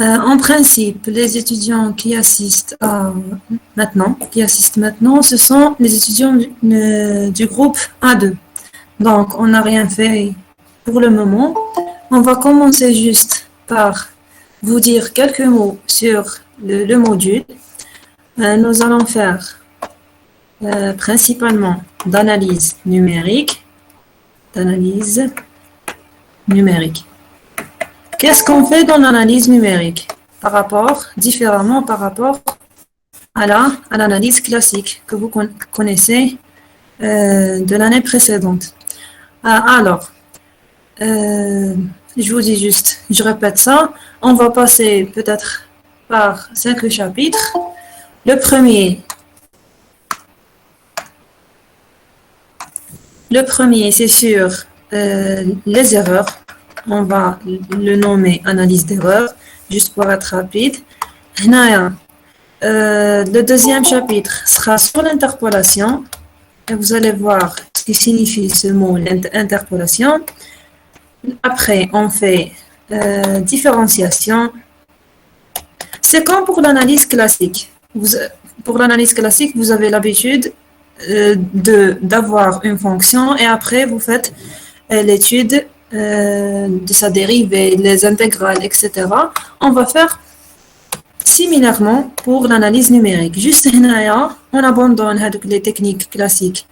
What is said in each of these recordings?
En principe, les étudiants qui assistent maintenant, ce sont les étudiants du groupe A2. Donc, on n'a rien fait pour le moment. On va commencer juste par vous dire quelques mots sur le module. Nous allons faire principalement d'analyse numérique. Qu'est-ce qu'on fait dans l'analyse numérique différemment par rapport à l'analyse classique que vous connaissez de l'année précédente? Alors, je vous dis juste, je répète ça, on va passer peut-être par 5 chapitres. Le premier, c'est sur les erreurs. On va le nommer analyse d'erreurs, juste pour être rapide. Le deuxième chapitre sera sur l'interpolation. Et vous allez voir ce qui signifie ce mot, l'interpolation. Après, on fait différenciation. C'est comme pour l'analyse classique. Pour l'analyse classique, vous avez l'habitude d'avoir une fonction et après, vous faites l'étude de sa dérivée, les intégrales, etc. On va faire similairement pour l'analyse numérique. Juste on abandonne les techniques classiques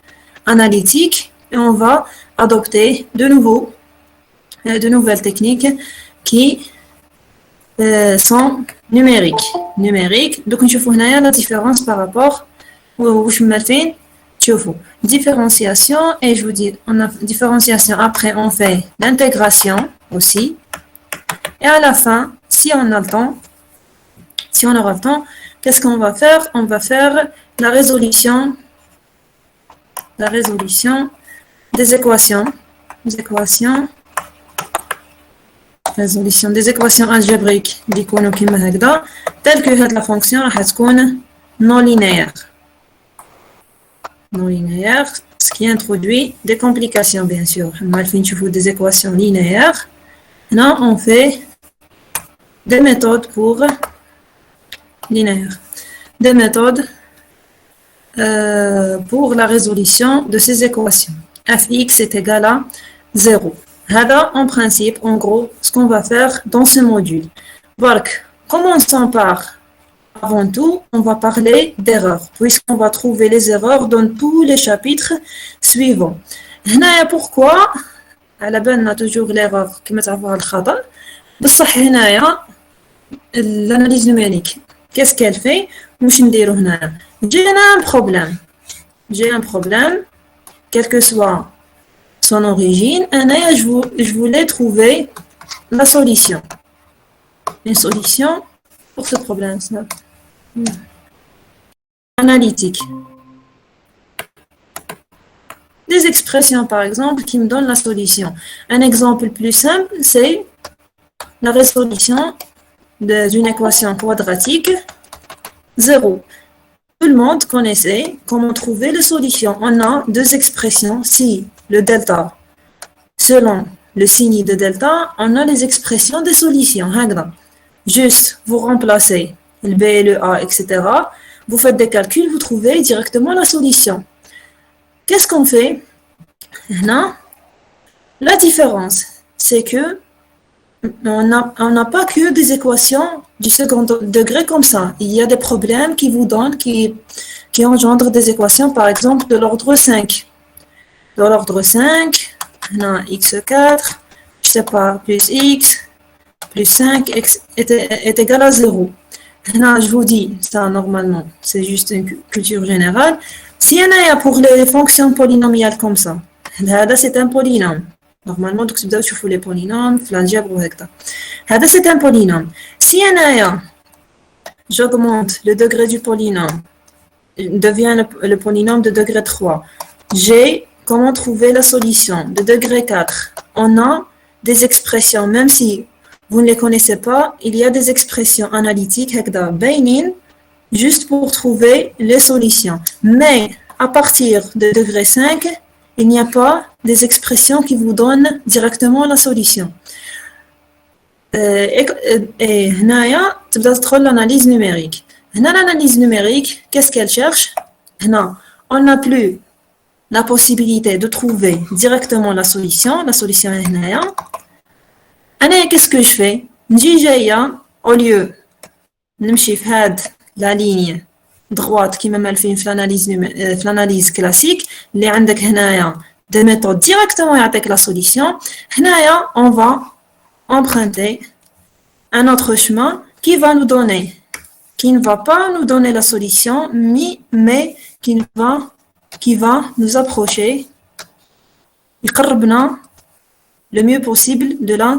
analytiques et on va adopter de nouvelles techniques qui sont numériques. Donc, je vous la différence par rapport au différenciation, et je vous dis, on a différenciation, après on fait l'intégration aussi, et à la fin, si on aura le temps, qu'est-ce qu'on va faire? On va faire la résolution des équations, résolution des équations algébriques telles que la fonction non linéaire, ce qui introduit des complications, bien sûr. Des équations linéaires. Là, on fait des méthodes pour linéaires, des méthodes pour la résolution de ces équations. Fx est égal à 0. Là, en principe, en gros, ce qu'on va faire dans ce module. Commençons par, avant tout, on va parler d'erreurs, puisqu'on va trouver les erreurs dans tous les chapitres suivants. Pourquoi? À la base, on a toujours l'erreur qui met à voir le khata. L'analyse numérique, qu'est-ce qu'elle fait? J'ai un problème, quelle que soit son origine, et je voulais trouver la solution. Une solution pour ce problème. Analytique. Des expressions, par exemple, qui me donnent la solution. Un exemple plus simple, c'est la résolution d'une équation quadratique 0. Tout le monde connaissait comment trouver la solution. On a deux expressions. Si le delta, selon le signe de delta, on a les expressions des solutions. Juste, vous remplacez le B, le A, etc. Vous faites des calculs, vous trouvez directement la solution. Qu'est-ce qu'on fait? La différence, c'est que on n'a pas que des équations du second degré comme ça. Il y a des problèmes qui vous donnent, qui engendrent des équations, par exemple, de l'ordre 5. De l'ordre 5, x4, je sais pas, plus x, plus 5 est égal à 0. Là, je vous dis, ça, normalement, c'est juste une culture générale. Si y en a pour les fonctions polynomiales comme ça, là, c'est un polynôme. Normalement, donc, vous voyez les polynômes, l'algèbre ou hectare. Là, c'est un polynôme. Si y en a, j'augmente le degré du polynôme, il devient le polynôme de degré 3. J'ai comment trouver la solution de degré 4. On a des expressions, même si vous ne les connaissez pas, il y a des expressions analytiques, juste pour trouver les solutions. Mais à partir de degré 5, il n'y a pas des expressions qui vous donnent directement la solution. et هنايا تبدا تدخل l'analyse numérique. هنا l'analyse numérique, qu'est-ce qu'elle cherche? هنا on n'a plus la possibilité de trouver directement la solution est هنايا. أنا qu'est-ce que je fais? نجي جاية au lieu نمشي في هاد la ligne droite كيما مالفين في l'analyse classique اللي عندك هنايا des méthodes directement يعطيك la solution. هنايا on va emprunter un autre chemin qui va nous donner, qui ne va pas nous donner la solution, mais qui va nous approcher, يقربنا le mieux possible de la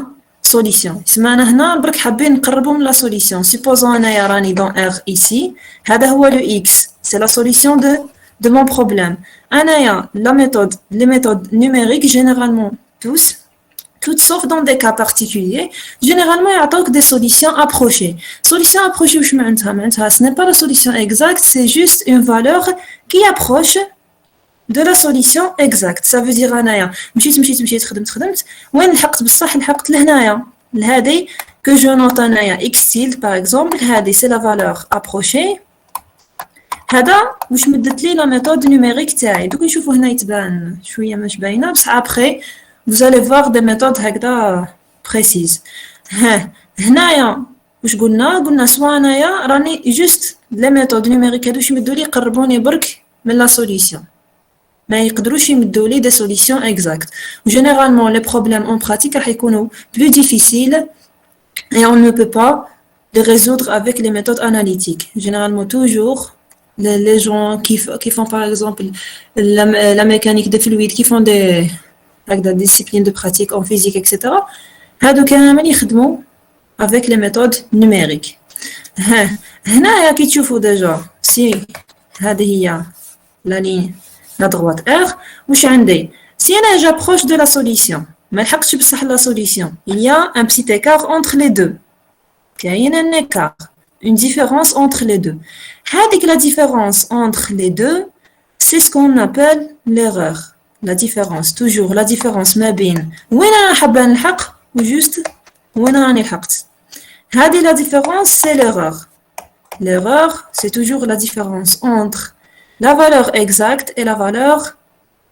solution. اسمعنا هنا برك حابين نقربوا من la solution. Supposons أنا راني dans R ici, هذا هو le X, c'est la solution de mon problème. أنايا les méthodes numériques généralement toutes sauf dans des cas particuliers, généralement يعطوك des solutions approchées. Solution approchée واش معناتها ce n'est pas la solution exacte, c'est juste une valeur qui approche de la solution exacte. Ça veut dire أنايا مشيت خدمت وين لحقت بصح لحقت لهنايا لهذه que je note أنايا x tilde par exemple هذه c'est la valeur approchée. هذا واش مدت لي لا ميثود نيميريك تاعي. دوك نشوفوا هنا يتبان شويه مش باينه بصح après vous allez voir des méthodes هكذا précises. هنايا واش قلنا سوا انايا راني جوست لي ميثود نيميريك هادو يمدوا لي يقربوني برك من لا سوليسيون ما يقدروش يمدوا لي دي سوليسيون اكزاكت. وجينيرالمون لي بروبليم اون براتيك راح يكونوا plus difficiles et on ne peut pas les résoudre avec les méthodes analytiques. Généralement toujours les gens qui font par exemple la mécanique des fluides, qui font des disciplines de pratique en physique, etc. هادو كامل يخدموا avec les méthodes numériques. هنايا كي تشوفوا ديجا سي هذه هي la ligne la droite R واش عندي si انا j'approche de la solution ما لحقتش بصح la solution il y a un petit écart entre les deux. كاين un écart, une différence entre les deux. هذيك la différence entre les deux c'est ce qu'on appelle l'erreur. La différence, toujours la différence ما بين وين أنا حابة نلحق وجوست وين راني لحقت. هذه la différence c'est l'erreur. L'erreur c'est toujours la différence entre la valeur exacte et la valeur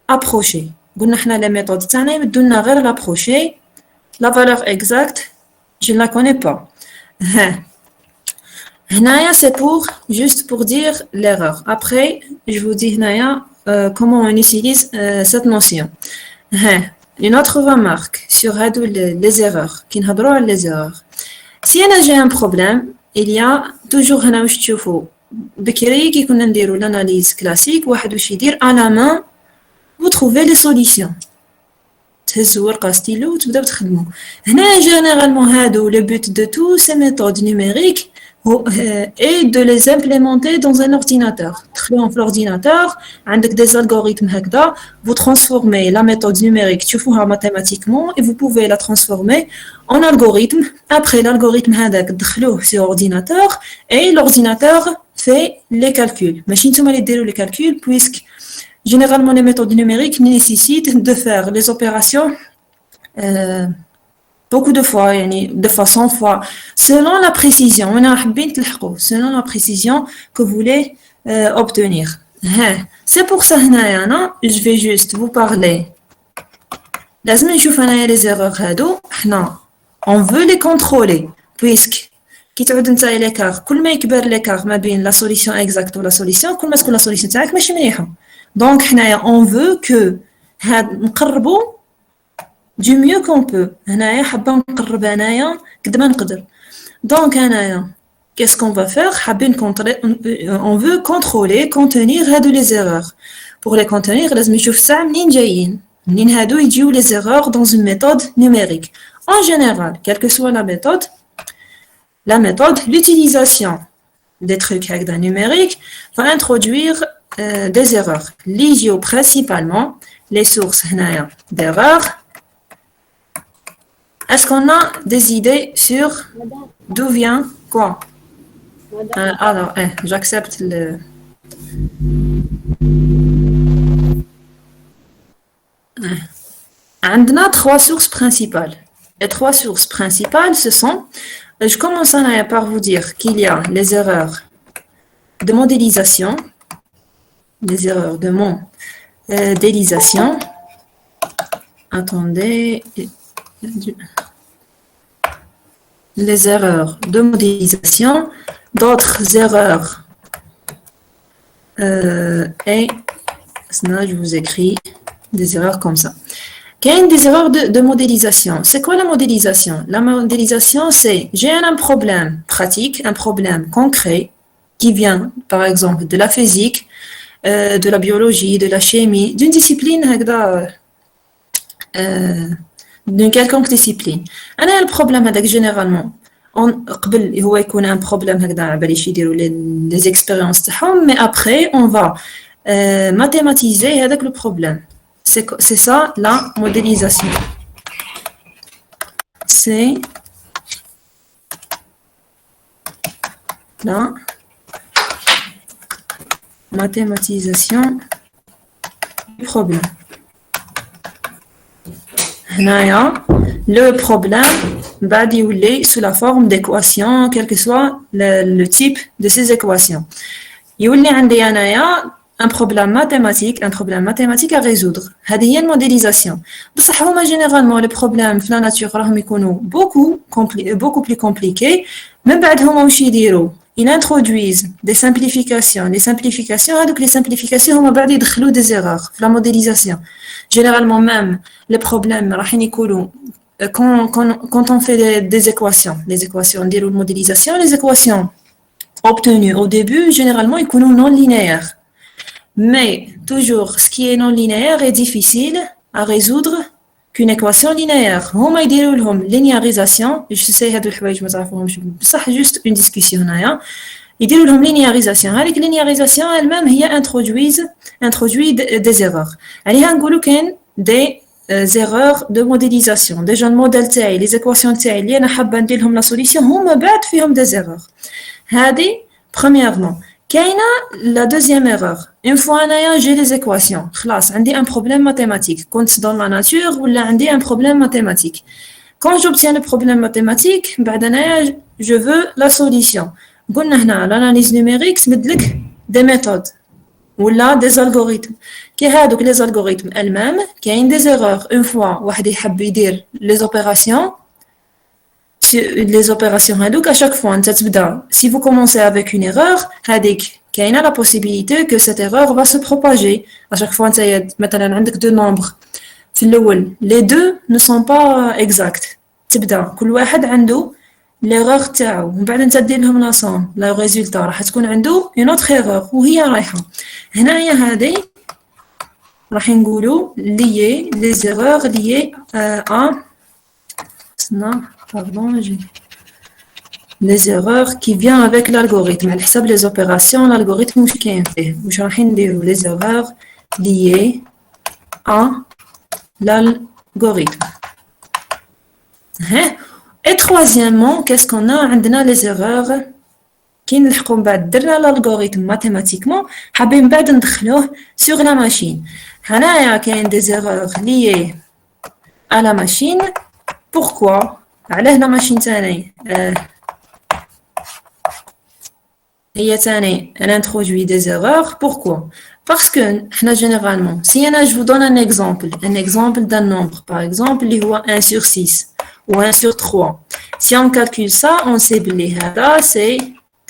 approchée. قلنا حنا les méthodes تاعنا يمدوا لنا غير l'approcher. La valeur exacte je ne la connais pas. هنايا c'est juste pour dire l'erreur. Après je vous dis هنايا comment on utilise cette notion. Une autre remarque sur les erreurs, qui n'hadront les erreurs. Si j'ai un problème, il y a toujours هنا واش تشوفوا بكري كي كنا نديروا l'analyse classique واحد واش يدير à la main vous trouvez les solutions. تهزوا ورقة ستيلو وتبداو تخدموا. هنا généralement هادو le but de tous ces méthodes numériques et de les implémenter dans un ordinateur. تدخلوهم في l'ordinateur, عندك des algorithmes هكذا, vous transformez la méthode numérique, تشوفوها mathématiquement et vous pouvez la transformer en algorithme. Après l'algorithme هذاك تدخلوه sur ordinateur et l'ordinateur fait les calculs. ماشي نتوما اللي ديروا les calculs puisque généralement les méthodes numériques nécessitent de faire les opérations beaucoup de fois, de fois 100 fois, selon la précision, selon la précision que vous voulez obtenir. C'est pour ça que je vais juste vous parler. لازم نشوف أنايا les erreurs هادو, on veut les contrôler, puisque كي تعود نتايا l'écart, كل ما يكبر l'écart ما بين la solution exacte ou la solution, كل ما تكون la solution تاعك ماشي مليحة. Donc on veut que نقربوا du mieux qu'on peut. هنايا حابة نقرب أنايا قد ما نقدر. Donc أنايا qu'est-ce qu'on va faire? حابين on veut contenir هادو les erreurs. Pour les contenir لازم نشوف ساعة منين جايين. منين هادو يجيو les erreurs dans une méthode numérique. En général, quelle que soit la méthode, l'utilisation des trucs هكذا numériques va introduire des erreurs. L'IGO principalement, les sources هنايا d'erreurs. Est-ce qu'on a des idées sur d'où vient quoi? Alors, j'accepte le... On a 3 sources principales. Les trois sources principales, ce sont, je commence par vous dire qu'il y a les erreurs de modélisation, les erreurs de modélisation. Attendez, les erreurs de modélisation, d'autres erreurs, et je vous écris des erreurs comme ça. Quelles sont des erreurs de modélisation? C'est quoi la modélisation? La modélisation, c'est j'ai un problème pratique, un problème concret qui vient, par exemple, de la physique, de la biologie, de la chimie, d'une discipline, d'une quelconque discipline. أنا البروبلème هذاك généralement قبل هو يكون un problème هكذا على باليش يديروا les expériences تاعهم, mais après on va mathématiser هذاك le problème. C'est ça la modélisation. C'est la mathématisation du problème. Le problème va dérouler sous la forme d'équations, quel que soit le type de ces équations. يولي عندي أنايا un problème mathématique à résoudre. هذه هي الموديليزاسيون. بصح هما généralement les problèmes في la nature راهم يكونوا beaucoup plus compliqués. من بعد هما واش يديروا؟ Ils introduisent des simplifications. Les simplifications, هذوك les simplifications هما بعد يدخلوا des erreurs في la modélisation. Généralement même les problèmes راح يكونوا quand on fait des équations, les équations de modélisation, les équations obtenues au début généralement ils sont non linéaires. Mais toujours, ce qui est non linéaire est difficile à résoudre qu'une équation linéaire. هما يديروا لهم linéarisation. Je sais هادو الحوايج ما تعرفوهمش بصح juste une discussion هنايا. يديروا لهم linéarisation. هذيك linéarisation elle-même هي introduit des erreurs. عليها نقولوا كاين des erreurs de modélisation. Déjà le modèle تاعي les équations تاعي اللي انا حابه ندير لهم la solution هما بعد فيهم des erreurs. هذه premièrement. كاينه la deuxième erreur. Une fois j'ai les équations. خلاص عندي un problème mathématique. كنت dans la nature ولا عندي un problème mathématique. Quand j'obtiens le problème mathématique, بعد أنايا je veux la solution. قلنا هنا l'analyse numérique تمدلك des méthodes ولا des algorithmes. كي هادوك les algorithmes elles-mêmes كاين des erreurs. Une fois واحد يحب يدير les opérations هادوك à chaque fois انت تبدا si vous commencez avec une erreur هذيك كاينه la possibilité que cette erreur va se propager à chaque fois انت مثلا عندك deux nombres في الاول les deux ne sont pas exacts تبدا كل واحد عنده l'erreur تاعو ومن بعد انت دير لهم لا somme لا résultat راح تكون عنده une autre erreur وهي رايحه هنايا هذه راح نقولوا liées les erreurs liées à les erreurs qui viennent avec l'algorithme. على حسب les opérations, l'algorithme واش كاين فيه. واش راح نديروا les erreurs liées à l'algorithme. Et troisièmement, qu'est-ce qu'on a? عندنا les erreurs كي نلحقوا من بعد درنا l'algorithme mathématiquement حابين بعد ندخلوه sur la machine. هنايا كاين des erreurs liées à la machine. Pourquoi? علاه لا ماشين تاني هي تاني elle introduit des erreurs. Pourquoi? Parce que احنا généralement si je vous donne un exemple d'un nombre par exemple اللي هو 1 sur 6 ou 1 sur 3. Si on calcule ça on sait بلي هذا c'est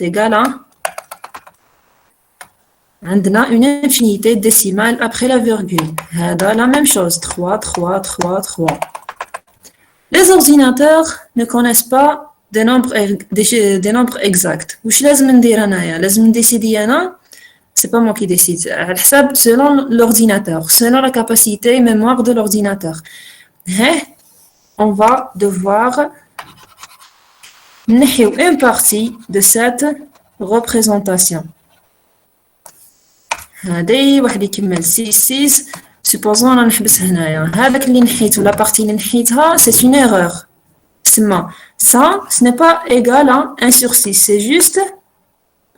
égal à عندنا une infinité décimale après la virgule. هذا la même chose 3 3 3 3. Les ordinateurs ne connaissent pas des nombres exacts. واش لازم ندير انايا؟ لازم نديسيدي انا c'est pas moi qui décide على حساب selon l'ordinateur, selon la capacité mémoire de l'ordinateur. On va devoir نحيو une partie de cette représentation. هذه واحد يكمل 6 supposons أنا نحبس هنايا هذاك اللي نحيته la partie اللي نحيتها c'est une erreur. تسمى ça ce n'est pas égal à 1 sur 6, c'est juste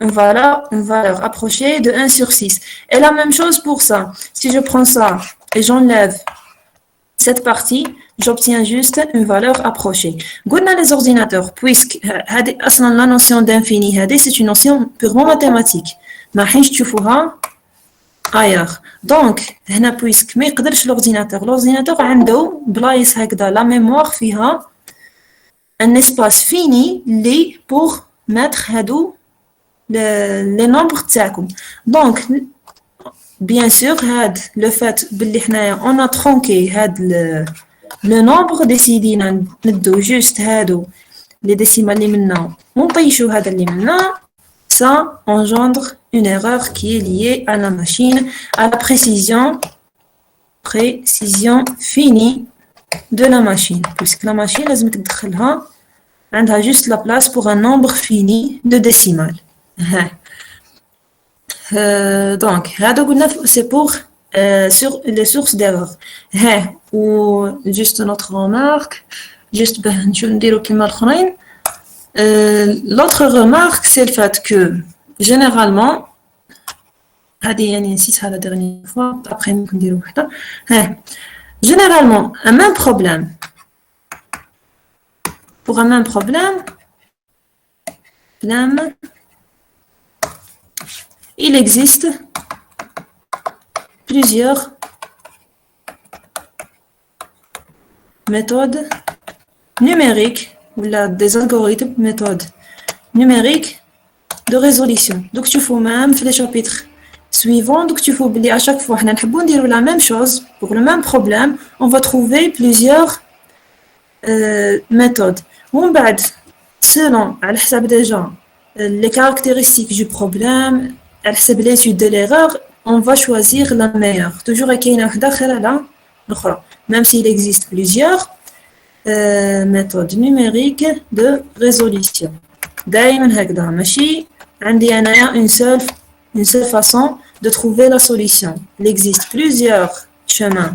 une valeur approchée de 1 sur 6. Et la même chose pour ça. Si je prends ça et j'enlève cette partie, j'obtiens juste une valeur approchée. قلنا les ordinateurs, puisque la notion d'infini, c'est une notion purement mathématique. ما حينش تشوفوها ailleurs. Donc, هنا puisque ما يقدرش l'ordinateur عنده بلايص هكذا la mémoire فيها un espace fini pour mettre هادو les nombres تاعكم. Donc, bien sûr, le fait on a tronqué le nombre décidé juste les décimales اللي منا ونطيشوا هذا اللي منا, ça engendre une erreur qui est liée à la machine, à la précision finie de la machine, puisque la machine لازم تدخلها عندها juste la place pour un nombre fini de décimales. Donc, c'est pour sur les sources d'erreur. Ou juste notre remarque, juste l'autre remarque, c'est le fait que généralement, la dernière fois, après généralement, un même problème, pour un même problème, il existe plusieurs méthodes numériques ou des algorithmes, méthodes numériques de résolution. Donc, tu fais même les chapitres suivants. Donc, tu fais à chaque fois, on dire la même chose pour le même problème. On va trouver plusieurs méthodes. Selon déjà les caractéristiques du problème, l'étude de l'erreur, on va choisir la meilleure. Toujours même s'il existe plusieurs méthodes numériques de résolution. Une seule façon de trouver la solution. Il existe plusieurs chemins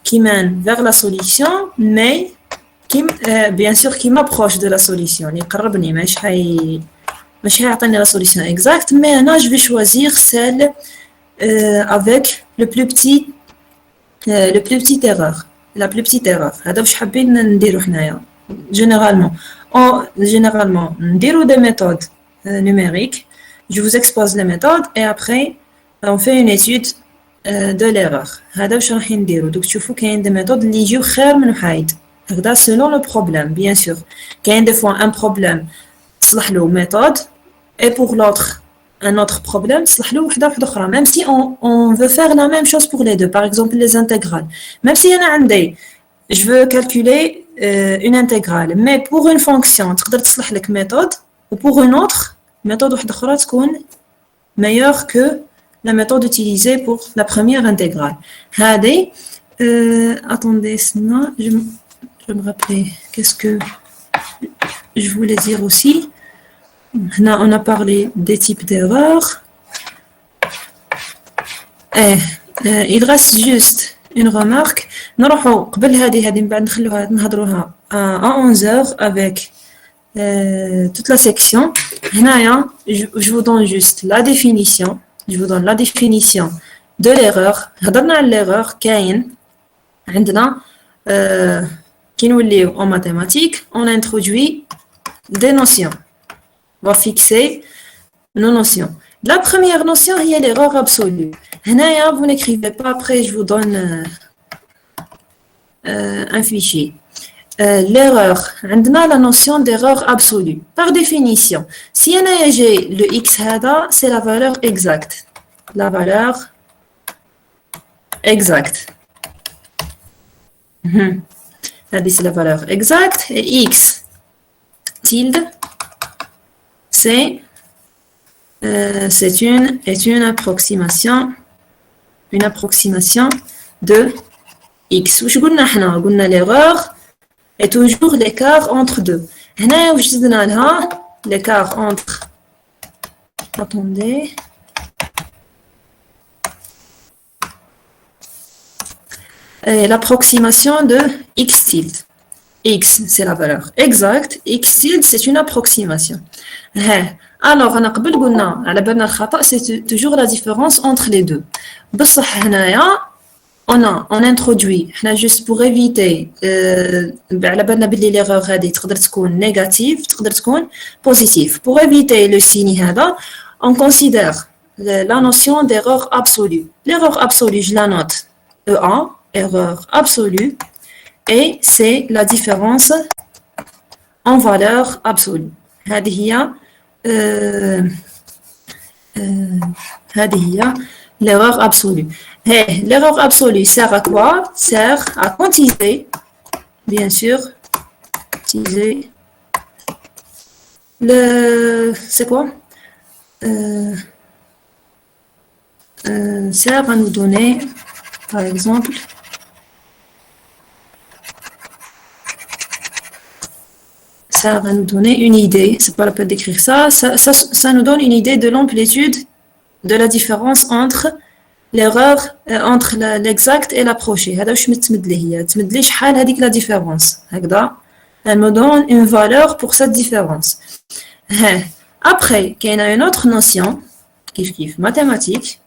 qui mènent vers la solution, mais bien sûr qui m'approchent de la solution. مش هيعطيني la solution exacte, mais là je vais choisir celle avec la plus petite erreur. هذا واش حابين نديرو حنايا. Généralement, نديرو des méthodes numériques. Je vous expose les méthodes et après on fait une étude de l'erreur. هذا واش راح نديرو. دوك تشوفوا كاين des méthodes اللي يجيو خير من وحايد. هكذا selon le problème, bien sûr. كاين des fois un problème تصلح له méthode et pour l'autre un autre problème تصلح له وحده اخرى, même si on veut faire la même chose pour les deux, par exemple les intégrales. Même si انا عندي je veux calculer une intégrale, mais pour une fonction تقدر تصلح لك méthode, ou pour une autre méthode وحده اخرى تكون meilleure que la méthode utilisée pour la première intégrale. هذه attendez, sinon je me rappelle qu'est-ce que je voulais dire aussi. Là, on a parlé des types d'erreurs. Il reste juste une remarque. نروحوا قبل هذه من بعد نهضروها à 11h avec toute la section. هنايا je vous donne juste la définition. Je vous donne la définition de l'erreur. هضرنا على l'erreur. كاين عندنا كي نوليو en mathématiques, on introduit des notions. On va fixer nos notions. La première notion est l'erreur absolue. Vous n'écrivez pas, après je vous donne un fichier. L'erreur, on a la notion d'erreur absolue. Par définition, si j'ai le x, c'est la valeur exacte. La valeur exacte. C'est la valeur exacte. Et x tilde, c'est une approximation de x. واش قلنا حنا؟ قلنا l'erreur est toujours l'écart entre deux. هنا واش زدنا لها l'écart entre, attendez, l'approximation de x tilde. X, c'est la valeur exacte. X tilde, c'est une approximation. Alors, on a قلنا على بالنا الخطأ, c'est toujours la différence entre les deux. بصح هنايا on introduit juste pour éviter على بالنا باللي l'erreur هذه تقدر تكون négative تقدر تكون positive. Pour éviter le signe هذا, on considère la notion d'erreur absolue. L'erreur absolue, je la note EA, erreur absolue, et c'est la différence en valeur absolue. هذه هي l'erreur absolue. Hey, l'erreur absolue sert à quoi? Sert à quantiser, bien sûr, quantiser c'est quoi? Sert à nous donner, par exemple, sert à nous donner une idée, c'est pas la peine d'écrire ça nous donne une idée de l'amplitude de la différence entre l'erreur, entre l'exact et l'approché. هذا واش متمد لي هي تمد لي شحال هذيك la différence هكذا. Elle me donne une valeur pour cette différence. Après, il y a une autre notion كيف mathématique.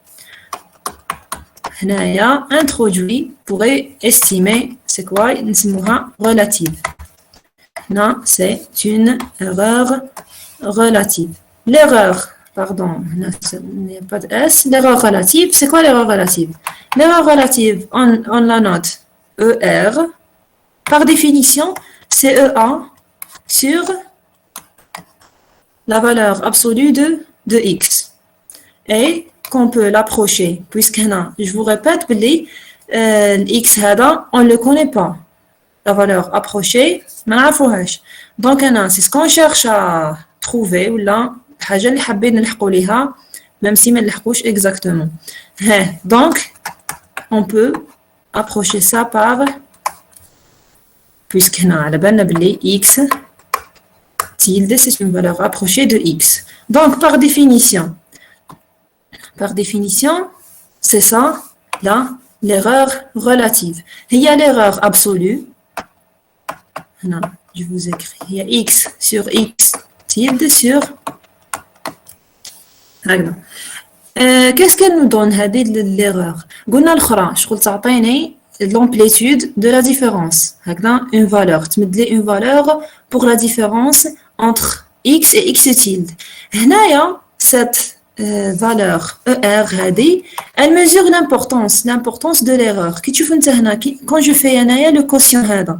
هنايا introduit pour estimer c'est quoi نسموها relative. Non, c'est une erreur relative. L'erreur, pardon, il n'y a pas de S. L'erreur relative, c'est quoi l'erreur relative? L'erreur relative, on la note ER. Par définition, c'est EA sur la valeur absolue de X. Et qu'on peut l'approcher, puisque je vous répète, X, on ne le connaît pas. La valeur approchée, donc c'est ce qu'on cherche à trouver ou là الحاجه اللي حابين نلحقوا ليها même si ما نلحقوش exactement. Donc on peut approcher ça par puisque هنا على بالنا بلي x tilde c'est une valeur approchée de x. Donc par définition c'est ça là l'erreur relative. Il y a l'erreur absolue. Non, je vous écris. Il y a x sur x tilde sur. Qu'est-ce qu'elle nous donne l'erreur? قلنا الأخرى شغل تعطيني l'amplitude de la différence. Une valeur. une valeur pour la différence entre x et x tilde. هنايا cette valeur ER elle mesure l'importance de l'erreur. Quand je fais le quotient هذا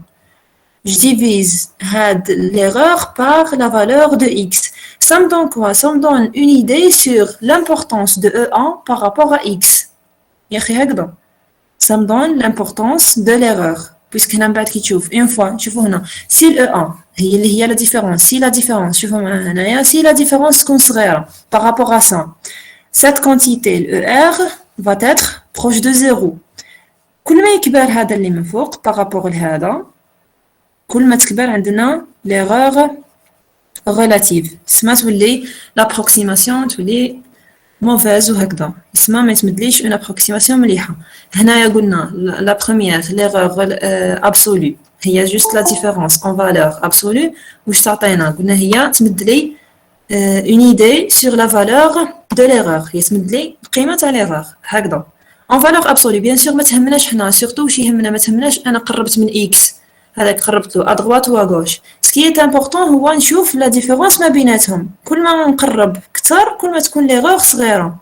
je divise l'erreur par la valeur de x. Ça me donne quoi? Ça me donne une idée sur l'importance de E1 par rapport à x. Ça me donne l'importance de l'erreur. Puisque une fois, si E1, il y a la différence, si la différence considère par rapport à ça, cette quantité, l'ER, va être proche de 0. كل ما يكبر هذا اللي من فوق par rapport لهذا كل ما تكبر عندنا l'erreur relative. اسمها تولي l'approximation تولي mauvaise وهكذا. اسمها ما يتمدليش une approximation مليحة. هنايا قلنا la première l'erreur absolue هي juste la différence en valeur absolue. واش تعطينا قلنا هي تمدلي une idée sur la valeur de l'erreur. هي تمدلي القيمة تاع l'erreur هكذا. En valeur absolue bien sûr ما تهمناش حنا surtout واش يهمنا ما تهمناش أنا قربت من x هذاك قربت له à droite ou à gauche. Ce qui est important هو نشوف la différence ما بيناتهم. كل ما نقرب كتر كل ما تكون l'erreur صغيرة.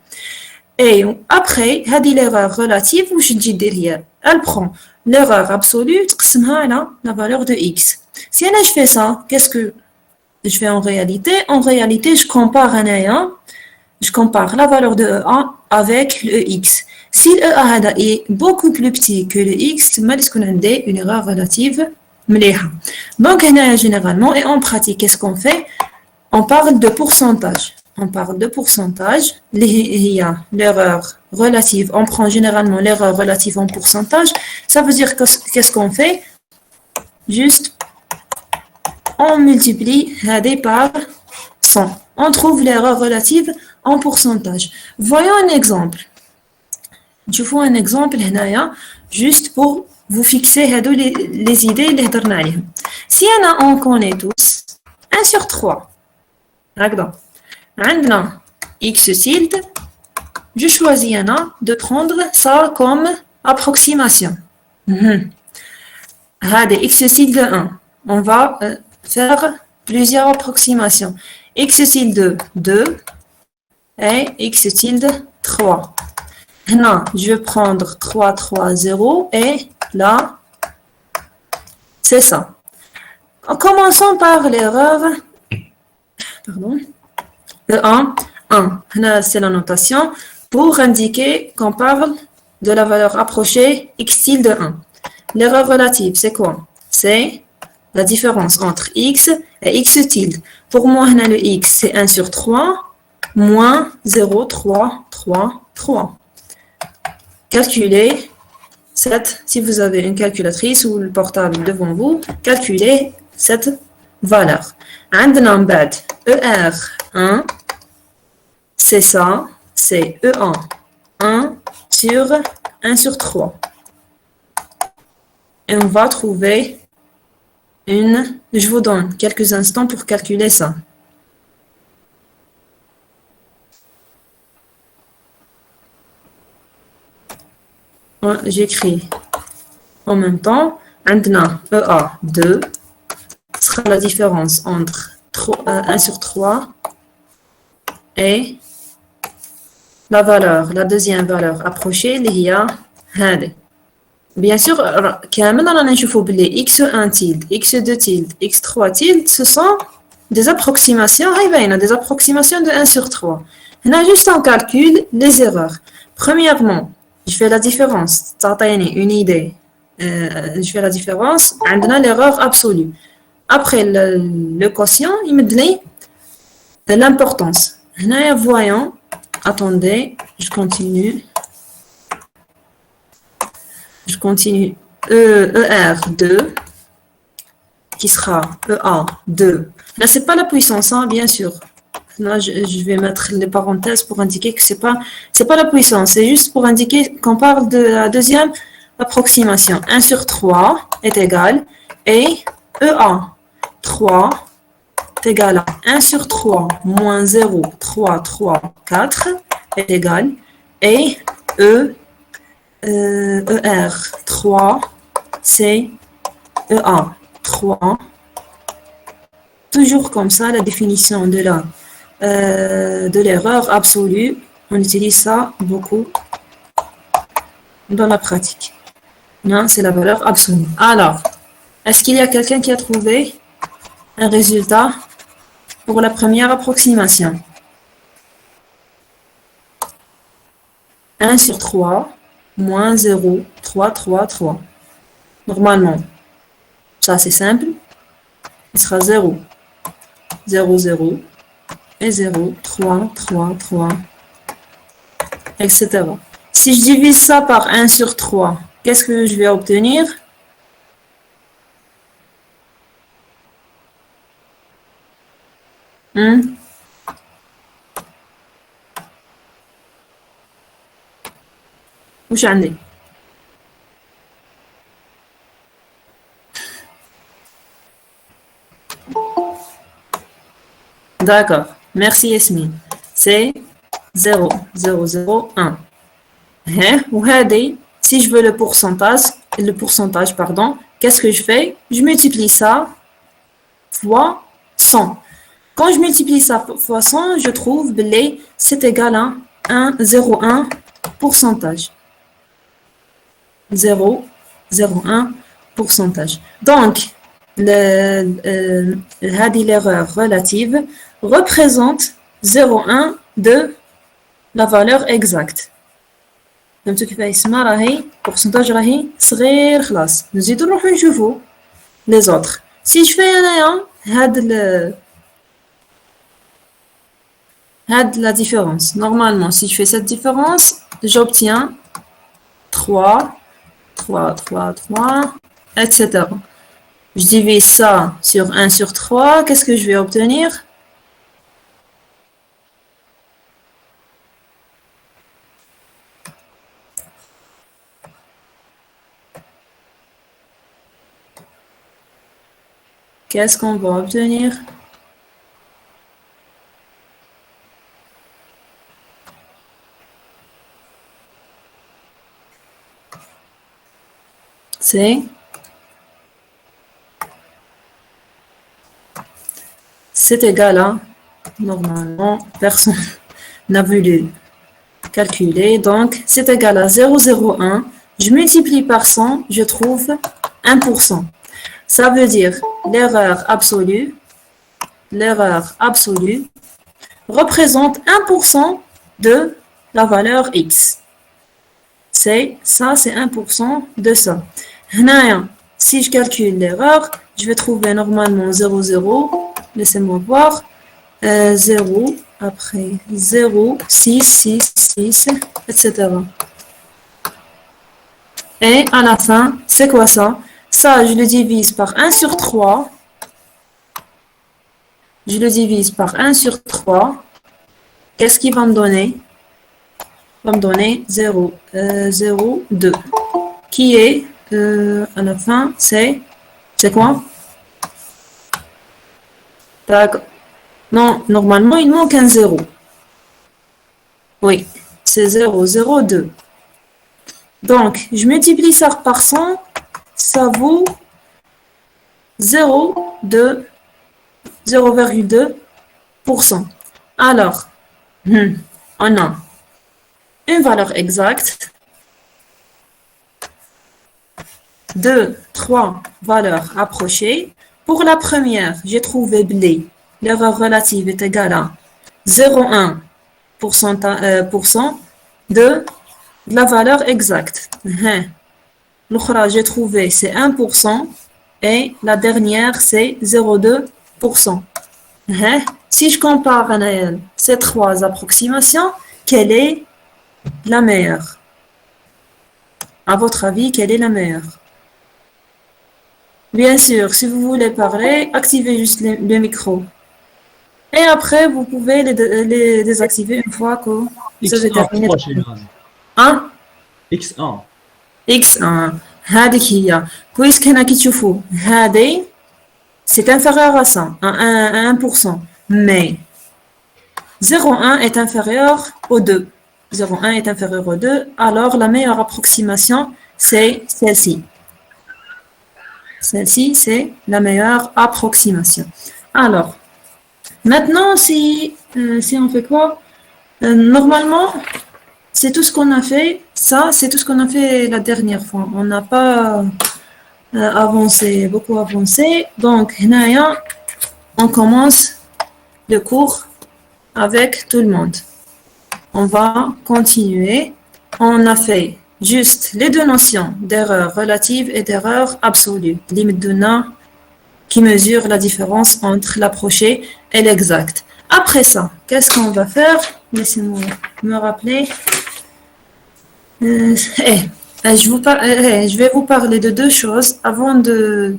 Et après هذه l'erreur relative واش تجي دير هي elle prend l'erreur absolue تقسمها على la valeur de x. Si أنا je fais ça, qu'est-ce que je fais en réalité? En réalité, je compare la valeur de EA avec le x. Si le EA est beaucoup plus petit que le x, ما تكون عندي une erreur relative مليحة. Donc généralement et en pratique, qu'est-ce qu'on fait? On parle de pourcentage. Il y a l'erreur relative. On prend généralement l'erreur relative en pourcentage. Ça veut dire qu'est-ce qu'on fait? Juste, on multiplie par 100. On trouve l'erreur relative en pourcentage. Voyons un exemple. Je vous un exemple juste pour vous fixer les idées. Si on connaît tous 1 sur 3. Regarde. عندنا x tilde, je choisis de prendre ça comme approximation. X est de 1. On va faire plusieurs approximations. X est de 2 et X est de 3. Là, je vais prendre 3, 3, 0 et là, c'est ça. Commençons par l'erreur. Pardon. Le 1, 1. Là, c'est la notation pour indiquer qu'on parle de la valeur approchée x de 1. L'erreur relative, c'est quoi? C'est la différence entre x et x tilde. Pour moi, le x, c'est 1 sur 3, moins 0, 3, 3, 3. Calculez cette, si vous avez une calculatrice ou le portable devant vous, calculez cette valeur. عندنا من بعد ER1, c'est ça, c'est E1, 1 sur 1 sur 3. Et on va trouver une... Je vous donne quelques instants pour calculer ça. J'écris en même temps. عندنا EA2 sera la différence entre 1 sur 3 et la valeur, la deuxième valeur approchée, اللي هي هذه. Bien sûr, كامل رانا نشوفوا بلي x1 tilde, x2 tilde, x3 tilde, ce sont des approximations, des approximations de 1 sur 3. Là, juste on calcule les erreurs. Premièrement, je fais la différence, تعطيني une idée. Je fais la différence, عندنا l'erreur absolue. Après le quotient, il me donne l'importance. Là, voyons, attendez, je continue. Je continue. ER2 qui sera EA2. Là, c'est pas la puissance, hein, bien sûr. Là, je vais mettre les parenthèses pour indiquer que c'est pas la puissance. C'est juste pour indiquer qu'on parle de la deuxième approximation. 1 sur 3 est égal et EA3 est égal à 1 sur 3 moins 0, 3, 3, 4 est égal et ER3, c'est EA3. Toujours comme ça, la définition de l'erreur absolue, on utilise ça beaucoup dans la pratique. Non, c'est la valeur absolue. Alors, est-ce qu'il y a quelqu'un qui a trouvé un résultat pour la première approximation? 1 sur 3 moins 0, 3, 3, 3. Normalement, ça c'est simple. Il sera 0, 0, 0 et 0, 3, 3, 3, etc. Si je divise ça par 1 sur 3, qu'est-ce que je vais obtenir? وش عندي؟ D'accord. Merci Yasmine. C'est 0, 0, 0, 1. Si je veux le pourcentage, pardon, qu'est-ce que je fais? Je multiplie ça fois 100. Quand je multiplie ça fois 100, je trouve que c'est égal à 1,01 pourcentage. 0,01 pourcentage. Donc, l'erreur relative représente 0,1 de la valeur exacte. فهمتوا كيفاش اسمها راهي pourcentage راهي صغير خلاص نزيدو نروحو نشوفو les autres. Si je fais انايا هاد la différence. Normalement, si je fais cette différence, j'obtiens 3, 3, 3, 3, etc. Je divise ça sur 1 sur 3. Qu'est-ce que je vais obtenir? Qu'est-ce qu'on va obtenir? c'est égal à, normalement, personne n'a voulu calculer, donc c'est égal à 0,01. Je multiplie par 100, je trouve 1%. Ça veut dire l'erreur absolue représente 1% de la valeur x. C'est 1% de ça. Si je calcule l'erreur, je vais trouver normalement 0,0. Laissez-moi voir. 0, après 0, 6, 6, 6, etc. Et à la fin, c'est quoi ça? Ça, je le divise par 1 sur 3. Je le divise par 1 sur 3. Qu'est-ce qu'il va me donner? Il va me donner 0, 0, 2. Qui est, à la fin, c'est quoi? D'accord. Non, normalement, il manque un 0. Oui, c'est 0, 0, 2. Donc, je multiplie ça par 100, ça vaut 0,2%. Alors, on a une valeur exacte, 2, 3 valeurs approchées. Pour la première, j'ai trouvé blé. L'erreur relative est égale à 0,1% de la valeur exacte. L'autre, j'ai trouvé, c'est 1%. Et la dernière, c'est 0,2%. Si je compare ces trois approximations, quelle est la meilleure? À votre avis, quelle est la meilleure? Bien sûr, si vous voulez parler, activez juste le micro. Et après, vous pouvez les désactiver une fois que vous avez terminé. Hein? X1. X1. هذه هي. كويس هنا كي تشوفوا هذه c'est inférieur à ça, à 1%. Mais 0,1 est inférieur au 2. 0,1 est inférieur au 2. Alors, la meilleure approximation, c'est celle-ci. Celle-ci, c'est la meilleure approximation. Alors, maintenant, si on fait quoi? Normalement, c'est tout ce qu'on a fait. Ça, c'est tout ce qu'on a fait la dernière fois. On n'a pas beaucoup avancé. Donc, on commence le cours avec tout le monde. On va continuer. On a fait juste les deux notions d'erreur relative et d'erreur absolue. Limite de Na qui mesure la différence entre l'approché et l'exact. Après ça, qu'est-ce qu'on va faire? Laissez-moi me rappeler. Je vais vous parler de deux choses avant de...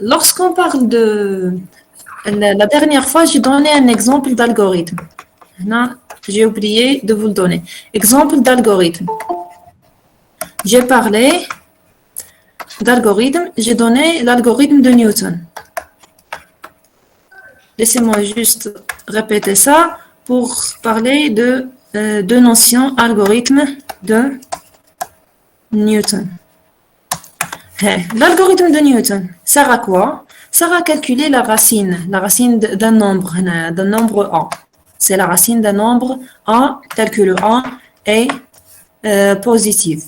Lorsqu'on parle de... La dernière fois, j'ai donné un exemple d'algorithme. J'ai oublié de vous le donner. Exemple d'algorithme. J'ai parlé d'algorithme. J'ai donné l'algorithme de Newton. Laissez-moi juste répéter ça pour parler de deux notions algorithme de Newton. L'algorithme de Newton sert à quoi? Sert à calculer la racine d'un nombre A. C'est la racine d'un nombre A tel que le A est positif.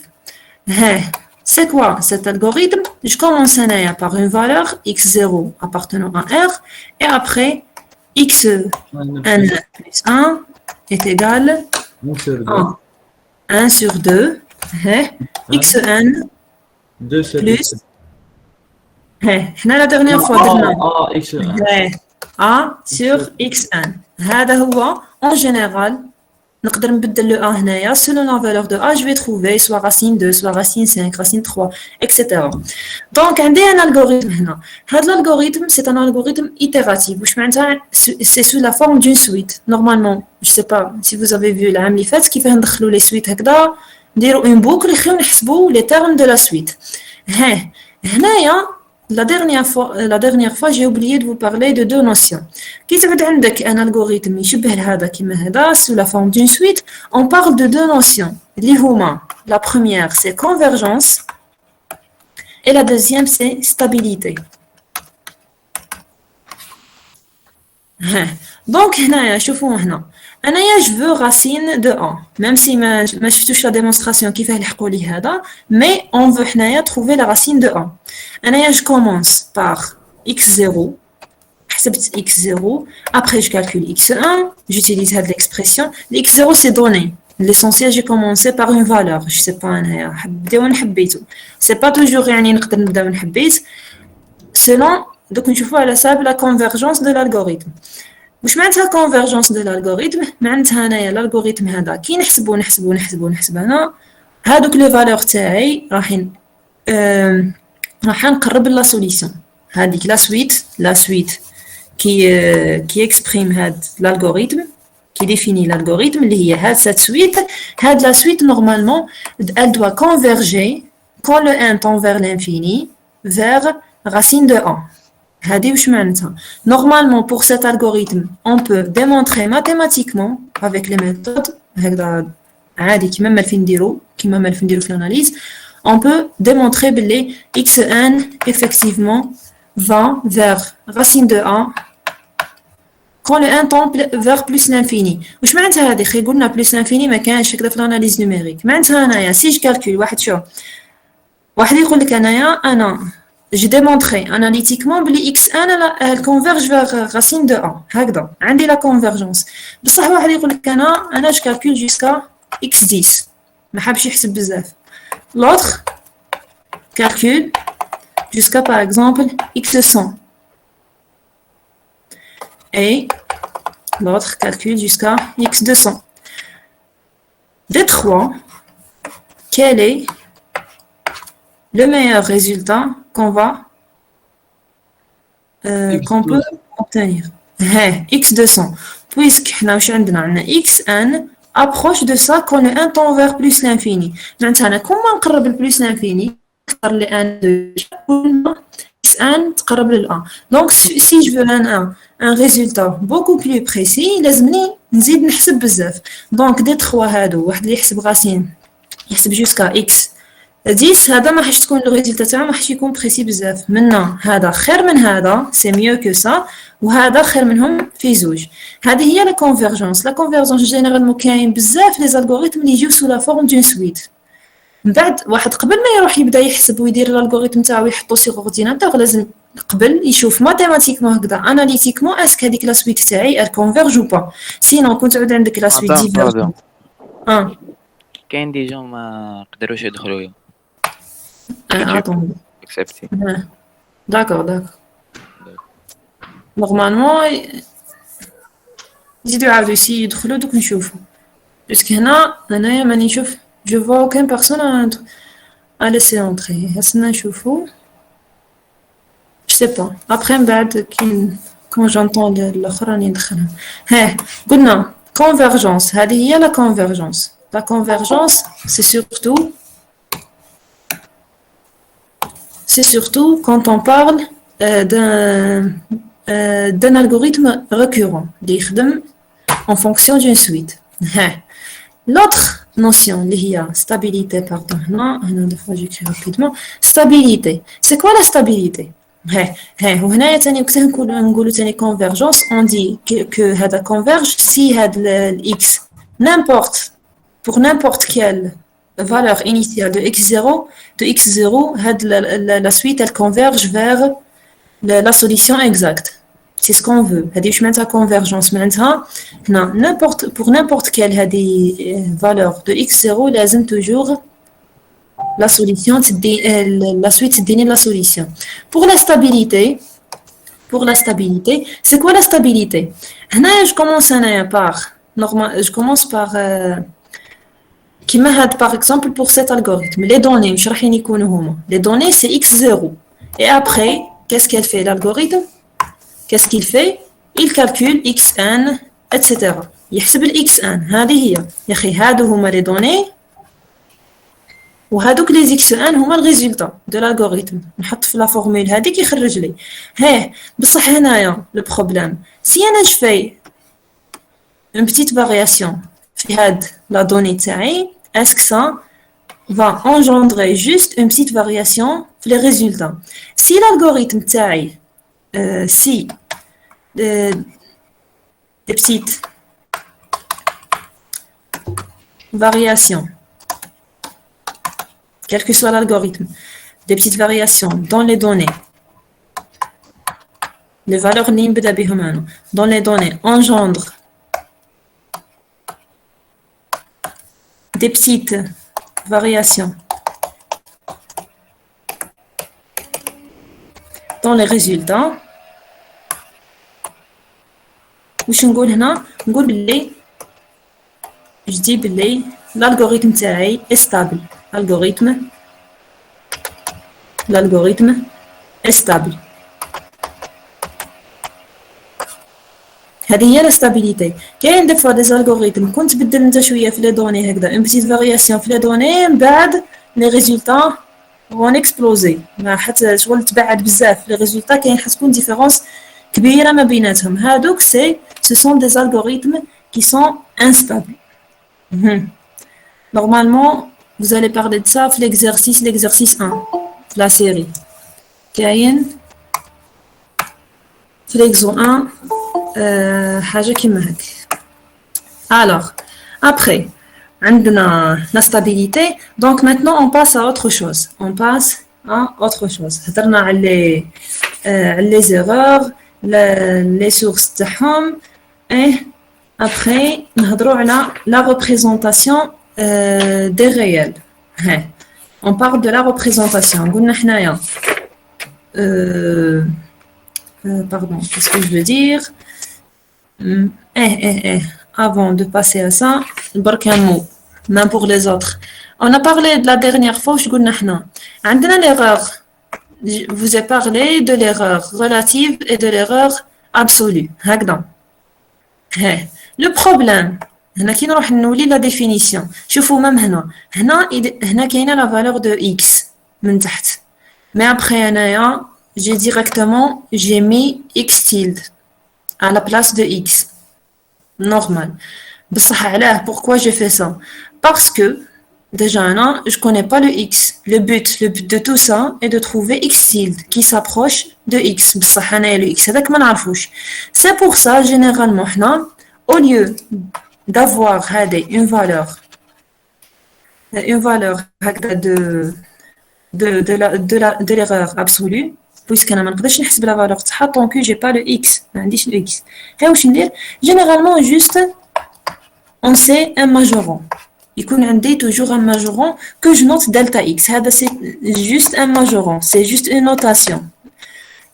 C'est quoi cet algorithme? Je commence par une valeur x0 appartenant à R et après xn plus 1 est égal à 1 sur 2 xn plus la dernière fois A sur xn. En général, نقدر نبدل le A هنايا selon la valeur de A je vais trouver soit racine 2 soit racine 5 racine 3 etc. Donc عندي un algorithme هنا. هذا l'algorithme c'est un algorithme itératif واش معناتها c'est sous la forme d'une suite. Normalement, je sais pas si vous avez vu العام اللي فات كيفاه ندخلوا les suites هكذا نديروا une boucle نحسبوا les termes de la suite. هنايا La dernière fois, j'ai oublié de vous parler de deux notions. Qui تعود عندك un algorithme يشبه لهذا كيما هذا sous la forme d'une suite, on parle de deux notions. اللي هما la première c'est convergence et la deuxième c'est stabilité. Donc هنايا شوفوا هنا انايا je veux racine de a même si ما شفتوش la démonstration كيفاه لحقوا لي هذا mais on veut هنايا trouver la racine de a. انايا je commence par x0 حسبت x0 après je calcule x1 j'utilise هذه l'expression x0 c'est donné. L'essentiel j'ai commencé par une valeur je sais pas انايا حبيتو نحبيتو c'est pas toujours يعني نقدر نبدا من حبيت selon donc نشوفوا على حساب la convergence de l'algorithme. واش معناتها convergence de l'algorithme معناتها انايا الالغوريثم هذا كي نحسب انا هادوك لي فالور تاعي راح نقرب لا سوليسيون هذيك لا سويت كي اكسبريم هاد l'algorithme qui définit l'algorithme اللي هي هاد cette suite هاد la suite normalement elle doit converger quand le 1 tend vers l'infini vers racine de a. Normalement, pour cet algorithme, on peut démontrer mathématiquement avec les méthodes, on peut démontrer que xn effectivement va vers racine de a quand le 1 tend vers plus l'infini. واش معناتها هذه خي قلنا plus l'infini ما كانش هكذا في الاناليز نيميريك. معناتها انايا سي جو كالكول واحد يقول لك انا j'ai démontré analytiquement que x1 elle converge vers racine de a. هكذا عندي la convergence. بصح واحد يقول لك انا je calcule jusqu'à x10 ما حابش يحسب بزاف. L'autre calcule jusqu'à par exemple x100 et l'autre calcule jusqu'à x200. Des trois, quel est le meilleur résultat qu'on peut obtenir? x200 puisque عندنا xn approche de ça quand le 1 tend vers plus l'infini. معناتها كون ما نقرب ل plus l'infini نختار لي 1 xn تقرب لل 1. Donc si je veux un résultat beaucoup plus précis لازمني نزيد نحسب بزاف. Donc des trois هادو واحد اللي يحسب راسين يحسب jusqu'à x 10 هذا ما حش تكون الريزلت تاعو ما حش يكون بريسي بزاف. منا هذا خير من هذا سي ميو كو سا وهذا خير منهم في زوج. هذه هي لا كونفيرجونس. لا كونفيرجونس جينيرالمون كاين بزاف لي زالغوريثم اللي يجيو سو لا فورم دون سويت. من بعد واحد قبل ما يروح يبدا يحسب ويدير الالغوريثم تاعو يحطو سيغ اورديناتور لازم قبل يشوف ماتيماتيكمون هكذا اناليتيكمون اسك هذيك لا سويت تاعي ال كونفيرج او با. سينون كنت تعود عندك لا سويت ديفيرجون كاين دي جون ما قدروش يدخلوا attends. accepté. D'accord. Normalement, يزيدوا يعاودوا يدخلوا دوك نشوفوا. Puisque هنايا ماني نشوف je vois aucune personne à laisser entrer. هسنا نشوفوا. Je sais pas. Après من بعد quand j'entends الآخر راني ندخلها. قلنا convergence. هذه هي la convergence. La convergence c'est surtout quand on parle d'un algorithme récurrent اللي يخدم en fonction d'une suite. L'autre notion اللي هي stabilité pardon هنا des fois j'écris rapidement. Stabilité. C'est quoi la stabilité? وهنايا تاني وقتها نقولوا تاني convergence on dit que هذا converge si هذا x n'importe pour n'importe quelle valeur initiale de x0, la suite elle converge vers la solution exacte. C'est ce qu'on veut. هذه واش معناتها convergence معناتها هنا pour n'importe quelle هذه valeur de x0 لازم toujours la solution la suite تديني la solution. Pour la stabilité, c'est quoi la stabilité? هنا je commence par كيما هاد par exemple pour cet algorithme les données واش راح يكونوا هما les données c'est x0 et après qu'est-ce qu'elle fait l'algorithme qu'est-ce qu'il fait il calcule xn etc يحسب ال xn هذه هي يا اخي هادو هما les données وهذوك لي زيكس ان هما الريزولتا دو الالغوريثم نحط في لا فورمول هذيك يخرج لي بصح هنايا لو بروبليم سي انا جفاي اون بتيت فارياسيون في هاد لا دوني تاعي اسك سا va engendrer juste une petite variation في les résultats si l'algorithme تاعي si des petites variations quel que soit l'algorithme, des petites variations dans les données, les valeurs dans les données engendrent des petites variations dans les résultats. واش نقول هنا نقول بلي je dis بلي l'algorithme تاعي est stable. L'algorithme est stable. هذه هي la stabilité. كاين دي فوا دي algorithmes كنت تبدل انت شويه في لي دوني هكذا une petite variation في لي دوني من بعد لي ريزولتا vont exploser ما حتى شغل تبعد بزاف لي ريزولتا كاين حتكون ديفيرونس كبيره ما بيناتهم هادوك ce sont des algorithmes qui sont instables. Normalement vous allez parler de ça في l'exercice 1 la série كاين في l'exo 1 حاجة كيما هاك. Alors après عندنا la stabilité donc maintenant on passe à autre chose هضرنا على les erreurs les sources تاعهم et après نهضروا على la représentation des réels. On parle de la représentation. Pardon, qu'est-ce que je veux dire? Avant de passer à ça, un mot, même pour les autres. On a parlé de la dernière fois, je dis l'erreur. Je vous ai parlé de l'erreur relative et de l'erreur absolue. Le problème, هنا كي نروح نولي لا ديفينيسيون شوفوا مام هنا كاينه لا فالور دو اكس من تحت مي ابخي انايا جي ديريكتومون جي مي اكس تيلد à la place de x normal بصح علاه pourquoi j'ai fait ça parce que déjà je connais pas le x le but de tout ça est de trouver x tilde qui s'approche de x بصح انايا le x هذاك ما نعرفوش c'est pour ça généralement حنا au lieu d'avoir une valeur de l'erreur absolue puisque انا ما نقدرش نحسب la valeur تاعها tant que j'ai pas le x ما عنديش le x واش ندير généralement juste on sait un majorant يكون عندي toujours un majorant que je note delta x هذا c'est juste un majorant c'est juste une notation.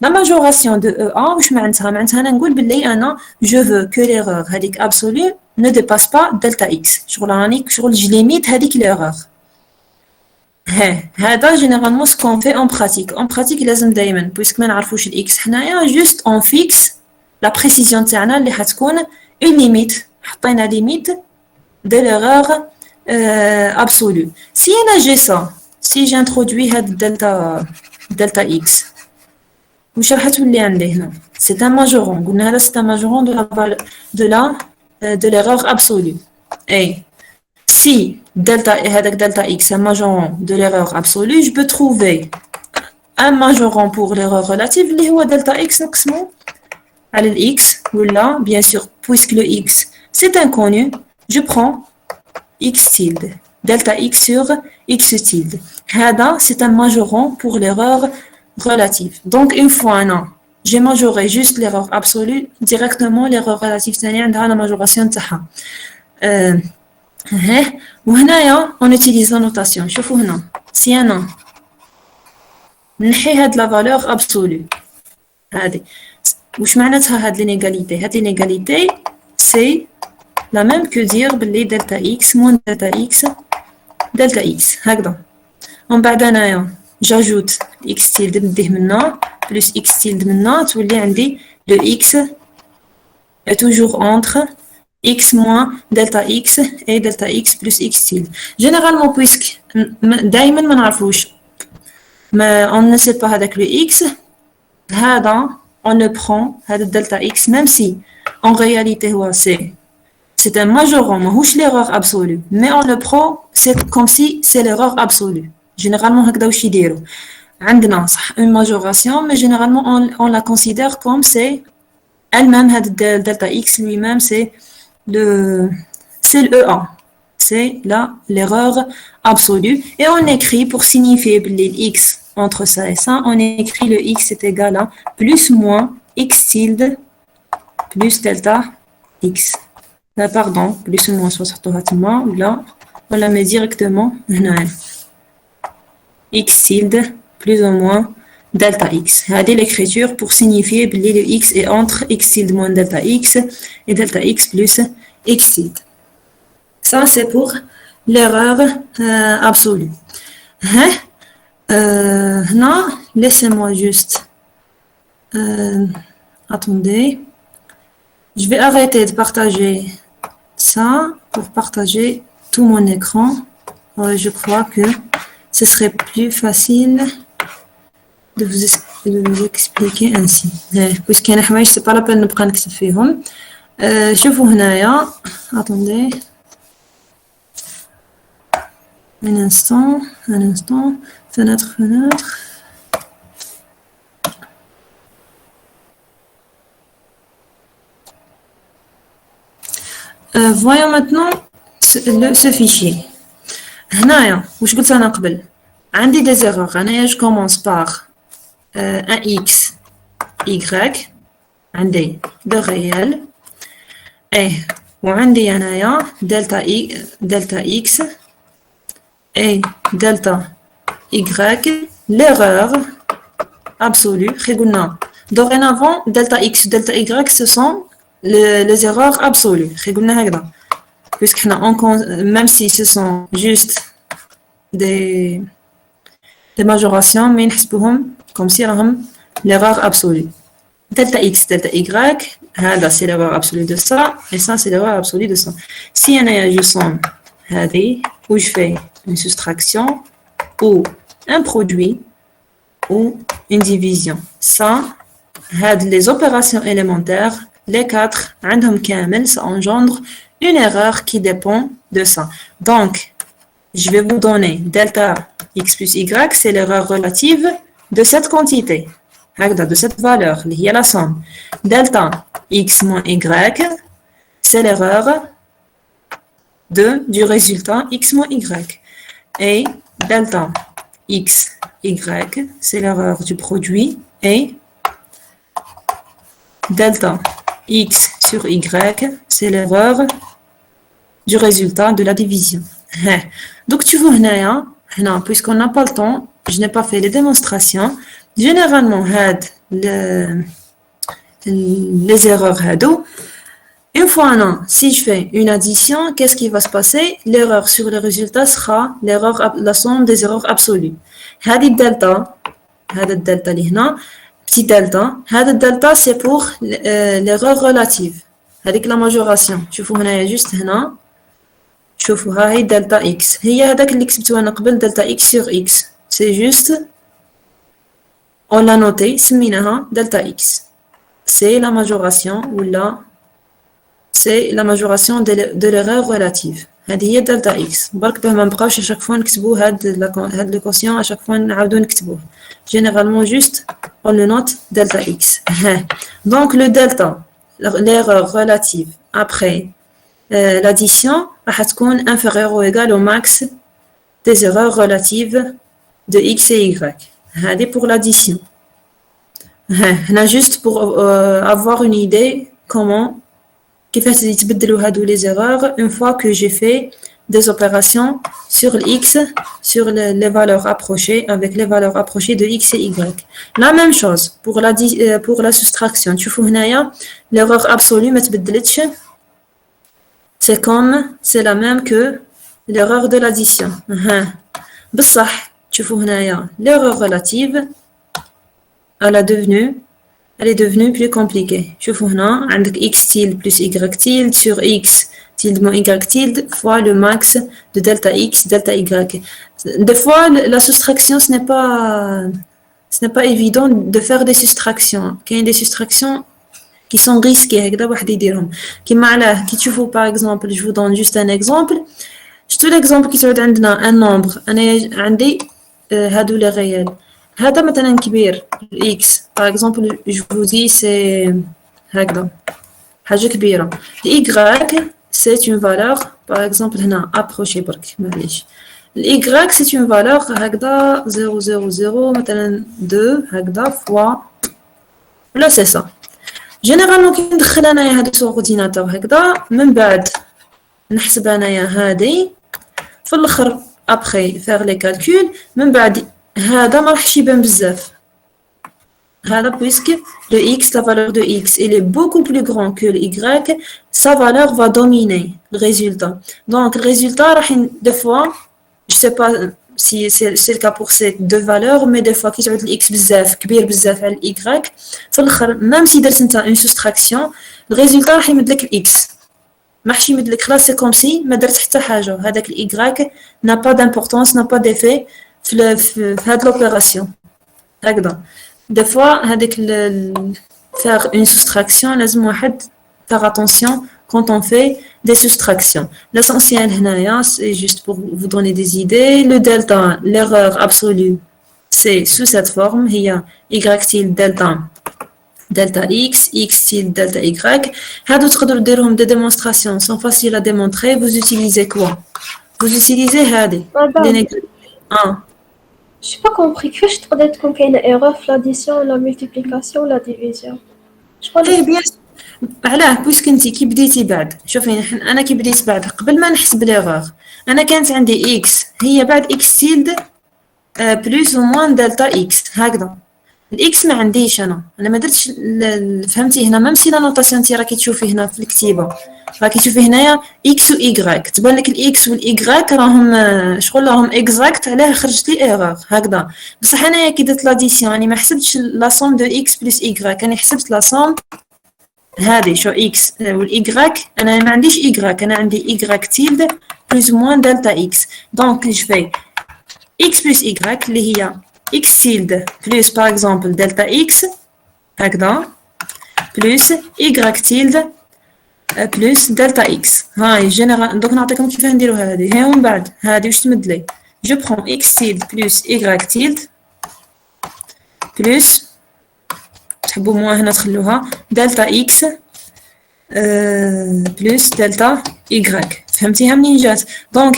La majoration de EA واش معناتها انا نقول باللي انا je veux que l'erreur هذيك absolue ne dépasse pas delta x شغل je limite هذيك l'erreur. هذا généralement ce qu'on fait en pratique لازم دائما puisque ما نعرفوش الاكس حنايا juste on fixe la précision تاعنا اللي حتكون une limite حطينا limite de l'erreur absolue. Si انا j'ai ça si j'introduis هاد delta x واش راح تولي عندي هنا c'est un majorant قلنا هذا c'est un majorant de l'erreur absolue et si delta x est un majorant de l'erreur absolue je peux trouver un majorant pour l'erreur relative اللي هو delta x نقسمو على ال x ولا bien sûr puisque le x c'est inconnu je prends x tilde delta x sur x tilde هذا c'est un majorant pour l'erreur relative. Donc une fois j'ai majoré juste l'erreur absolue directement l'erreur relative ثاني عندها la majoration تاعها. وهنايا on utilise la notation. شوفوا هنا si انا نحي هاد la valeur absolue هذه واش معناتها هاد l'inégalité هاد l'inégalité c'est la même que dire باللي delta x moins delta x هكذا. ومن بعد انايا j'ajoute x tilde نديه منا plus x tilde منا تولي عندي le x est toujours entre x moins delta x et delta x plus x tilde. Généralement, puisque دايما ما نعرفوش on ne sait pas avec le x, on ne prend delta x même si en réalité c'est un majorant, ماهوش l'erreur absolue, mais on le prend c'est comme si c'est l'erreur absolue. Généralement هكذا واش يديروا عندنا صح une majoration, mais généralement on la considère comme c'est elle-même delta x lui-même c'est le EA, c'est l'erreur absolue, et on écrit pour signifier les x entre ça et ça, on écrit le x est égal à plus moins x tilde plus delta x. Là, pardon, plus ou moins soit là, on la met directement x tilde plus ou moins delta x. C'est l'écriture pour signifier que le x est entre x tilde moins delta x et delta x plus x tilde. Ça, c'est pour l'erreur absolue. Non, laissez-moi juste... attendez. Je vais arrêter de partager ça pour partager tout mon écran. Je crois que ce serait plus facile de vous expliquer ainsi. Puisqu'il y a des choses, ce n'est pas la peine de prendre que ça fait. شوفوا هنايا. Attendez. Un instant. Fenêtre. Voyons maintenant ce fichier. هنايا واش قلت انا قبل عندي des erreurs. هنايا je commence par un x y عندي de réel et وعندي هنايا delta x et delta y l'erreur absolue. قلنا dorénavant delta x delta y ce sont les erreurs absolues. قلنا هكذا puisque même si ce sont juste des majorations, mais نحسبوهم comme si راهم l'erreur absolue. Delta x, delta y, c'est l'erreur absolue de ça, et ça c'est l'erreur absolue de ça. Si je somme où je fais une soustraction, ou un produit, ou une division, ça, les opérations élémentaires, les quatre, عندهم كامل, ça engendre une erreur qui dépend de ça. Donc, je vais vous donner delta x plus y, c'est l'erreur relative de cette quantité, de cette valeur, il y a la somme. Delta x moins y, c'est l'erreur du résultat x moins y. Et delta x, y, c'est l'erreur du produit. Et delta x sur y, c'est l'erreur du résultat de la division. Donc, tu vois, puisqu'on n'a pas le temps, je n'ai pas fait les démonstrations. Généralement, les erreurs, une fois, si je fais une addition, qu'est-ce qui va se passer? L'erreur sur le résultat sera la somme des erreurs absolues. Delta, petit delta, delta, c'est pour l'erreur relative. Avec la majoration. Tu vois, juste هنا. شوفوا هاي delta x. هي هذاك اللي كتبتوها أنا قبل delta x sur x. C'est juste, on l'a noté, سميناها delta x. C'est la majoration ou c'est la majoration de l'erreur relative. هذه هي delta x. برك باه ما نبقاوش à chaque fois نكتبوا هاد le quotient à chaque fois نعاودو نكتبوه. Généralement juste on le note delta x. Donc le delta, l'erreur relative après l'addition راح تكون inférieure ou égale au max des erreurs relatives de x et y. هذه pour l'addition. هنا juste pour avoir une idée comment كيفاش يتبدلوا هادو les erreurs une fois que j'ai fait des opérations sur x, sur les valeurs approchées, avec les valeurs approchées de x et y. La même chose pour la soustraction. Tu vois هنايا l'erreur absolue ما تبدلتش. C'est la même que l'erreur de l'addition. بصح تشوفوا هنايا l'erreur relative elle a devenu elle est devenue plus compliquée. شوفوا هنا عندك x tilde plus y tilde sur x tilde moins y tilde fois le max de delta x delta y. Des fois la soustraction ce n'est pas évident de faire des soustractions. Il y a des soustractions qui sont risquées هكذا واحد يديرهم. كيما علاه كي تشوفوا par exemple je vous donne juste un exemple. شفتوا l'exemple كي تعود عندنا un nombre انا عندي هادو لي غيال هذا مثلا كبير x par exemple je vous dis c'est هكذا حاجة كبيرة y c'est une valeur par exemple هنا approcher برك معليش y c'est une valeur هكذا 0,0,0 مثلا 2 هكذا fois là c'est ça généralement كي ندخل انايا هادو sur ordinateur هكذا من بعد نحسب انايا هادي في الاخر après faire les calculs من بعد هذا ما راحش يبان بزاف هذا puisque le x la valeur de x il est beaucoup plus grand que le y sa valeur va dominer le résultat donc le résultat راح des fois je sais pas si c'est le cas pour ces deux valeurs mais des fois كي تعود ال x بزاف كبير بزاف على ال y في الاخر même si درت انت une soustraction le résultat راح يمد لك ال x ما راحش يمد لك لا سي كوم سي ما درت حتى حاجه هذاك ال y n'a pas d'importance n'a pas d'effet في هاد l'opération هكذا des fois هذيك faire une soustraction لازم واحد faire attention quand on fait des soustractions l'essentiel هنايا c'est juste pour vous donner des idées le delta l'erreur absolue c'est sous cette forme هي y tilde delta x x tilde delta y هادو تقدروا ديرهم des démonstrations sont faciles à démontrer vous utilisez quoi vous utilisez هادي J'ai pas compris. كيفاش تقدر تكون كاينة erreur في l'addition, la multiplication, la division. Je crois ايه بيان علاه بويسك انتي كي بديتي بعد شوفي انا كي بديت بعد قبل ما نحسب ليغور انا كانت عندي اكس هي بعد اكس تيلد بلوس او موان دلتا اكس هكذا الاكس ما عنديش انا ما درتش فهمتي هنا ميم سي لا نوتاسيون انتي راكي تشوفي هنا في الكتيبه راكي تشوفي هنايا اكس و ايغريك تبان لك الاكس والايغريك راهم شغل راهم اكزاكت علاه خرجت لي ايرور هكذا بصح انايا كي درت لاديسيون راني ما حسبتش لا سوم دو اكس بلس ايغريك انا حسبت لا سوم هذه شو اكس والايغريك انا ما عنديش ايغريك انا عندي ايغريك تيلد بلس موان دلتا اكس دونك جو في اكس بلس ايغريك اللي هي x tilde plus par exemple delta x هكذا plus y tilde plus delta x هاي جينيرال دوك نعطيكم كيف نديروا هذه هي ومن بعد هذه واش تمد لي جو برون x tilde plus y tilde plus تحبوا موا هنا تخلوها delta x plus delta y فهمتيها منين جات دونك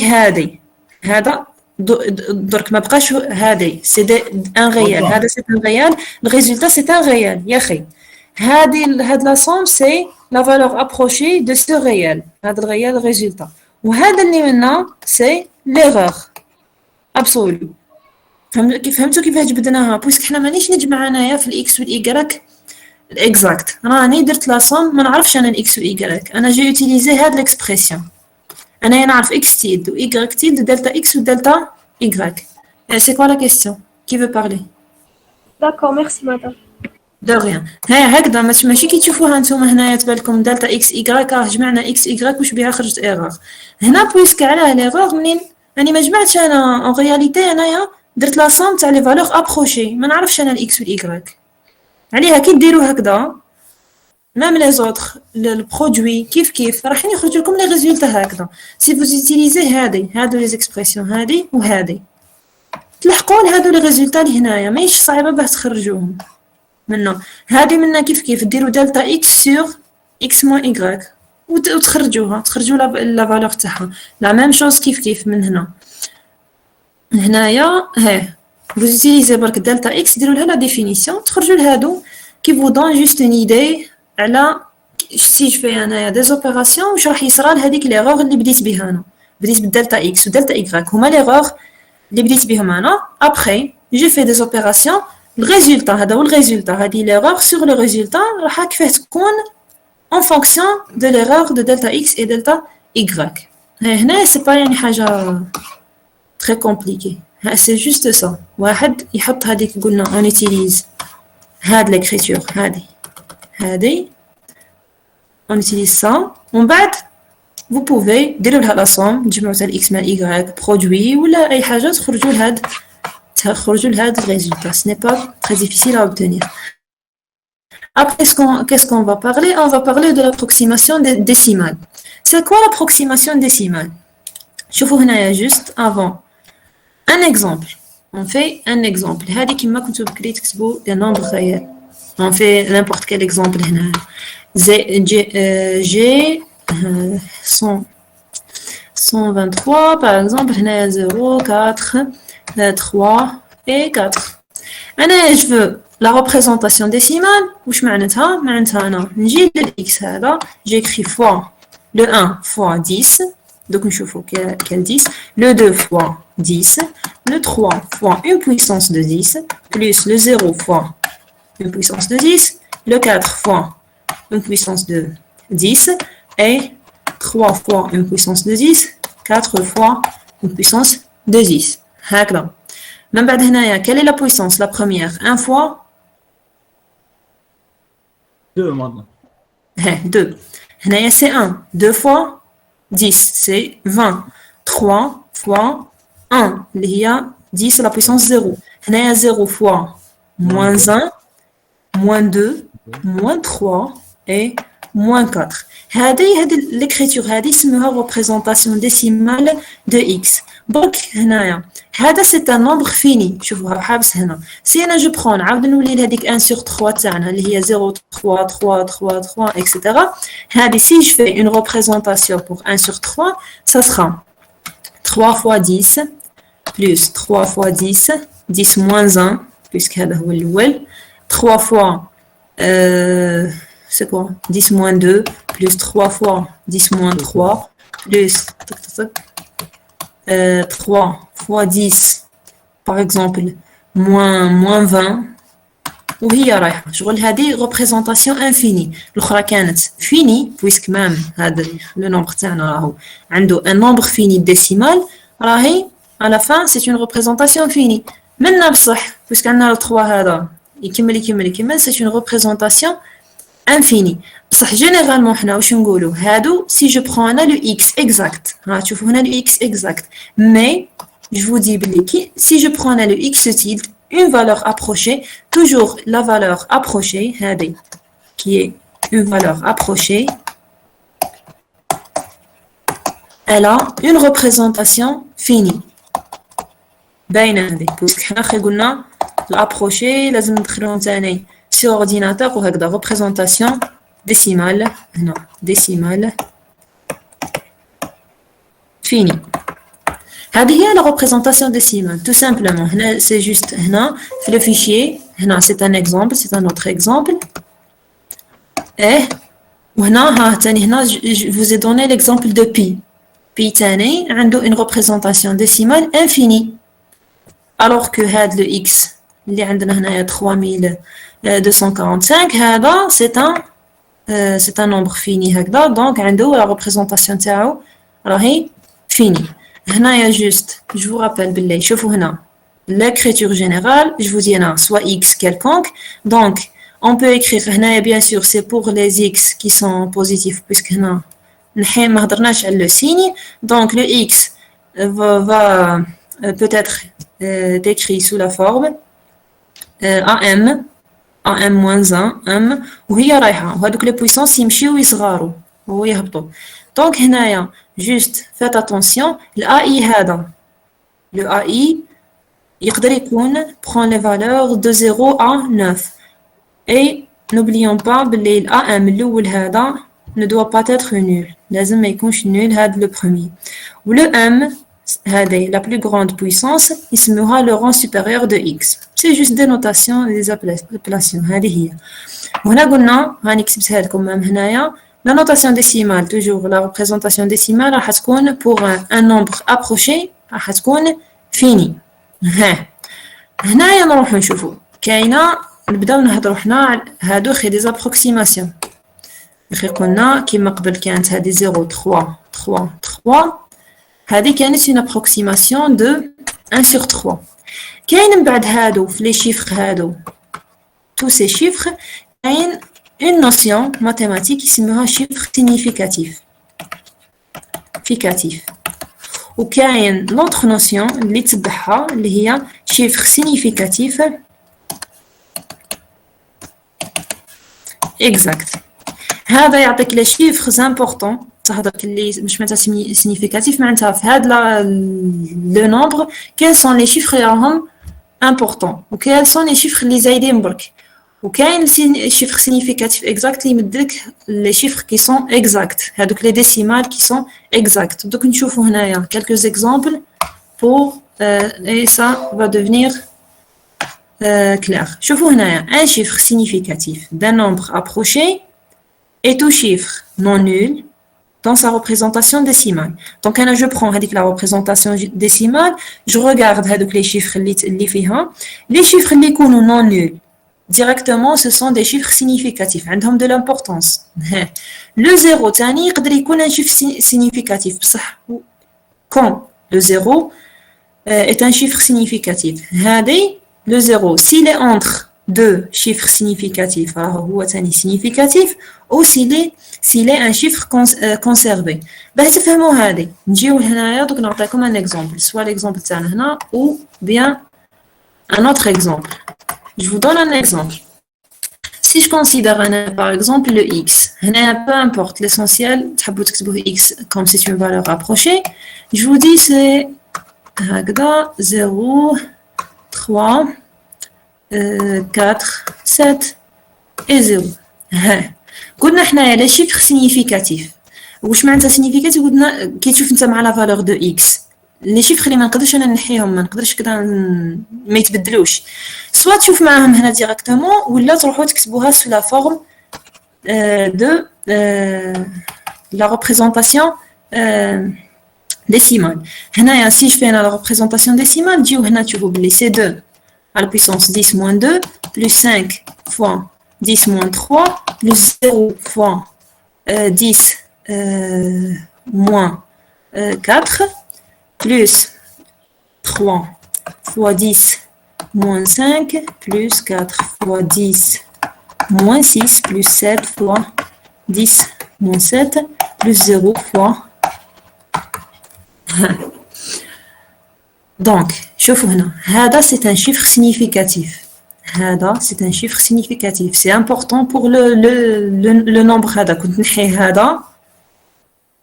هذا درك ما بقاش هذه سي ان ريال هذا سي ان ريال الريزولتا سي ان ريال يا اخي هاد لا سوم سي لا فالور ابروشي دو سو ريال هذا الريال الريزولتا وهذا اللي منا سي ليرور ابسولو فهمتوا كيفاش جبدناها بويسك حنا مانيش نجمع انايا في الاكس والايغريك الاكزاكت راني درت لا سوم ما نعرفش انا الاكس والايغريك انا جي يوتيليزي هاد ليكسبريسيون أنا نعرف x tilde ou y tilde delta x ou delta y. C'est quoi la question? Qui veut parler? D'accord, merci madame. De rien. هكذا ماشي كي تشوفوها نتوما هنايا تبالكم دلتا x y جمعنا x y واش بها خرجت ايرور هنا بويسك علاه ليرور منين راني ما جمعتش انا اون رياليتي انايا درت لا سوم تاع لي فالور ابروشي ما نعرفش انا الاكس والاي عليها كي ديروا هكذا même les autres le produit كيف راح يخرج لكم لي ريزولتا هكذا si vous utilisez هادو لي اكسبريسيون هادي وهادي تلحقوا لهادو لي ريزولتا اللي هنايا ماهيش صعيبه باه تخرجوهم منه هادي منا كيف ديروا دلتا اكس سور اكس موان ايغريك وتخرجوا لا فالور تاعها لا ميم شوز كيف من هنايا vous utilisez برك دلتا اكس ديروا لها لا ديفينيسيون تخرجوا لهادو qui vous donne juste une idée على سي جو في انايا دي زوبيراسيون واش راح يصرى لهذيك ليغور اللي بديت بها انا بديت بالدلتا اكس ودلتا ايغريك هما ليغور اللي بديت بهم انا ابري جي في دي زوبيراسيون الريزولتا هذا هو الريزولتا هذه ليغور سور لو ريزولتا راح كيفاه تكون en fonction de l'erreur de delta x et delta y هنا سي با يعني حاجه très compliqué c'est juste ça واحد يحط هذيك قلنا on utilise هاد l'écriture هادي on utilise ça ومن بعد vous pouvez ديروا لها لا somme تجمعوا تاع الاكس مع الاي برودوي ولا اي حاجه تخرجوا لهاد الريزولتا. Ce n'est pas très difficile à obtenir. Après, qu'est-ce qu'on va parler? On va parler de l'approximation décimale. C'est quoi l'approximation décimale? شوفوا هنايا juste avant un exemple. On fait un exemple. هذه كيما كنتو بكري تكتبوا des nombres réels. On fait n'importe quel exemple هنا. J'ai 123 par exemple هنا 0 4 3 et 4. أنا je veux la représentation décimale. واش معناتها أنا نجي للإكس هذا j'écris fois le 1 fois 10 donc نشوفوا quel 10 le 2 fois 10 le 3 fois une puissance de 10 plus le 0 fois une puissance de 10 le 4 fois une puissance de 10 et 3 fois une puissance de 10 4 fois une puissance de 10 هكذا. من بعد هنايا quelle est la puissance la première 1 fois 2 maintenant. 2 هنايا c'est 1 2 fois 10 c'est 20 3 fois 1 اللي هي 10 la puissance 0 هنايا 0 fois moins 1 moins 2 moins 3 et moins 4 هذه l'écriture هذه اسمها représentation décimale de x. donc هنايا هذا c'est un nombre fini شوفوها حابس هنا si انا جو برون نعاود نولي لهذيك 1 sur 3 تاعنا اللي هي 0 3 3 3 3 etc. هذه si je fais une représentation pour 1 sur 3 ça sera 3 fois 10 plus 3 fois 10 10 moins 1 puisque هذا هو الأول 3 fois c'est quoi 10 moins 2 plus 3 fois 10 moins 3 plus 3 fois 10 par exemple moins 20 وهي رايحة شغل هذه représentation infinie. الأخرى كانت fini puisque même هذا le nombre تاعنا راهو عنده un nombre fini décimal راهي à la fin c'est une représentation finie. منا بصح puisque عندنا 3 هذا يكمل c'est une représentation infinie. بصح généralement حنا واش نقولوا هادو si je prends هنا le x exact ها تشوفوا هنا le x exact mais je vous dis بلي si je prends هنا le x tilde une valeur approchée toujours la valeur approchée هذه qui est une valeur approchée elle a une représentation finie باينه هذه باسكو حنا خي قلنا l'approché لازم ندخلوهم ثاني sur ordinateur وهكذا représentation décimale هنا décimale fini. هذه هي la représentation décimale tout simplement. هنا c'est juste هنا في le fichier هنا c'est un exemple c'est un autre exemple وهنا ها ثاني هنا je vous ai donné l'exemple de pi ثاني عنده une représentation décimale infinie alors que هذا le x اللي عندنا هنايا 3245 هذا c'est un nombre fini هكذا donc عنده la représentation تاعو راهي fini. هنايا juste je vous rappelle باللي شوفوا هنا l'écriture générale je vous dis هنا soit x quelconque donc on peut écrire هنايا bien sûr c'est pour les x qui sont positifs puisque هنا نحن ما هضرناش على le signe donc le x va peut-être décrit sous la forme am moins 1 m وهي رايحه وهذوك لي بويسونس يمشيو يصغاروا ويهبطوا. دونك هنايا جوست فات اتونسيون الاي هذا لو اي يقدر يكون prend les valeurs de 0 à 9 et n'oublions pas بلي الام الاول هذا ne doit pas être nul لازم ما يكونش nul هذا لو premier ولو m هذه la plus grande puissance يسموها le rang supérieur de x. c'est juste des notations des appellations هذه هي. وهنا قلنا هاني كتبتها لكم هنايا la notation décimale toujours la représentation décimale راح تكون pour un nombre approché راح تكون fini. هنايا نروح نشوفوا كاينه نبداو نهضروا حنا هادو خي دي زابروكسيماسيون خي قلنا كيما قبل كانت هذه 0 3 3 3 هذه كانت une approximation de 1 sur 3. كاين من بعد هادو في لي شيفر هادو tous ces chiffres, il y a une notion mathématique qui s'appelle chiffre significatif. Ou qu'il y a une autre notion, اللي هي chiffre significatif exact. هذا يعطيك les chiffres importants. تهضرك اللي مش معناتها significatif معناتها في هذا le nombre quels sont les chiffres اللي راهم importants و quels sont les chiffres اللي زايدين برك وكاين chiffres significatifs exact اللي يمدلك les chiffres qui sont exacts هذوك les décimales qui sont exacts. دوك نشوفوا هنايا quelques exemples pour et ça va devenir clair. شوفوا هنايا un chiffre significatif d'un nombre approché est tout chiffre non nul dans sa représentation décimale. Donc je prends la représentation décimale, je regarde les chiffres les chiffres اللي يكونوا non nuls directement ce sont des chiffres significatifs عندهم de l'importance. Le zéro ثاني يقدر يكون un chiffre significatif بصح quand le zéro est un chiffre significatif. Le zéro s'il est entre deux chiffres significatifs هو ثاني significatif ou s'il est un chiffre conservé. باش تفهموا هذه نجيو هنايا دوك نعطيكم un exemple soit l'exemple تاعنا هنا ou bien un autre exemple. Je vous donne un exemple. Si je considère par exemple le x, peu importe l'essentiel, x comme c'est une valeur approchée, je vous dis c'est 0, 3, 4, 7 et 0. قلنا حنايا les chiffres significatifs. واش معناتها significatif قلنا كي تشوف انت مع la valeur de x les chiffres اللي ما نقدرش انا نحيهم ما نقدرش كذا ما يتبدلوش سواء تشوف معاهم هنا ديريكتومون ولا تروحوا تكتبوها sous la forme de la représentation décimale. هنايا si je fais la représentation décimale نجيو هنا تشوفوا بلي c'est 2 à la puissance 10 moins 2 plus 5 fois 10 moins 3 plus 0 fois 10 moins 4 plus 3 fois 10 moins 5 plus 4 fois 10 moins 6 plus 7 fois 10 moins 7 plus 0 fois donc شوفوا هنا هذا c'est un chiffre significatif. هذا c'est un chiffre significatif. C'est important pour le nombre هذا كنت نحي هذا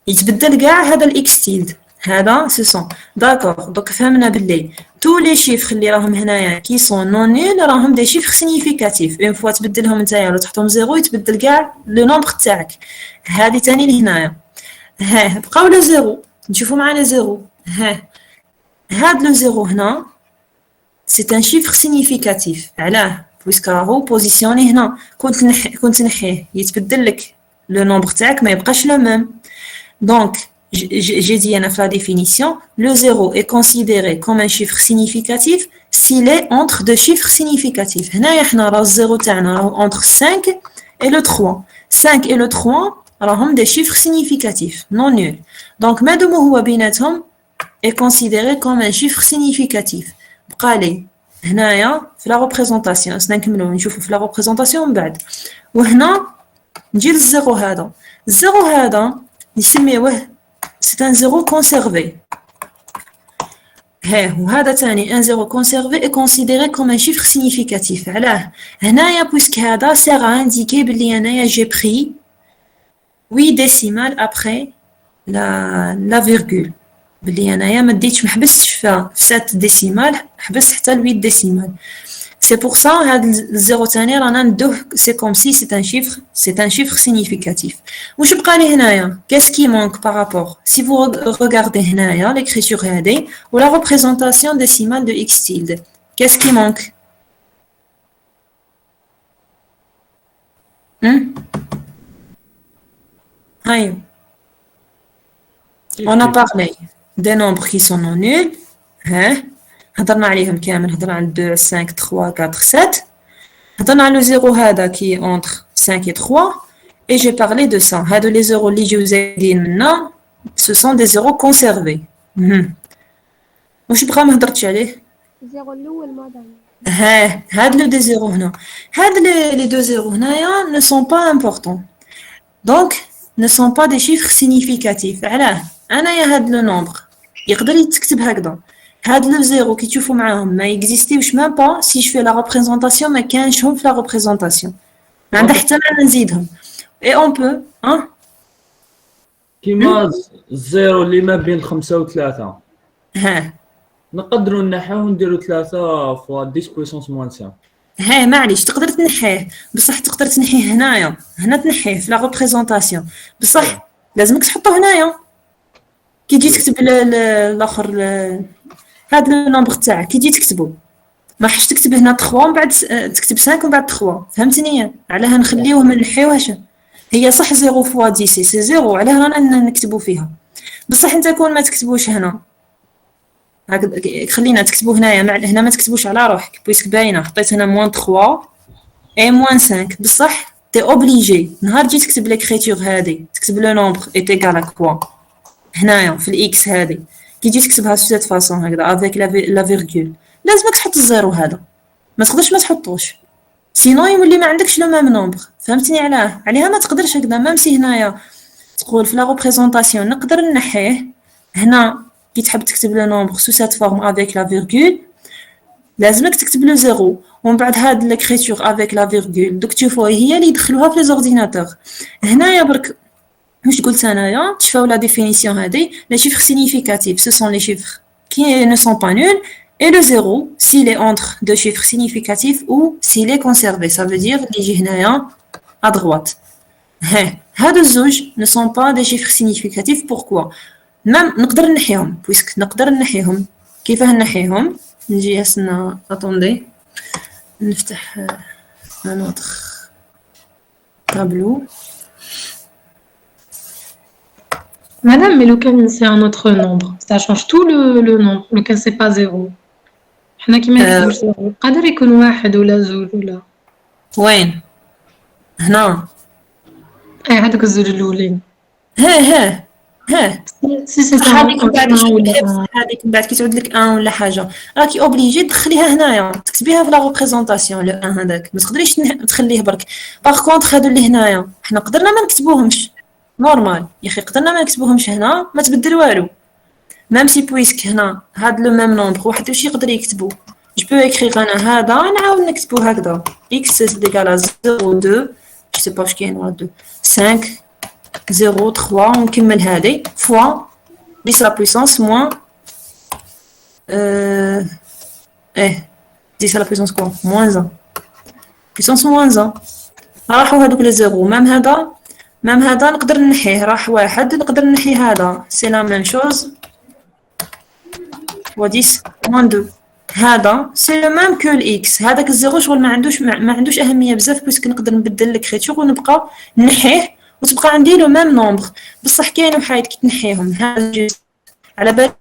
يتبدل كاع هذا الاكس تيلد هذا ce sont d'accord. donc فهمنا باللي tous les chiffres اللي راهم هنايا qui sont non nuls راهم des chiffres significatifs. une fois تبدلهم نتايا ولا تحطهم زيرو يتبدل كاع le nombre تاعك. هذه ثاني اللي هنايا بقاو لو زيرو نشوفوا معنا زيرو هاد لو زيرو هنا c'est un chiffre significatif. علاه بويسك راهو بوزيسيوني هنا كنت نحيه يتبدل لك لو نومبر تاعك ما يبقاش لو ميم. donc j'ai dit dans la définition le 0 est considéré comme un chiffre significatif s'il est entre deux chiffres significatifs. هنايا حنا راه الزيرو تاعنا راه entre 5 et le 3. 5 et le 3 راهم des chiffres significatifs non nuls. donc مادام هو بيناتهم est considéré comme un chiffre significatif. بقى لي هنايا في لا ريبريزونطاسيون نكملوا نشوفوا في لا ريبريزونطاسيون من بعد. وهنا نجي للزيرو هذا الزيرو هذا نسميوه c'est un zéro conservé. وهذا ثاني un zéro conservé est considéré comme un chiffre significatif. علاه هنايا puisque هذا sert à indiquer بلي انايا j'ai pris 8 décimales après la virgule. بلي انايا ما ديتش ما حبستش في 7 ديسيمال حبست حتى ل 8 ديسيمال. c'est pour ça هذا الزيرو ثاني رانا ندوه c'est comme si c'est un chiffre significatif. واش بقى لي هنايا qu'est-ce qui manque par rapport si vous regardez هنايا l'écriture هذه ou la représentation décimale de x tilde qu'est-ce qui manque هاي on a parlé des nombres qui sont non nuls. هضرنا عليهم كامل هضرنا على 2 5 3 4 7 هضرنا على 0 هذا qui est entre 5 et 3 et j'ai parlé de ça. هادو les zéros اللي يجيو زايدين منا ce sont des zéros conservés. واش بقى ما هضرتش عليه الزيرو الاول مادام هاد لو دي زيرو هنا هاد لي دو زيرو هنايا ne sont pas importants donc ne sont pas des chiffres significatifs علاه انايا هاد لو نومبر يقدر يتكتب هكذا هاد لو زيرو كي تشوفوا معاهم ما اكزيستيوش ميم با سي جو في لا ريبريزونطاسيون ما كانشهم في لا ريبريزونطاسيون ما عندها حتى معنى نزيدهم اي اون بو كيما الزيرو اللي ما بين 5 و 3 ها نقدروا نحاو نديروا 3 فوا 10 بويسونس موان 5 معليش تقدر تنحيه بصح تقدر تنحيه هنا تنحيه في لا ريبريزونطاسيون بصح لازمك تحطه هنايا كي تجي تكتب الاخر هذا النومبر تاعك كي تجي تكتبه ما حش تكتب هنا 3 ومن بعد تكتب 5 ومن بعد 3 فهمتني علاه نخليوه ما نحيوهش هي صح 0 فوا 10 سي 0 علاه رانا نكتبوا فيها بصح انت كون ما تكتبوش هنا هكذا خلينا تكتبوا هنايا هنا ما تكتبوش على روحك بويسك باينه حطيت هنا موان 3 اي موان 5 بصح تي اوبليجي نهار تجي تكتب ليكريتور هذه تكتب لو نومبر ايت ايغال ا كوا هنايا في الاكس هذه كي تجي تكتبها سو سيت فاصون هكذا افيك لا فيرغول لازمك تحط الزيرو هذا ما تقدرش ما تحطوش سينو يولي ما عندكش لو ميم نومبر فهمتني عليها ما تقدرش هكذا ميم سي هنايا تقول في لا ريبريزونطاسيون نقدر نحيه هنا كي تحب تكتب لو نومبر سو سيت فورم افيك لا فيرغول لازمك تكتب لو زيرو ومن بعد هاد ليكريتور افيك لا فيرغول دوك تشوفوا هي اللي يدخلوها في لي زورديناتور هنايا برك واش قلت انايا تشوفوا لا ديفينيسيون هذه لي شيفر سيغنيفيكاتيف سو سون لي شيفر qui ne sont pas nuls et le 0 s'il est entre deux chiffres significatifs ou s'il est conservé ça veut dire اللي يجي هنايا à droite هادو الزوج ne sont pas des chiffres significatifs pourquoi même نقدر نحيهم بويسك نقدر نحيهم كيفاه نحيهم نجي هسنا اتوندي نفتح un autre tableau Madame, mais lequel c'est un autre nombre. Ça change tout le nombre. Lequel c'est pas 0. حنا كيما نكتبوا 0 قادر يكون 1 ولا 2 ولا وين هنا هذوك الزوج الاولين ها سي سي هذيك من بعد كي تعود لك ان ولا حاجه راكي اوبليجي تدخليها هنايا تكتبيها في لا ريبريزونطاسيون لو ان هذاك ما تقدريش تخليه برك باغ كونطخ هادو اللي هنايا حنا قدرنا ما نكتبوهمش نورمال يا اخي قدرنا ما نكتبوهمش هنا ما تبدل والو ميم سي بويسك هنا هاد لو ميم نومبر واحد واش يقدر يكتبو جو بو اكريغ انا هذا نعاود نكتبو هكذا اكس ديغال 0 2 جو سي با واش كاين 2 5 0 3 ونكمل هذه فوا 10 لا بويسونس موان 10 لا بويسونس كوا موان 1 بويسونس موان 1 راحوا هذوك لي زيرو ميم هذا نقدر نحيه راح واحد نقدر نحي هذا سي لا ميم شوز و 10 موان 2 هذا سي لو ميم كو الاكس هذاك الزيرو شغل ما عندوش اهميه بزاف باسكو نقدر نبدل ليكريتور ونبقى نحيه وتبقى عندي لو ميم نومبر بصح كاين وحايد كي تنحيهم هذا جوست على بالك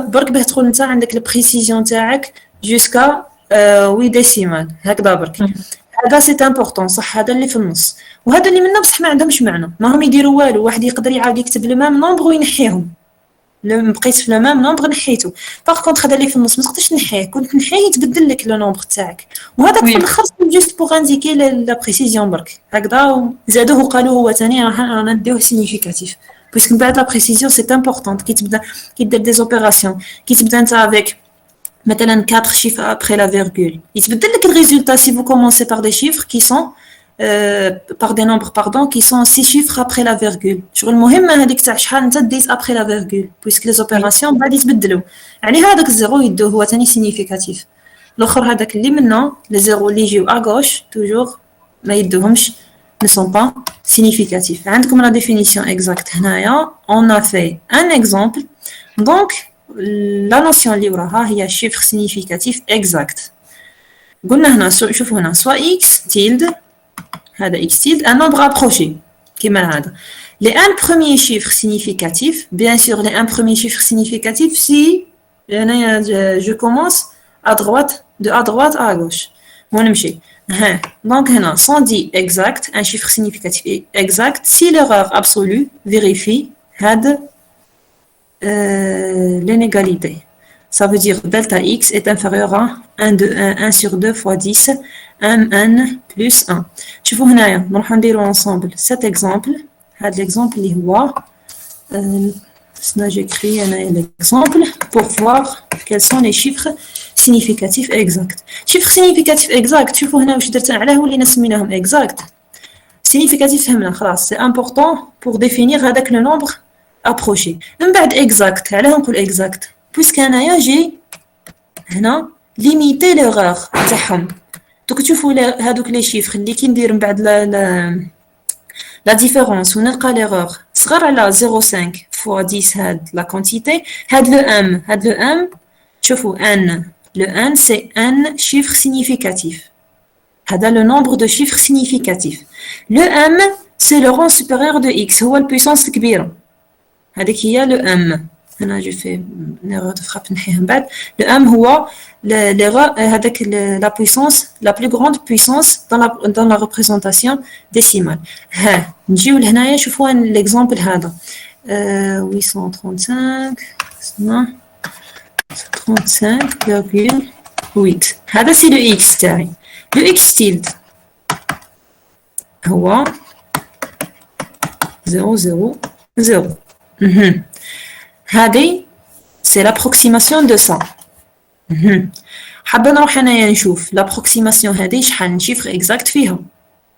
برك باه تدخل نتا عندك البريسيزيون تاعك جوسكا 8 ديسيمال هكذا برك هذا سي امبورطون صح هذا اللي في النص وهذا اللي منا بصح ما عندهمش معنى ما هم يديروا والو واحد يقدر يعاود يكتب لو ميم نومبر وينحيهم لو بقيت في لو ميم نومبر نحيتو باغ كونطخ هذا اللي في النص ما تقدرش نحيه كنت نحيه يتبدل لك لو نومبر تاعك وهذاك في الاخر جوست بوغ انديكي لا بريسيزيون برك هكذا زادوه وقالوا هو ثاني رانا نديوه سينيفيكاتيف باسكو من بعد لا بريسيزيون سي امبورطون كي تبدا كي دير دي اوبيراسيون كي تبدا انت افيك مثلا 4 chiffres après la virgule يتبدل لك الريزولتا si vous commencez par des chiffres qui sont par des nombres pardon qui sont 6 chiffres après la virgule شغل المهمه هذيك تاع شحال انت ديت après la virgule puisque les opérations بعد يتبدلوا يعني هذاك الزيرو يدوه هو ثاني سينيفيكاتيف الاخر هذاك اللي منه لي زيرو اللي يجيو ا غوش توجور ما يدوهمش ne sont pas significatifs عندكم la définition exacte هنايا on a fait un exemple donc la notion اللي وراها هي chiffre significatif exact قلنا هنا شوفوا هنا soit x tilde هذا x tilde un nombre approché كيما هذا les un premier chiffre significatif bien sûr les un premier chiffre significatif si je commence à droite de à droite à gauche ونمشي donc هنا sont dit exact un chiffre significatif exact si l'erreur absolue vérifie هذا l'inégalité ça veut dire delta x est inférieur à 1 sur 2 fois 10 mn plus 1. شوفوا هنايا نروحو نديرو ensemble cet exemple. هذا l'exemple اللي هو j'écris l'exemple pour voir quels sont les chiffres significatifs exacts. Chiffres significatifs exacts, شوفوا هنا واش درت علاه ولينا سميناهم exact. Significatif فهمنا خلاص, c'est important pour définir هذاك le nombre approché. من بعد exact, علاه نقول exact puisque انايا جي هنا limiter l'erreur تاعهم. دوك تشوفوا هذوك لي شيفر اللي كي ندير من بعد لا ديفيرونس ونلقى l'erreur صغر على 0.5 fois 10 هاد لا كونتيتي. هاد لو ام شوفوا ان le n c'est un chiffre significatif. هذا le nombre de chiffres significatifs. Le m c'est le rang supérieur de x, هو البويسونس الكبيرة. هذيك هي le m. هنا جو في نيرور دو فراب نحيها من بعد. Le m هو هذاك la puissance, la plus grande puissance dans la représentation décimale. ها نجيو لهنايا شوفوا l'exemple هذا. 835 35,8. هذا c'est le x تاعي. Le x tilde هو 0,0,0. هذه c'est l'approximation de ça. حابة نروح أنايا نشوف l'approximation هذه شحال chiffres exact فيها.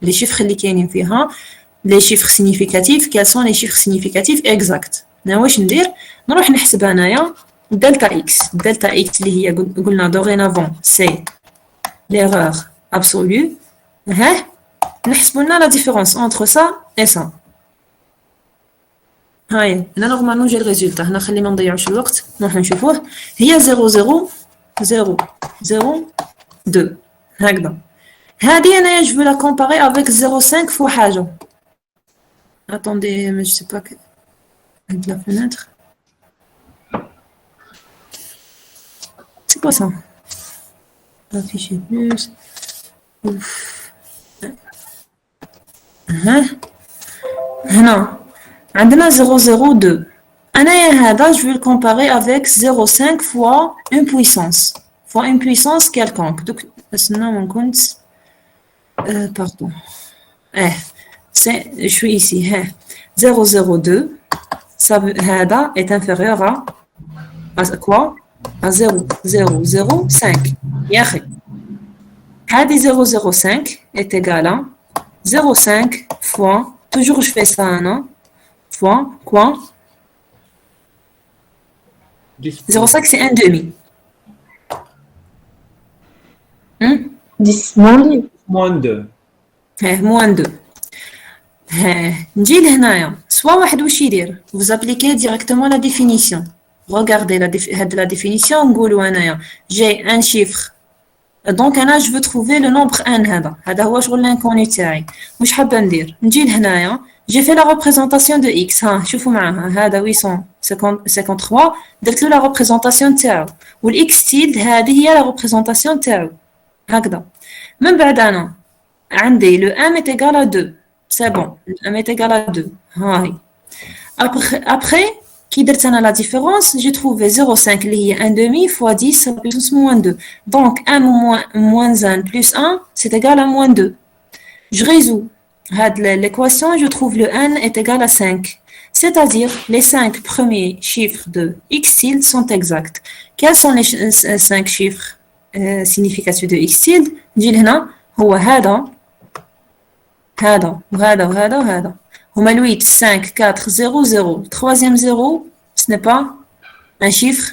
les chiffres اللي كاينين فيها les chiffres significatifs, quels sont les chiffres significatifs exacts. أنا واش ندير؟ نروح نحسب أنايا delta x. delta x اللي هي قلنا dorénavant c'est l'erreur absolue. ها نحسبوا لنا la différence entre ça et ça. هاي هنا نورمالمون جا الريزولتا. هنا خلي ما نضيعوش الوقت نروح نشوفوه. هي 0,0,0,2 هكذا. هذه أنا جو لا كومباري افيك 0,5 فوا حاجة. attendez mais je sais pas que de la fenêtre. C'est quoi ça? Afficher plus. هنا عندنا 0,02. أنايا هذا je vais le comparer avec 0,5 fois une puissance. fois une puissance quelconque. دوك استنى ما كنت pardon. je suis ici. 0,02. Ça هذا est inférieur à quoi? à 0,005. يا أخي هذه 0,05 est égal à 0,5 fois, toujours je fais ça, non? Fois quoi? 0,5 c'est un demi. 10 moins 2. moins 2. نجي لهنايا سوا واحد واش يدير vous appliquez directement la définition. regardez la définition نقولوا انايا j'ai un chiffre donc انا je veux trouver le nombre n. هذا هو شغل l'inconnu تاعي. واش حابه ندير؟ نجي لهنايا j'ai fait la représentation de x. ها شوفوا معاها هذا 853 درت له la représentation تاعو والx tilde هذه هي la représentation تاعو هكذا. من بعد انا عندي le m est égal à 2. c'est bon, le m est égal à 2. هاي après qui درت انا la différence j'ai trouvé 0,5 اللي هي 1 demi fois 10 puissance moins 2. donc 1 moins 1 plus 1 c'est égal à moins 2. je résous l'équation, je trouve le n est égal à 5. C'est-à-dire les 5 premiers chiffres de x tilde sont exacts. Quels sont les 5 chiffres significatifs de x tilde? نجي لهنا هو هذا وهذا وهذا وهذا. هما 8, 5, 4, 0, 0. Le troisième 0, ce n'est pas un chiffre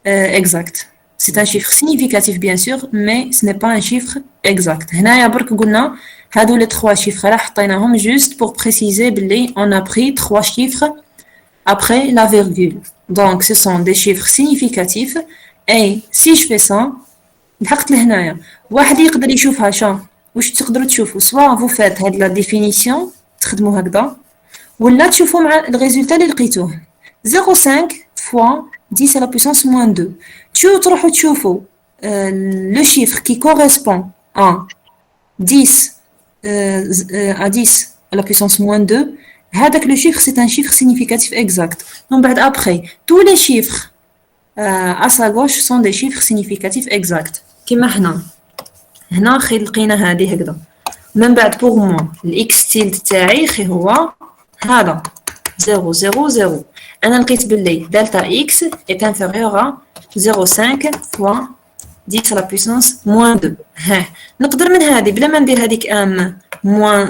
exact. C'est un chiffre significatif bien sûr, mais ce n'est pas un chiffre exact. هنايا برك قلنا هادو les 3 chiffres là حطيناهم juste pour préciser بلي on a pris 3 chiffres après la virgule. Donc ce sont des chiffres significatifs et si je fais ça لحقت لهنايا واحد يقدر يشوفها شا واش تقدروا تشوفوا سواء vous faites هاد la définition تخدموا هكذا ولا تشوفوا مع الريزولتا اللي لقيتوه 0,5 fois 10 à la puissance moins 2. تروحوا تشوفوا le chiffre qui correspond à 10 à 10 à la puissance moins 2. هذاك le chiffre c'est un chiffre significatif exact. Donc بعد après tous les chiffres à sa gauche sont des chiffres significatifs exacts. كيما هنا لقينا هذه هكذا. من بعد pour moi الاكس تيلد تاعي هو هذا 0 0 0. انا لقيت باللي دلتا اكس est inférieur à 0,5 fois 10 à la puissance moins 2. ها نقدر من هذه بلا ما ندير هذيك ام moins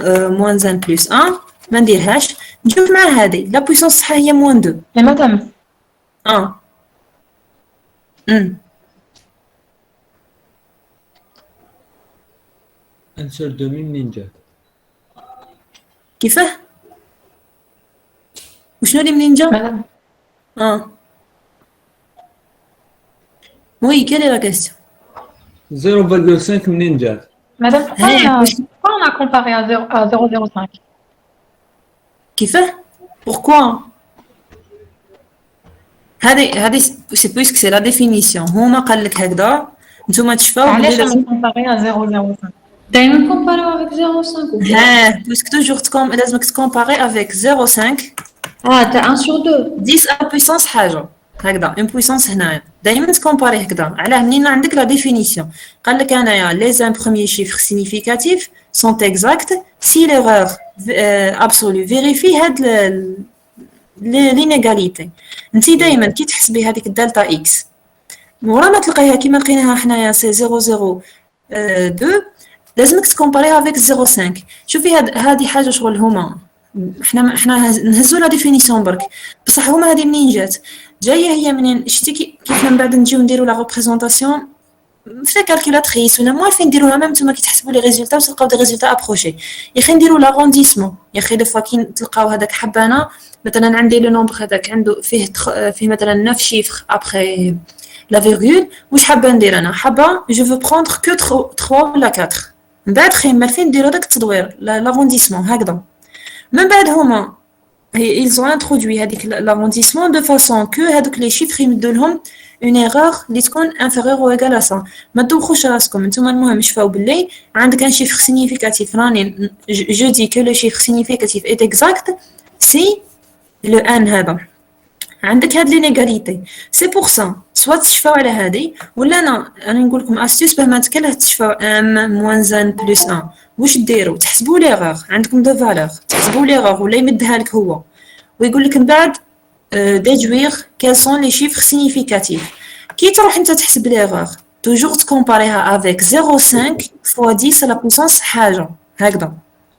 1 plus 1 ما نديرهاش نشوف مع هذه لا puissance صحيح هي moins 2. يا مدام انسر دومي منين جات؟ كيفاه وشنو اللي منين جا مدام وي quelle est la question 0,5 منين جات؟ مدام pourquoi on a comparé à 0,05 كيفاه pourquoi هذه سي بويسك سي لا ديفينيسيون هما قال لك هكذا نتوما تشفاو علاش on a comparé à 0,05 دائما كومباريو افيك 0,5 ها بويسك توجور لازمك تكومباري افيك 0,5 تاع 1 sur 2 10 à puissance حاجه هكذا اون بويسونس هنايا دائما تكومباري هكذا علاه منين عندك لا ديفينيسيون قال لك انايا لي زان بروميير شيفر سيغنيفيكاتيف سون اكزاكت سي ليغور ابسولو فيريفي هاد لينيغاليتي انت دائما كي تحسبي هذيك الدلتا اكس ورا ما تلقايها كيما لقيناها حنايا سي 0,02 لازمك تكومباريها افيك 0,5 شوفي هذه حاجه شغل هما احنا نهزوا لا ديفينيسيون برك بصح هما هذه منين جايه هي منين شتي كيف من بعد نجيو نديروا لا ريبريزونطاسيون في كالكولاتريس ولا مو عارفين نديروها ميم نتوما كي تحسبوا لي ريزولطا وتلقاو دي ريزولطا ابروشي يا اخي نديروا لاغونديسمون يا اخي دو فوا كي تلقاو هذاك حبانه مثلا عندي لو نومبر هذاك عنده فيه مثلا 9 شيفر ابري لا فيرغول واش حابه ندير انا حابه جو فو بروندر كو 3 ولا 4 من بعد خير فين نديروا داك التدوير لاغونديسمون هكذا من بعد هما ils ont introduit هذيك l'arrondissement de façon que هذوك les chiffres يمدوا لهم une erreur اللي تكون inférieure ou égale à 100 ما تدوخوش راسكم نتوما المهم شفاو باللي عندك ان chiffre significatif راني je dis que le chiffre significatif est exact si le n هذا عندك هاد لينيغاليتي سي بور سا سوا تشفاو على هذه ولا انا نقول لكم استيس باه ما تكله تشفاو ام موان ان بلس 1 واش ديروا تحسبوا ليغور عندكم دو فالور تحسبوا ليغور ولا يمدها لك هو ويقول لك من بعد déduire quels sont les chiffres significatifs كي تروح انت تحسب ليغور توجور تكومباريها افيك 0,5 fois 10 à la puissance حاجه هكذا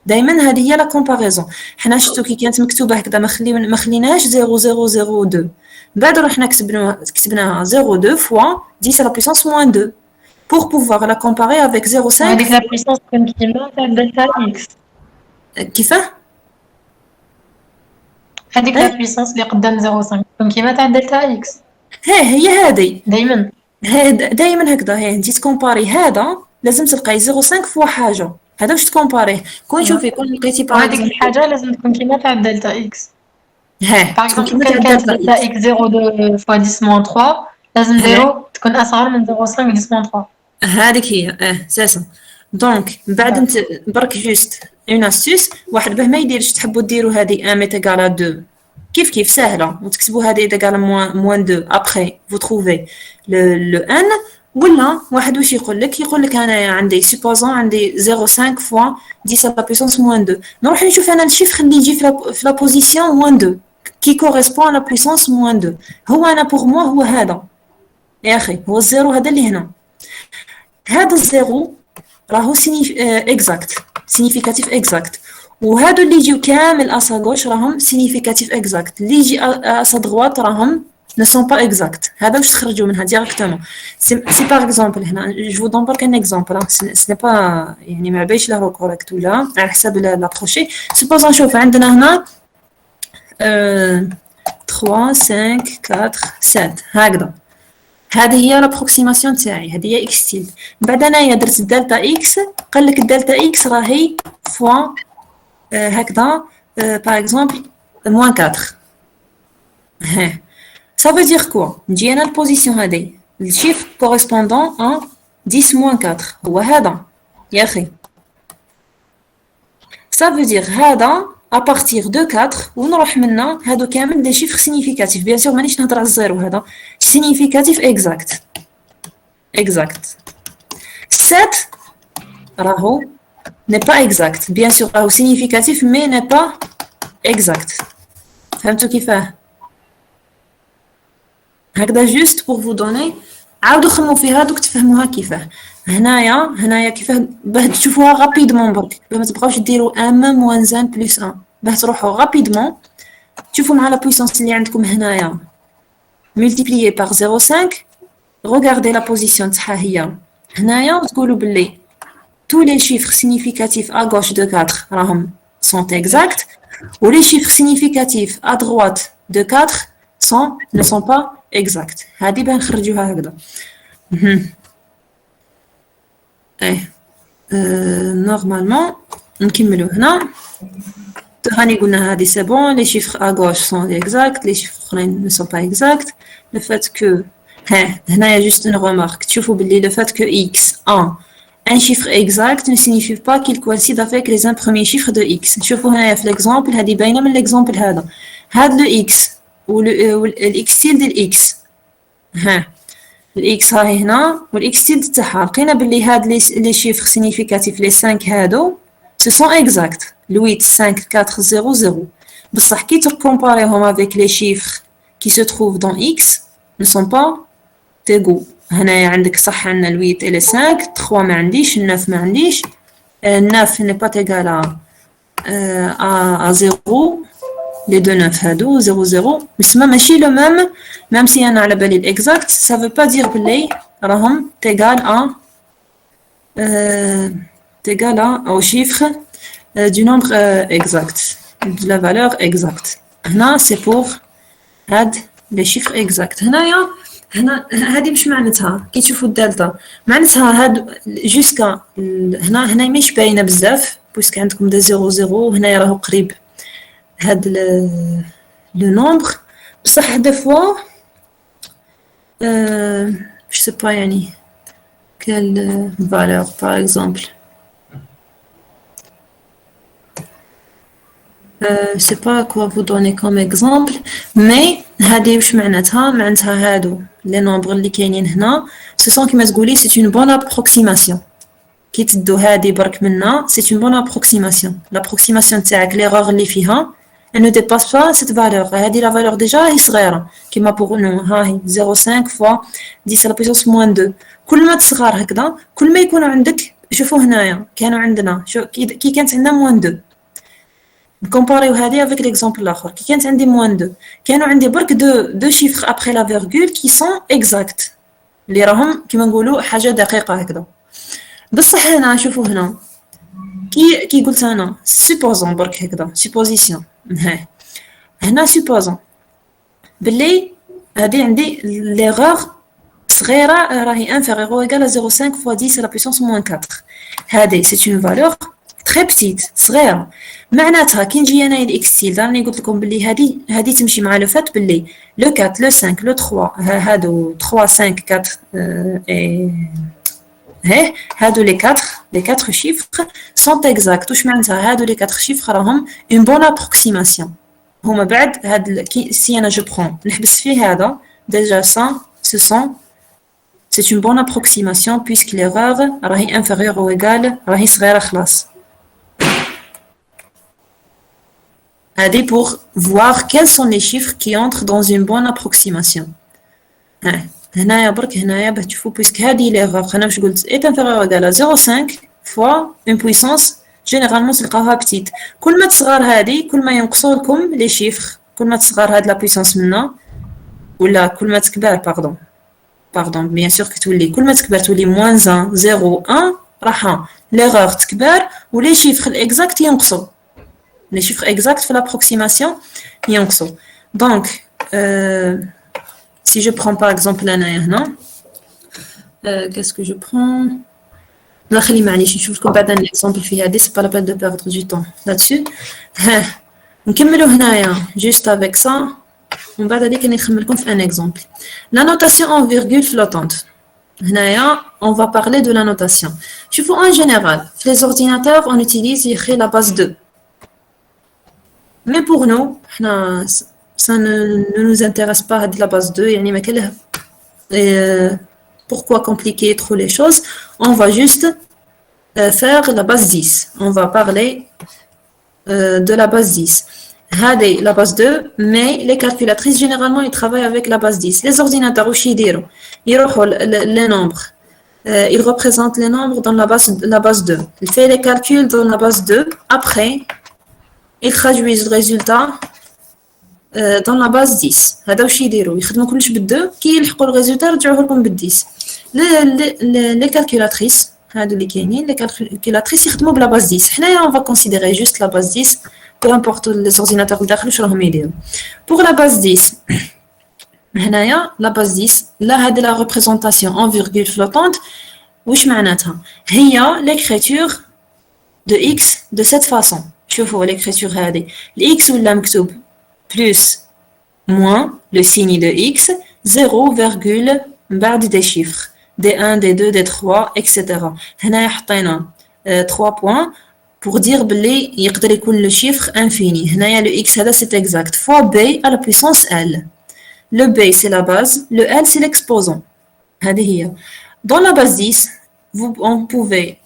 دائما هذه هي لا كومباريزون حنا شفتو كي كانت مكتوبه هكذا ما خليناهاش 0002 بعد رحنا كتبناها 02 fois 10 à la puissance moins 2 pour pouvoir la comparer avec 0,5 هذيك لا بويسونس كون كيما تاع دلتا اكس كيفاه هذيك لا بويسونس اللي قدام 0,5 كون كيما تاع دلتا اكس هي هذه دائما هكذا هي انت تكومباري هذا لازم تلقاي 0,5 فوا حاجه هذا واش تكومباريه كون شوفي كون لقيتي هذيك الحاجه لازم تكون كيما تاع دلتا اكس باغ تكون اكزومبل كيما كان تاع كانت دلتا اكس 0,2 fois 10 moins 3 لازم زيرو تكون اصغر من 0,5 10 moins 3 هذيك هي سي سا دونك من بعد انت برك جوست اون استيس واحد باه ما يديرش تحبوا ديروا هذه 1 ايغال 2 كيف سهله وتكتبوا هذه ايغال موان 2 ابري فو تروفي لو ان ولا واحد واش يقول لك انا عندي سوبوزون عندي 0,5 فوا 10 à la puissance moins 2 نروح نشوف انا الشيفر اللي يجي في لا بوزيسيون moins 2 كي كوريسبون لا puissance moins 2 هو انا بور موا هو هذا يا اخي هو الزيرو هذا اللي هنا هذا الزيرو راهو اكزاكت سينيفيكاتيف اكزاكت وهادو اللي يجيو كامل اسا غوش راهم سينيفيكاتيف اكزاكت اللي يجي اسا دغوات راهم ne sont pas exacts. هذا واش تخرجوا منها directement. Si par exemple هنا je vous donne un exemple. Ce n'est pas يعني ما بايش له correct ولا على حساب l'approcher. Supposons نشوف عندنا هنا 3 5 4 7 هكذا. هذه هي l'approximation تاعي هذه هي x تيلد. بعد انايا درت الدلتا x قال لك الدلتا x راهي فوا هكذا par exemple -4. Ça veut dire quoi? نجي انا البوزيسيون هذه الشيفر كوريسبوندون ان 10 moins 4 هو هذا يا اخي. Ça veut dire هذا à partir de 4 ونروح منا هادو كامل des chiffres significatifs. Bien sûr مانيش نهضر على الزيرو هذا significatif exact 7 راهو n'est pas exact. Bien sûr راهو significatif mais n'est pas exact. فهمتوا كيفاه؟ هكذا جوست pour vous donner. عاودوا خموا فيها دوك تفهموها كيفاه. هنايا كيفاه باه تشوفوها غابيدمون برك باه ما تبقاوش ديروا ان موان ان بلس 1 باه تروحوا غابيدمون تشوفوا مع لا بويسونس اللي عندكم هنايا multiplié par 0,5. regardez la position تاعها هي هنايا وتقولوا باللي tous les chiffres significatifs à gauche de 4 راهم sont exacts ou les chiffres significatifs à droite de 4 ne sont pas exacts. هذه باه نخرجوها هكذا. Normalement نكملوا هنا هاني قلنا هذه c'est bon, les chiffres à gauche sont exacts, les chiffres اخرين ne sont pas exacts. Le fait que هنايا juste une remarque, تشوفوا باللي le fait que x un chiffre exact ne signifie pas qu'il coïncide avec les un premier chiffre de x. شوفوا هنايا في l'exemple هذه باينه من l'exemple هذا le x والx ديال x الاكس هاي هنا والاكس تيلد تاعها لقينا باللي هاد لي شيفر سينيفيكاتيف لي 5 هادو سو سون اكزاكت 8 5 4 0 0 بصح كي تكومباريهم افيك لي شيفر كي سو تروف دون اكس ne sont pas égaux. هنايا عندك صح عندنا 8 et 5 3 ما عنديش 9 ما عنديش 9 n'est pas égal à 0. les deux 9 هادو 0 0 بس ماشي لو même si انا على بالي الاكزاكت ça veut pas dire باللي راهم égal au chiffre du nombre exact de la valeur exacte. هنا c'est pour هاد les chiffres exacts. هنا هذه مش معناتها كي تشوفوا الدالتا معناتها هاد جوسكا هنا مش باينه بزاف بويسك عندكم دي 0 0 هنايا راهو قريب هاد le nombre بصح des fois je sais pas يعني quelle valeur par exemple je sais pas quoi vous donner comme exemple mais هادي واش معناتها هادو les nombres اللي كاينين هنا ce sont كيما تقولي c'est une bonne approximation كي تدو هادي برك منا c'est une bonne approximation l'approximation تاعك l'erreur اللي فيها elle ne dépasse pas cette valeur. هذه la valeur déjà هي صغيرة كما pour nous هاي 0,5 fois 10 à la puissance moins 2. كل ما تصغر هكذا كل ما يكون عندك شوفوا هنايا كانوا عندنا كي كانت عندنا moins 2 نكومباريو هذه avec l'exemple الآخر كي كانت عندي moins 2 كانوا عندي برك deux chiffres après la virgule qui sont exacts اللي راهم كما نقولوا حاجة دقيقة هكذا. بصح هنا شوفوا هنا كي قلت انا supposons برك هكذا supposition هنا supposons باللي هذه عندي l'erreur صغيرة راهي inférieure ou égale à 0,5 fois 10 à la puissance moins 4. هذه c'est une valeur très petite صغيرة معناتها كي نجي انا الاكس تيلد راني قلت لكم باللي هذه تمشي مع لو فات باللي لو 4 لو 5 لو 3 هادو 3 5 4 هادو les quatre chiffres sont exacts. واش معناتها هادو les 4 chiffres راهم une bonne approximation. هما بعد هاد si انا je prends نحبس فيه هذا déjà ça c'est une bonne approximation puisque l'erreur راهي inférieure ou égale راهي صغيرة خلاص. هادي pour voir quels sont les chiffres qui entrent dans une bonne approximation. هنايا برك هنايا باه تشوفوا بويسك هذه ليغور انا واش قلت اي انفيريور ايغال 0.5 فوا اون بويسونس جينيرالمون تلقاوها بتيت كل ما تصغر هذه كل ما ينقصوا لكم لي شيفر كل ما تصغر هاد لا بويسونس منا ولا كل ما تكبر باردون بيان سور كتولي كل ما تكبر تولي موان 0 1 راح ليغور تكبر ولي شيفر الاكزاكت ينقصوا لي شيفر اكزاكت في لابروكسيماسيون ينقصوا دونك si je prends par exemple هنا qu'est-ce que je prends لا خلي معليش نشوف لكم بعدا الاكزامبل في هذه c'est pas la peine de perdre du temps là-dessus نكملوا هنايا juste avec ça ومن بعد هذيك نخمم لكم في un exemple la notation en virgule flottante هنايا on va parler de la notation شوفوا en général في les ordinateurs on utilise يخي la base 2 Mais pour nous, ça ne nous intéresse pas de la base 2. يعني ما كلها. Pourquoi compliquer trop les choses? On va juste faire la base 10. On va parler de la base 10. هذه la base 2, mais les calculatrices généralement ils travaillent avec la base 10. Les ordinateurs واش يديروا؟ يروحوا les nombres. Ils représentent les nombres dans la base 2. Ils font les calculs dans la base 2. Après, ils traduisent le résultat dans la base 10. هذا واش يديروا؟ يخدموا كلش بال2 كي يلحقوا الريزولتا يرجعوه لكم بال10. Les calculatrices هادو اللي كاينين les calculatrices يخدموا بلا base 10. حنايا on va considérer juste la base 10. Peu importe les ordinateurs اللي داخل واش راهم يديروا. Pour la base 10, هنايا la base 10 لا هذه la représentation en virgule flottante. واش معناتها؟ هي l'écriture de x de cette façon. شوفوا l'écriture هذه x ولا مكتوب plus moins le signe de x 0, بعد des chiffres d1 d2 d3 etc. هنايا حطينا 3 points pour dire بلي يقدر يكون le chiffre infini. هنايا le x هذا c'est exact fois b à la puissance l. Le b c'est la base, le l c'est l'exposant. هذه هي. Dans la base 10, on pouvait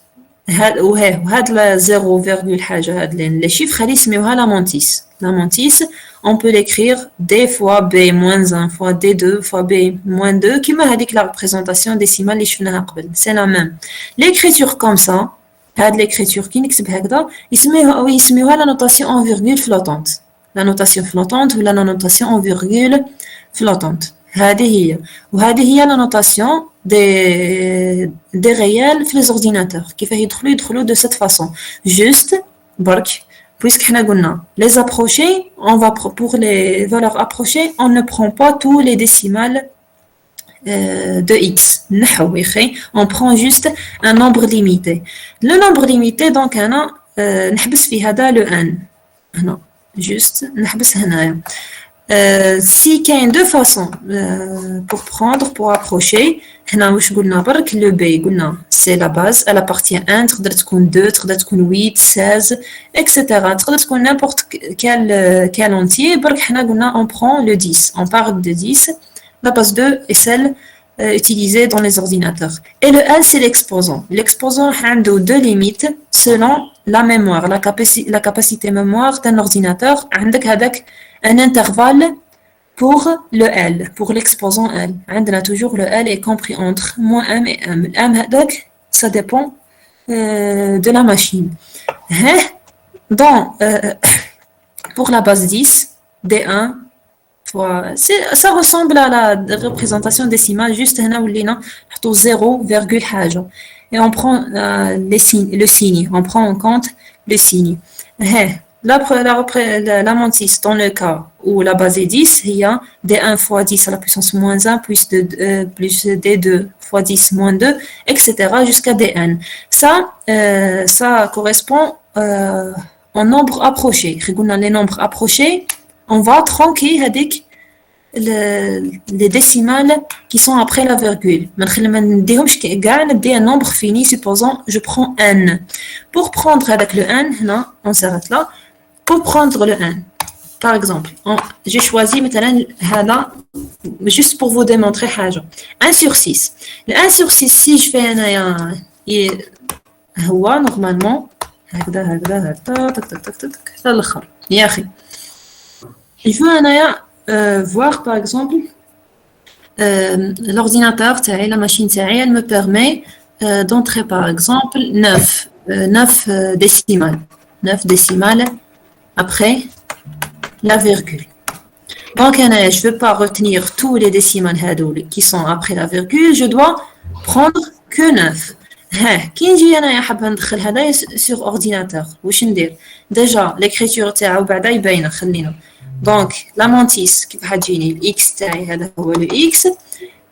هاد 0, حاجة هاد les chiffres هذه يسميوها la mantis. La mantis, on peut l'écrire d fois b moins 1 fois d2 fois b moins 2 كيما هذيك la représentation décimale اللي شفناها قبل. C'est la même. L'écriture comme ça, هاد l'écriture كي نكتب هكذا يسميوها la notation en virgule flottante. La notation flottante ou la notation en virgule flottante. هذه هي. وهذه هي la notation des réels في les ordinateurs. كيف يدخلوا de cette façon. Juste برك puisque حنا قلنا les approchés, on va pour les valeurs approchées, on ne prend pas tous les décimales de x. On prend juste un nombre limité. Le nombre limité donc أنا نحبس في هذا le n. هنا juste نحبس هنايا. Si qu'il y a deux façons pour prendre, pour approcher, هنا واش قلنا برك le b قلنا c'est la base, elle appartient à 1, تقدر تكون 2, تقدر تكون 8, 16, etc. تقدر تكون n'importe quel entier. برك حنا قلنا on prend le 10, on parle de 10. La base 2 est celle utilisée dans les ordinateurs. Et le L c'est l'exposant. L'exposant a deux limites selon la mémoire, la capacité mémoire d'un ordinateur. عندك هذاك un intervalle pour le L, pour l'exposant L. On a toujours le L est compris entre moins m et m. M, ça dépend de la machine. Donc, pour la base 10, D1, ça ressemble à la représentation décimale, juste là, 0, حاجة. Et on prend le signe, on prend en compte le signe. La mantis, dans le cas où la base est 10, il y a d1 fois 10 à la puissance moins 1 plus d2 fois 10 moins 2, etc. jusqu'à dn. Ça correspond en nombre approché. Les nombres approchés, on va tronquer avec les décimales qui sont après la virgule. Un nombre fini, supposons je prends n. Pour prendre avec le n, on s'arrête là. Pour prendre le n, par exemple, j'ai choisi maintenant juste pour vous démontrer 1 sur 6. Le 1 sur 6, si je fais normalement il faut voir par exemple l'ordinateur, la machine, elle me permet d'entrer par exemple 9 décimales. 9 décimales après la virgule. Donc, je ne veux pas retenir tous les décimales qui sont après la virgule, je dois prendre que 9. Qui dit sur ordinateur? Déjà, l'écriture donc la mantis qui va dire x le x,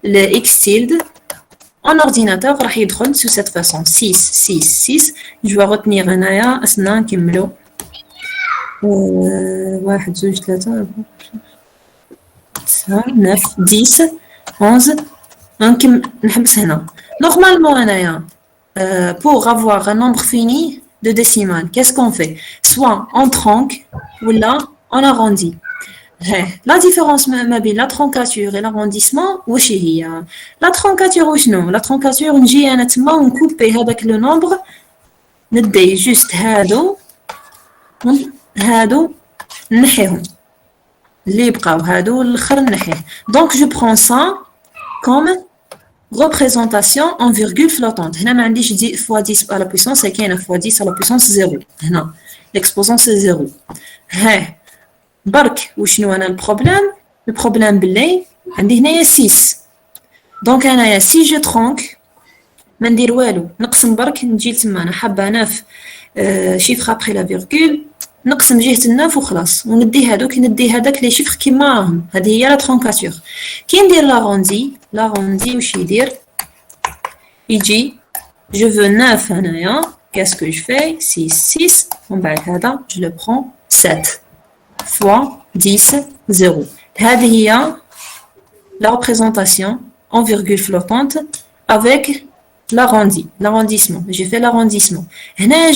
le x tilde en ordinateur راح يدخل sous cette façon 6 6 6. Je vais retenir هنايا أسنا نكملو 1 2 3 9 10 11 نحبس هنا. Normalement هنايا pour avoir un nombre fini de décimales, qu'est-ce qu'on fait? Soit on tronque ou là on arrondit. La différence entre la troncature et l'arrondissement, واش هي la troncature وشنو la troncature نجي انا تما ونكوبي هذاك لو نومبر ندي جوست هادو نحيهم اللي بقاو هادو الاخر نحيه دونك جو برون سا كوم représentation en virgule flottante هنا ما عنديش 10 fois 10 à la puissance كاينه fois 10 à la puissance 0 هنا l'exposant c'est 0 برك وشنو انا البروبليم باللي عندي هنايا 6 دونك انايا سي جو ترونك ما ندير والو نقسم برك نجي تما انا حابه 9 شيفر ابري لا فيرغول نقسم جهه الناف وخلاص وندي هذوك ندي هذاك لي شيفر كيما راهم هذه هي لا ترونكاتور كي ندير لاروندي واش يدير يجي جو فو 9 هنايا كاسكو جو في 6 ومن بعد هذا جو لو برون 7 fois 10, 0. هذه هي la représentation en virgule flottante avec l'arrondissement. J'ai fait l'arrondissement.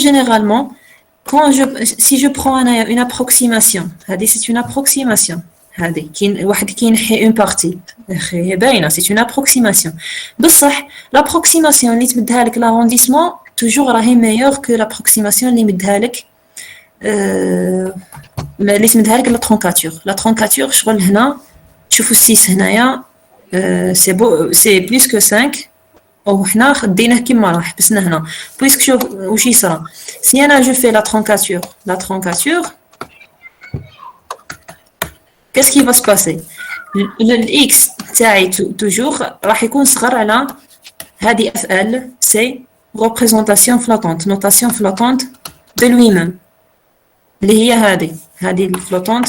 Généralement, si je prends une approximation, c'est une approximation. Une partie. C'est une approximation. L'approximation اللي تمدها لك l'arrondissement toujours راهي meilleure que l'approximation اللي مدها لك اللي سميتها لك لا ترونكاتور شغل هنا تشوفوا 6 هنايا سي بليس كو 5 او حنا خديناه كيما راه حبسنا هنا بويسك شوف واش يصرى سي انا جو في لا ترونكاتور qu'est-ce qui va se passer الاكس تاعي توجور راح يكون صغر على هذه اف ال سي représentation flottante notation flottante de lui-même اللي هي هذه الفلوتونت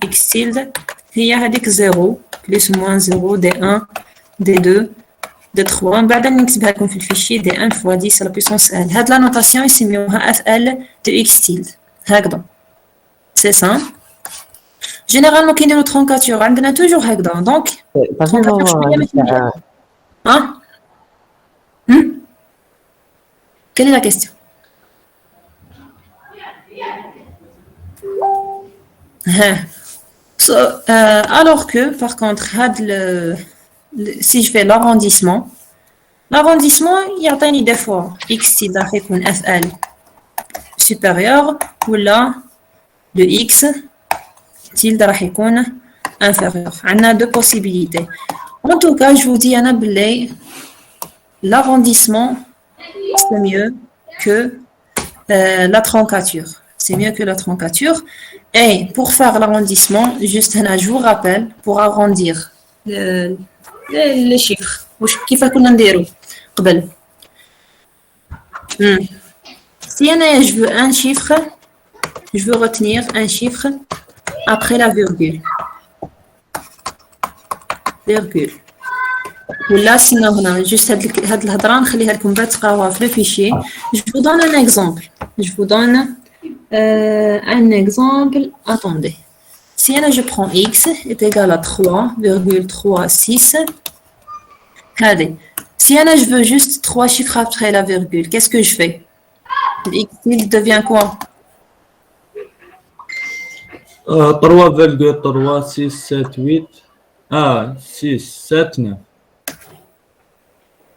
اكس تيلد هي هذيك 0 بلس موان 0 دي 1 دي 2 دي 3 من بعد نكتبها لكم في الفيشي دي 1 فوا 10 لا بويسونس ال هاد لا نوتاسيون يسميوها اف ال دو اكس تيلد هكذا سي سا جينيرالمون كي نديرو ترونكاتور عندنا توجور هكذا دونك quelle est la question alors que par contre si je fais l'arrondissement يعطيني des fois x تيلد راح يكون fl supérieur ولا le x تيلد راح يكون inférieur عندنا deux possibilités en tout cas je vous dis أنا باللي l'arrondissement c'est mieux que la troncature c'est mieux que la troncature. Et pour faire l'arrondissement, juste je vous rappelle, pour arrondir les chiffres, كيف كنا نديرو قبل. Si je veux un chiffre, je veux retenir un chiffre après la virgule. ولا سينو هنا juste هاد الهضره نخليها لكم بعد تقراوها في الفيشي. Je vous donne un exemple. Je vous donne un exemple, attendez. Si je prends x est égal à 3,36, si je veux juste 3 chiffres après la virgule, qu'est-ce que je fais? X il devient quoi? 3,3678 6, 7, 9.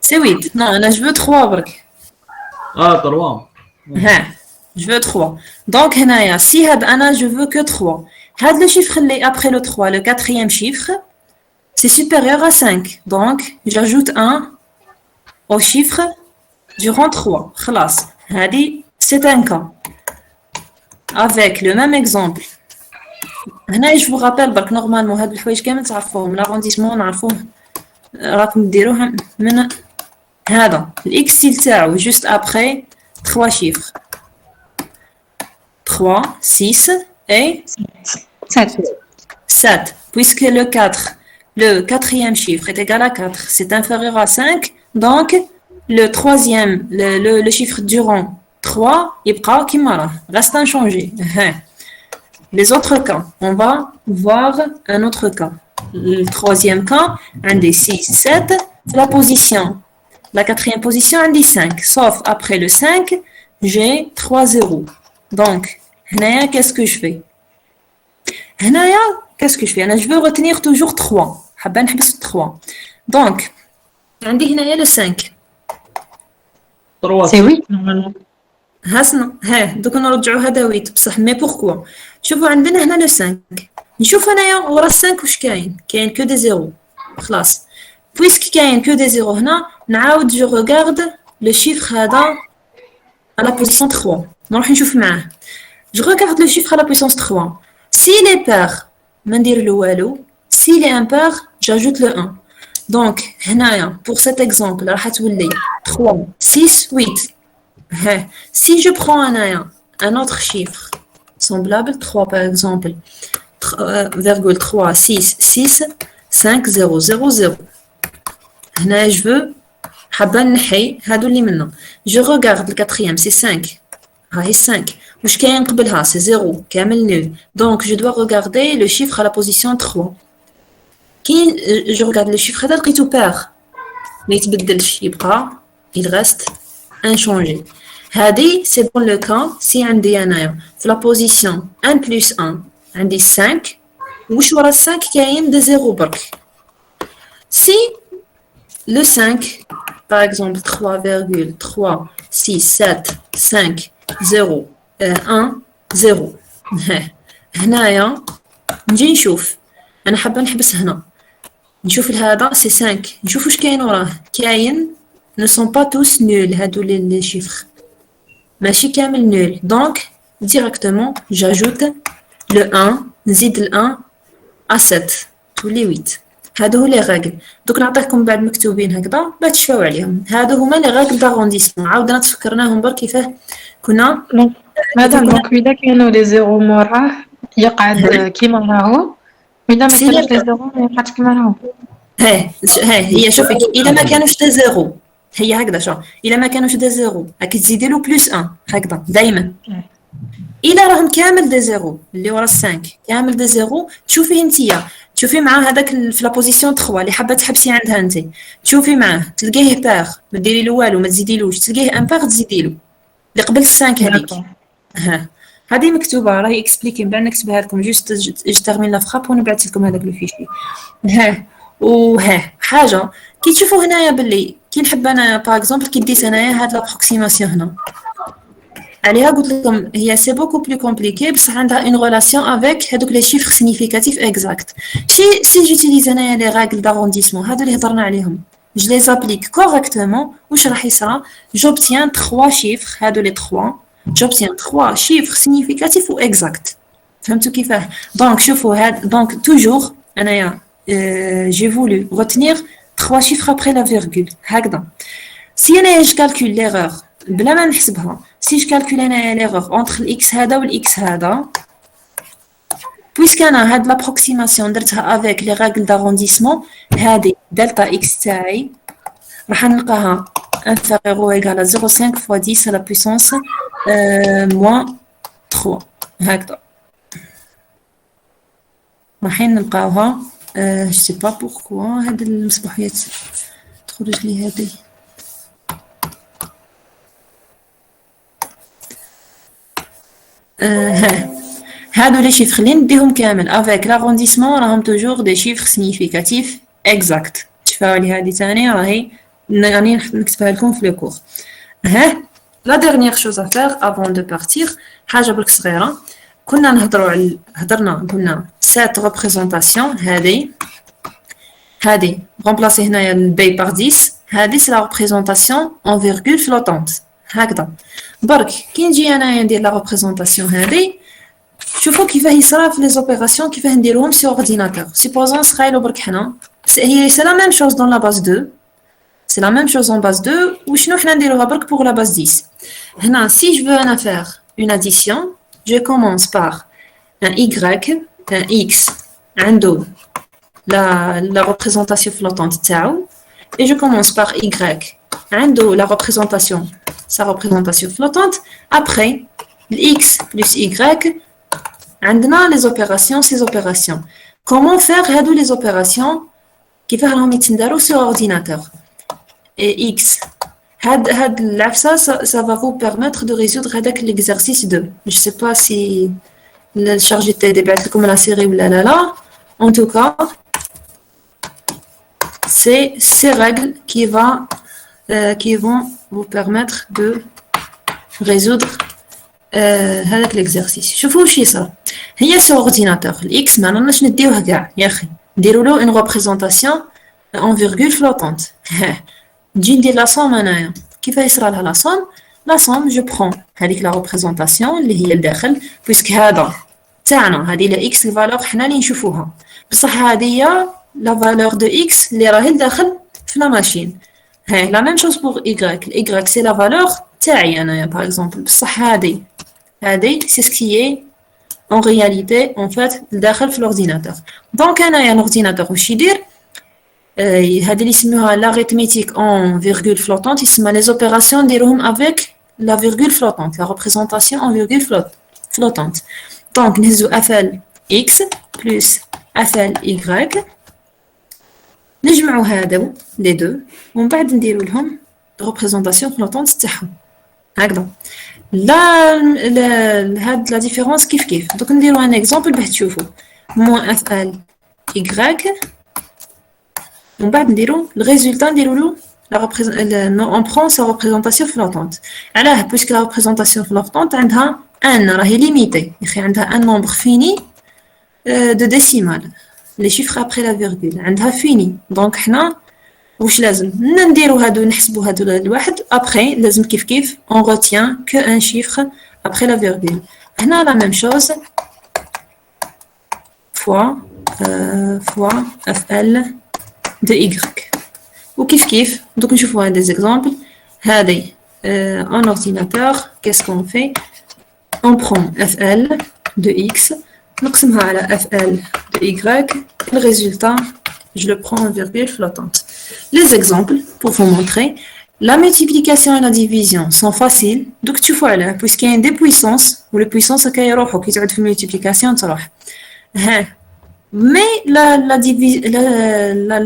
C'est 8. Non, là je veux 3 برك. 3. Je veux 3. Donc, si je veux que 3. Le chiffre après le 3, le quatrième chiffre, c'est supérieur à 5. Donc, j'ajoute 1 au chiffre durant 3. Khalas. C'est un cas. Avec le même exemple. Je vous rappelle que normalement, l'arrondissement, l'ex juste après 3 chiffres. 3, 6 et 7. Puisque le 4, le quatrième chiffre est égal à 4, c'est inférieur à 5. Donc, le troisième, le chiffre durant 3, il reste inchangé. Les autres cas, on va voir un autre cas. Le troisième cas, un des 6, 7, c'est la position. La quatrième position, un des 5. Sauf après le 5, j'ai 3 zéros. Donc, qu'est-ce que je fais? هنايا qu'est-ce que je fais? Je veux retenir toujours 3. حابة نحبس 3. Donc عندي هنايا le 5. 3 C'est oui, normalement. هاسنا دوك نرجعوا هذا ويت بصح مي بوركوا شوفوا عندنا هنا لو 5 نشوف انايا ورا 5 واش كاين كو دي زيرو خلاص بويسك كاين كو دي زيرو هنا نعاود جو ريغارد لو شيفر هذا على بوزيسيون 3 نروح نشوف معاه جو ريغارد لو شيفر على بوزيسيون 3 سي لي بير ما ندير له والو سي لي امبير جاجوت لو 1 دونك هنايا pour cet exemple راح تولي 3 6 8. Si je prends un autre chiffre semblable, 3 par exemple, 3,3665000. Là, je veux, je regarde le quatrième, c'est 5. C'est 5. C'est 0. Donc, je dois regarder le chiffre à la position 3. Je regarde le chiffre, il reste inchangé. هذه c'est dans le cas si عندي أنايا في la position 1 plus 1 عندي 5 وش ورا 5 كاين de 0 برك si le 5 par exemple 3,36750 هنايا نجي نشوف أنا حابة نحبس هنا نشوف هذا c'est 5 نشوف واش كاين وراه كاين ne sont pas tous nuls هادو les chiffres ماشي كامل nul donc directement j'ajoute le 1 نزيد ال 1 à 7 تولي 8 هادو هو لي ريغل دوك نعطيكم بعد مكتوبين هكذا باش تشفاو عليهم هادو هما لي ريغل داغونديسمون عاودنا تفكرناهم برك كيفاه كنا مادام دونك إذا كانوا لي زيرو موراه يقعد كيما راهو وإذا ما كانوش لي زيرو ما يقعدش كيما راهو هي شوفي اذا ما كانوش دي زيرو هي هكذا شو الا ما كانوش دي زيرو راكي تزيدي له بلس 1 هكذا دائما الا راهم كامل دي زيرو اللي ورا 5 كامل دي زيرو تشوفيه نتيا تشوفي مع هذاك في لا بوزيسيون 3 اللي حابه تحبسي عندها انت تشوفي معاه تلقيه بار ما ديري له والو ما تزيديلوش تلقيه ان بار تزيدي له اللي قبل 5 هذيك هذه مكتوبه راهي اكسبليكي من بعد نكتبها لكم جوست تيرمين لا فراب ونبعث لكم هذاك لو فيشي حاجه كي تشوفوا هنايا باللي كي نحب انا باغ اكزومبل كي ديت انايا هاد لابروكسيماسيون هنا عليها قلت لكم هي سي بوكو بلو كومبليكي بصح عندها اون ريلاسيون افيك هذوك لي شيفر سيغنيفيكاتيف اكزاكت سي جوتيليز انايا لي راغل دارونديسمون هادو اللي هضرنا عليهم je les applique correctement واش راح يصرى j'obtiens 3 chiffres هادو لي 3 j'obtiens 3 chiffres significatifs ou exacts فهمتوا كيفاه دونك شوفوا هاد دونك توجور انايا j'ai voulu retenir 3 chiffres après la virgule هكذا si je calcule l'erreur بلا ما نحسبها si je calcule l'erreur entre x هذا والx هذا puisque انا هاد l'approximation درتها avec les règles d'arrondissement هذه delta x تاعي راح نلقاها inférieur ou égal à 0,5 fois 10 à la puissance moins 3 هكذا راح نلقاوها je sais pas pourquoi هاد المصباحيات تخرج لي هذه هادو لي شيفر اللي نديهم كامل افيك لاغونديسمون راهم توجور دي شيفر سيغنيفيكاتيف اكزاكت تشوفوا لي هذه ثاني راهي راني نكتبها لكم في لو كور لا ديرنيير شوز ا فير افون دو بارتير حاجه برك صغيره كنا هضرنا قلنا سات ريبريزونطاسيون هذه remplacer هنايا البي بار 10 هذه سي لا ريبريزونطاسيون ان فيرغول فلوتونت هكذا برك كي نجي انايا ندير لا ريبريزونطاسيون هذه شوفوا كيفاه يصرا في لي زوبيراسيون كيفاه نديروهم سي اورديناتور سيبوزون سخايلو برك حنا هي سي لا ميم شوز دون لا باز 2 سي لا ميم شوز اون باز 2 وشنو حنا نديروها برك بور لا باز 10 هنا سي جو فو انا فير اون اديسيون je commence par un y un x عنده la représentation flottante تاعو et je commence par y عنده la représentation sa représentation flottante après x plus y عندنا les opérations ces opérations comment faire هادو les opérations كيفاه راهم يتنداروا sur ordinateur et x هاد العفسه ça va vous permettre de résoudre هذاك l'exercice 2 je sais pas si le chargé de TD comme la série ou là. En tout cas, c'est ces règles qui vont vous permettre de résoudre l'exercice. شوفوا واش يصرى. هي sur ordinateur الx ما نعرفش نديوه كاع يا اخي. نديروا له une représentation en virgule flottante. نجي ندير لا somme انايا. كيف يصرى لها لا somme؟ لا somme je prends هذيك لا représentation اللي هي الداخل puisque هذا تاعنا هذه لا x الفالور حنا اللي نشوفوها. بصح هذه لا فالور دو x اللي راهي لداخل في لا ماشين. هاي لا ميم شوز بور y. y سي لا فالور تاعي انايا باغ اكزومبل. بصح هذه سي سكي en réalité en fait داخل في l'ordinateur. دونك انايا l'ordinateur واش يدير هذه اللي يسموها l'arithmétique en virgule flottante يسمى les opérations نديروهم avec la virgule flottante la représentation en virgule flottante. donc نهزو افل x plus افل y نجمعوا هادو لي دو ومن بعد نديروا لهم représentation flottante تاعهم هكذا. لا هاد لا ديفيرونس كيف دوك نديروا ان اكزامبل باش تشوفوا موان اف ال y ومن بعد نديروا الريزولتا نديروا له on prend sa représentation flottante. علاه puisque la représentation flottante عندها ان راهي ليميتي يخي عندها ان نومبر فيني دو ديسيمال لي شيفر ابري لا فيرغول عندها فيني. دونك حنا واش لازم نديروا هادو نحسبوا هادو الواحد ابري لازم كيف on retient que un chiffre après la virgule. هنا la même chose fois fl de y وكيف دوك نشوفوا des exemples. هذه en ordinateur qu'est-ce qu'on fait? on prend fl de x نقسمها على fl de y. le résultat je le prends en virgule flottante. Les exemples pour vous montrer. La multiplication et la division sont faciles. Donc tu vois là, puisqu'il y a des puissances, ou les puissances qui sont في multiplication تروح. Mais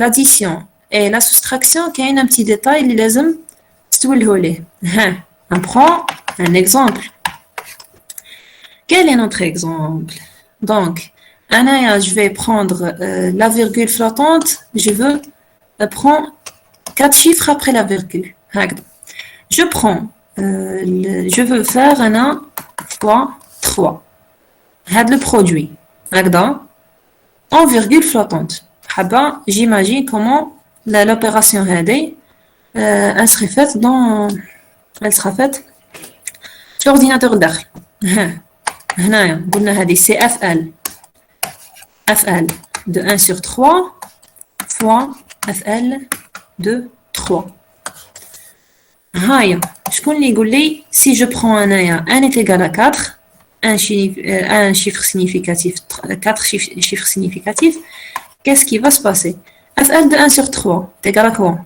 l'addition et la soustraction, il y a un petit détail اللي لازم تتولهوا ليه. On prend un exemple. Quel est notre exemple? Donc je vais prendre la virgule flottante. Je veux prendre 4 chiffres après la virgule. Je prends, je veux faire un 1 fois 3. C'est le produit. En virgule flottante. J'imagine comment l'opération elle serait faite sur l'ordinateur d'arc. C'est FL de 1 sur 3 fois FL de 3. Si je prends un est égal à 4, un chiffre significatif, 4 chiffres significatifs, qu'est-ce qui va se passer? FL de 1 sur 3, c'est égal à quoi?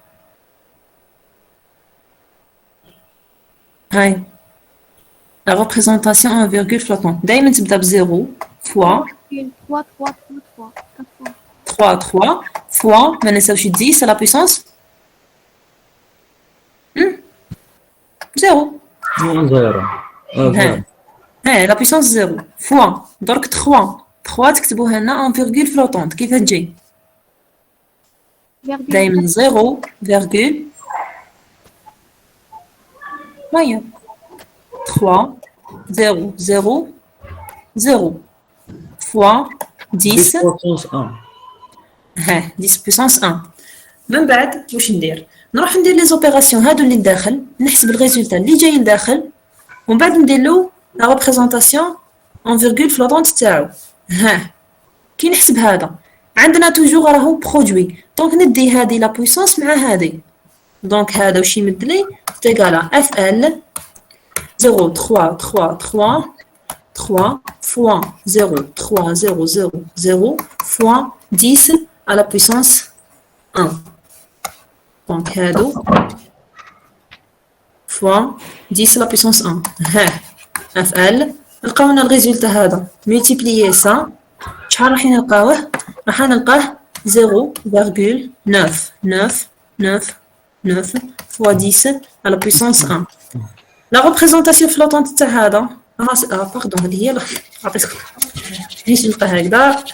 La représentation en virgule flottante. D'ailleurs, tu tapes 0 fois 3 fois, maintenant ça je dis, c'est la puissance 0. La puissance 0 fois donc 3 تكتبوها لنا en virgule flottante كيف تجي؟ دايما 0 virgule 3 0 0 0 fois 10 10 puissance 1. من بعد واش ندير؟ نروح ندير لي زوبيراسيون هادو اللي لداخل نحسب الريزولتا اللي جاي لداخل ومن بعد ندير له لا ريبريزونطاسيون اون فيرغول فلوتونت تاعو. كي نحسب هذا عندنا توجور راهو برودوي دونك ندي هذه لا بويسونس مع هذه دونك هذا واش يمد لي تيغالا اف ال 0 3 3 3 3 fois 0 3 0 0 0 fois 10 à la puissance 1. Donc, fois 10 à la puissance 1. FL. نلقاو لنا الريزولتا هذا multiplier ça شحال راح نلقاوه؟ راح نلقاه 0,999 fois 10 à la puissance 1. La représentation flottante تاع هذا pardon هذه هي علاش نلقى هكذا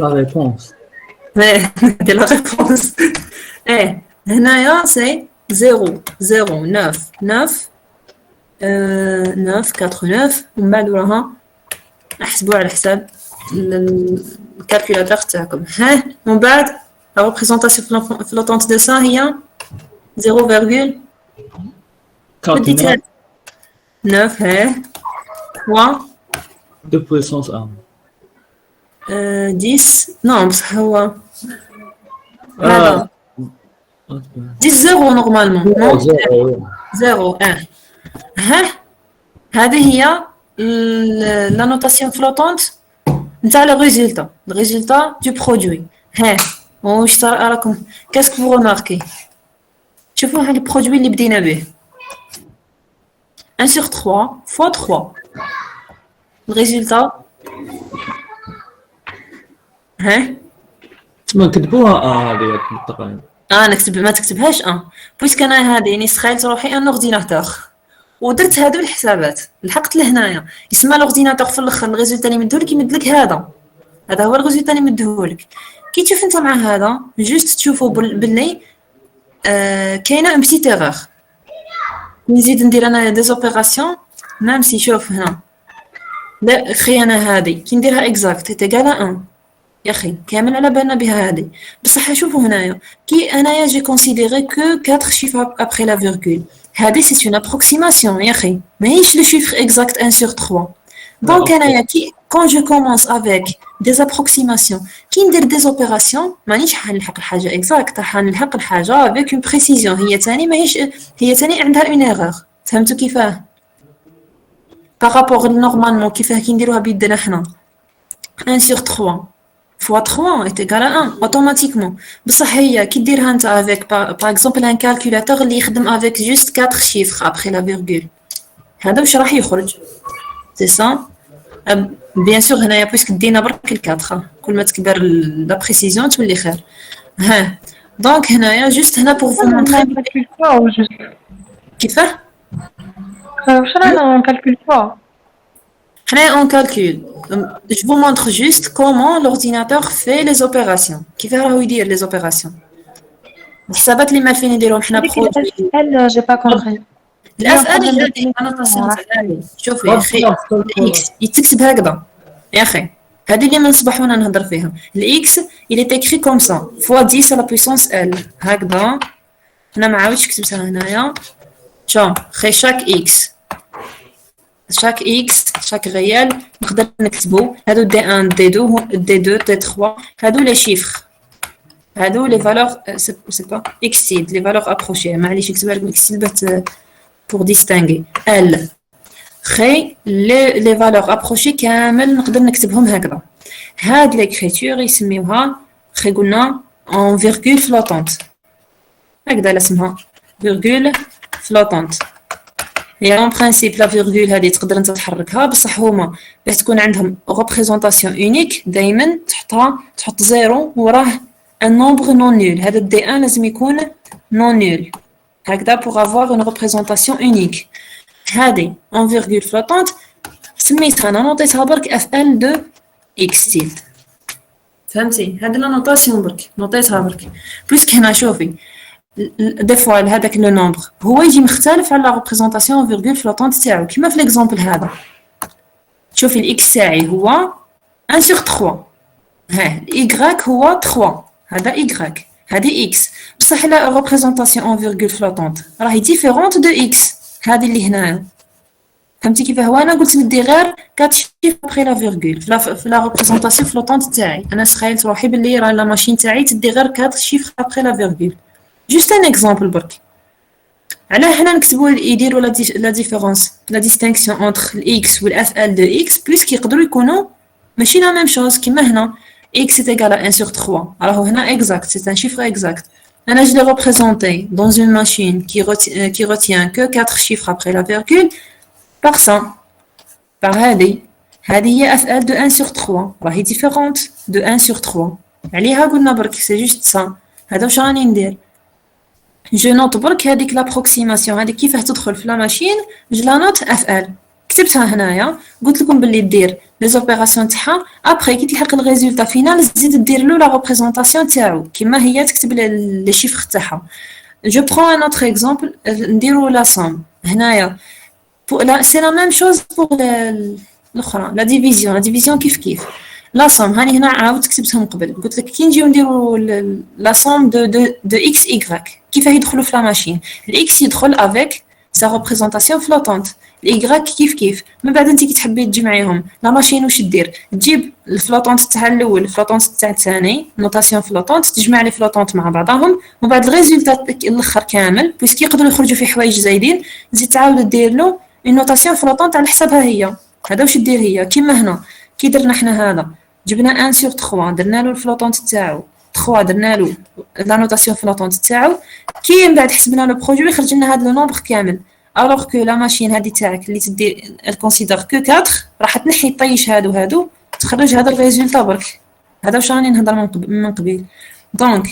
La réponse. دي لا ريبونس. هنايا سي 0 0 9 9 9 4 9 ومن بعد وراها احسبوا على حساب الكالكولاتور تاعكم. ومن بعد لا ريبريزونطاسيون فلوتونت دو سا هي 0,9 49 3 2 puissance 1. 10 non بصح هو Ah. هذا 10 زيرو نورمالمون نو Zéro. زيرو هذه هي لا نوتاسيون فلوتونت نتاع لو ريزولتا دو برودوي. واش راكم كاسكو فو رماركي؟ شوفوا هاد البرودوي اللي بدينا به 1 sur 3 fois 3 الريزولتا تما كتبوها هذه الطريقة. نكتب ما تكتبهاش بويسك انا هذه يعني سخيلت روحي ان اورديناتور ودرت هادو الحسابات لحقت لهنايا يسمى الاورديناتور في الاخر الريزولتا اللي مدهولك يمدلك هذا هو الريزولتا اللي مدهولك. كي تشوف انت مع هذا جوست تشوفوا باللي كاينه ان بتيت ايرور. نزيد ندير انا دي زوبيراسيون ميم سي شوف هنا لا خي انا هذه كي نديرها اكزاكت تيغال 1 يا اخي كامل على بالنا بها هذه بصح شوفوا هنايا كي انايا جي كونسيديري كو 4 chiffres après la virgule هذه سي اون ابروكسيماسيون يا اخي ماهيش لو شيفر اكزاكت 1 sur 3 دونك انايا كي quand je commence avec des approximations كي ندير des opérations مانيش حنلحق الحاجه اكزاكت حنلحق الحاجه avec une précision هي ثاني ماهيش هي ثاني عندها une erreur. فهمتوا كيفاه بارابور نورمالمون كيفاه كي نديروها بيدنا حنا 1 sur 3 fois 3 est égal à 1 automatiquement. بصح هي كي ديرها انت avec par exemple un calculateur اللي يخدم avec juste 4 chiffres après la virgule هذا واش راح يخرج c'est ça. بيان سور هنايا بويسك دينا برك ال4 كل ما تكبر لا بريسيزيون تولي خير. دونك هنايا جوست هنا بور فو مونطري كيفاه واش رانا نكالكول فوا حنايا اون كالكول. Je vous montre juste comment l'ordinateur fait les opérations. كيفاه راهو يدير les opérations. الحسابات اللي ما فين يديروهم حنا برودوي j'ai pas compris. الافعال هذه انوتاسيون تاعي شوفي يا اخي الاكس يتكتب هكذا يا اخي هذه اللي من الصباح وانا نهضر فيها الاكس il est écrit comme ça fois 10 à la puissance l هكذا. انا ما عاودش كتبتها هنايا شوف خي chaque réel نقدر نكتبو هادو دي 1 دي 2 دي 2 دي 3 هادو لي شيفر هادو لي فالور سي با اكسيد لي فالور ابروشي معليش نكتبها لكم اكسيد pour distinguer L خي les valeurs approchées كامل نقدر نكتبهم هكذا. هاد l'écriture يسميوها خي قلنا en virgule flottante هكذا اسمها virgule flottante. هي en principe la virgule هذه تقدر انت تحركها بصح هما باش تكون عندهم représentation unique دائما تحط زيرو وراه un nombre non nul. هذا D1 لازم يكون non nul هكذا pour avoir une représentation unique. هذه en virgule flottante سميتها انا نوطيتها برك FL de X tilde. فهمتي هذه لا نوطاسيون برك نوطيتها برك بويسك هنا شوفي دي فوا هذاك لو نومبر هو يجي مختلف على لا ريبريزونطاسيون فيرغول فلوطونت تاعو كيما في ليكزامبل هذا. شوفي الاكس تاعي هو 1 sur 3 الايغريك هو 3 هذا ايغريك هذه اكس بصح لا ريبريزونطاسيون ان فيرغول فلوطونت راهي ديفيرونت دو اكس هذه اللي هنا. فهمتي كيفاه هو انا قلت ندي غير 4 شيف ابري لا فيرغول في لا ريبريزونطاسيون فلوطونت تاعي انا سخيلت روحي باللي راه لا ماشين تاعي تدي غير 4 شيف ابري لا فيرغول. جوست ان اكزامبل برك علاه حنا نكتبوا يديروا لا ديفيرونس لا ديستينكسيون انتر الاكس والاف ال دو اكس بليس كيقدروا يكونوا ماشي لا ميم شوز كيما هنا اكس est égal à 1 sur 3 راهو هنا exact c'est un chiffre exact. انا je l'ai représenté dans une machine qui retient que 4 chiffres après la virgule par ça par هذه هي اف ال de 1 sur 3 راهي différente de 1 sur 3 عليها قلنا برك c'est juste ça. هذا واش راني ندير جو نوت برك هذيك لابروكسيماسيون هذيك كيفاه تدخل في لا ماشين جو لا نوت اف ال كتبتها هنايا قلت لكم باللي دير لي زوبيراسيون تاعها ابري كي تلحق الريزولتا فينال تزيد دير له لا ريبريزونطاسيون تاعو كيما هي تكتب لي شيفر تاعها. جو برون ان اوتر اكزامبل نديرو لا سوم هنايا سي لا ميم شوز بور الاخرى لا ديفيزيون كيف لا سوم هاني هنا عاود كتبتهم قبل قلت لك كي نجيو نديرو لا سوم دو اكس ايغريك كيفاه يدخلوا في لا ماشين الاكس يدخل افيك سا ريبريزونطاسيون فلوتونت الايغريك كيف من بعد انت كي تحبي تجمعيهم لا ماشين واش دير تجيب الفلوتونت تاع الاول الفلوتونت تاع الثاني نوتاسيون فلوتونت تجمع لي فلوتونت مع بعضهم ومن بعد الريزولتا الاخر كامل بويسكي يقدروا يخرجوا في حوايج زايدين تزيد تعاود دير له اون نوتاسيون فلوتونت على حسابها هي. هذا واش دير هي كيما هنا كي درنا حنا هذا جبنا 1 sur 3 درنا له الفلوتونت تاعو 3 درنا له لا نوتاسيون فلوتونت تاعو كي من بعد حسبنا لو برودوي خرج لنا هذا لو نومبر كامل الوغ كو لا ماشين هذه تاعك اللي تدي الكونسيدر كو 4 راح تنحي طيش هادو تخرج هذا الريزولتا برك. هذا واش راني نهضر من قبيل. دونك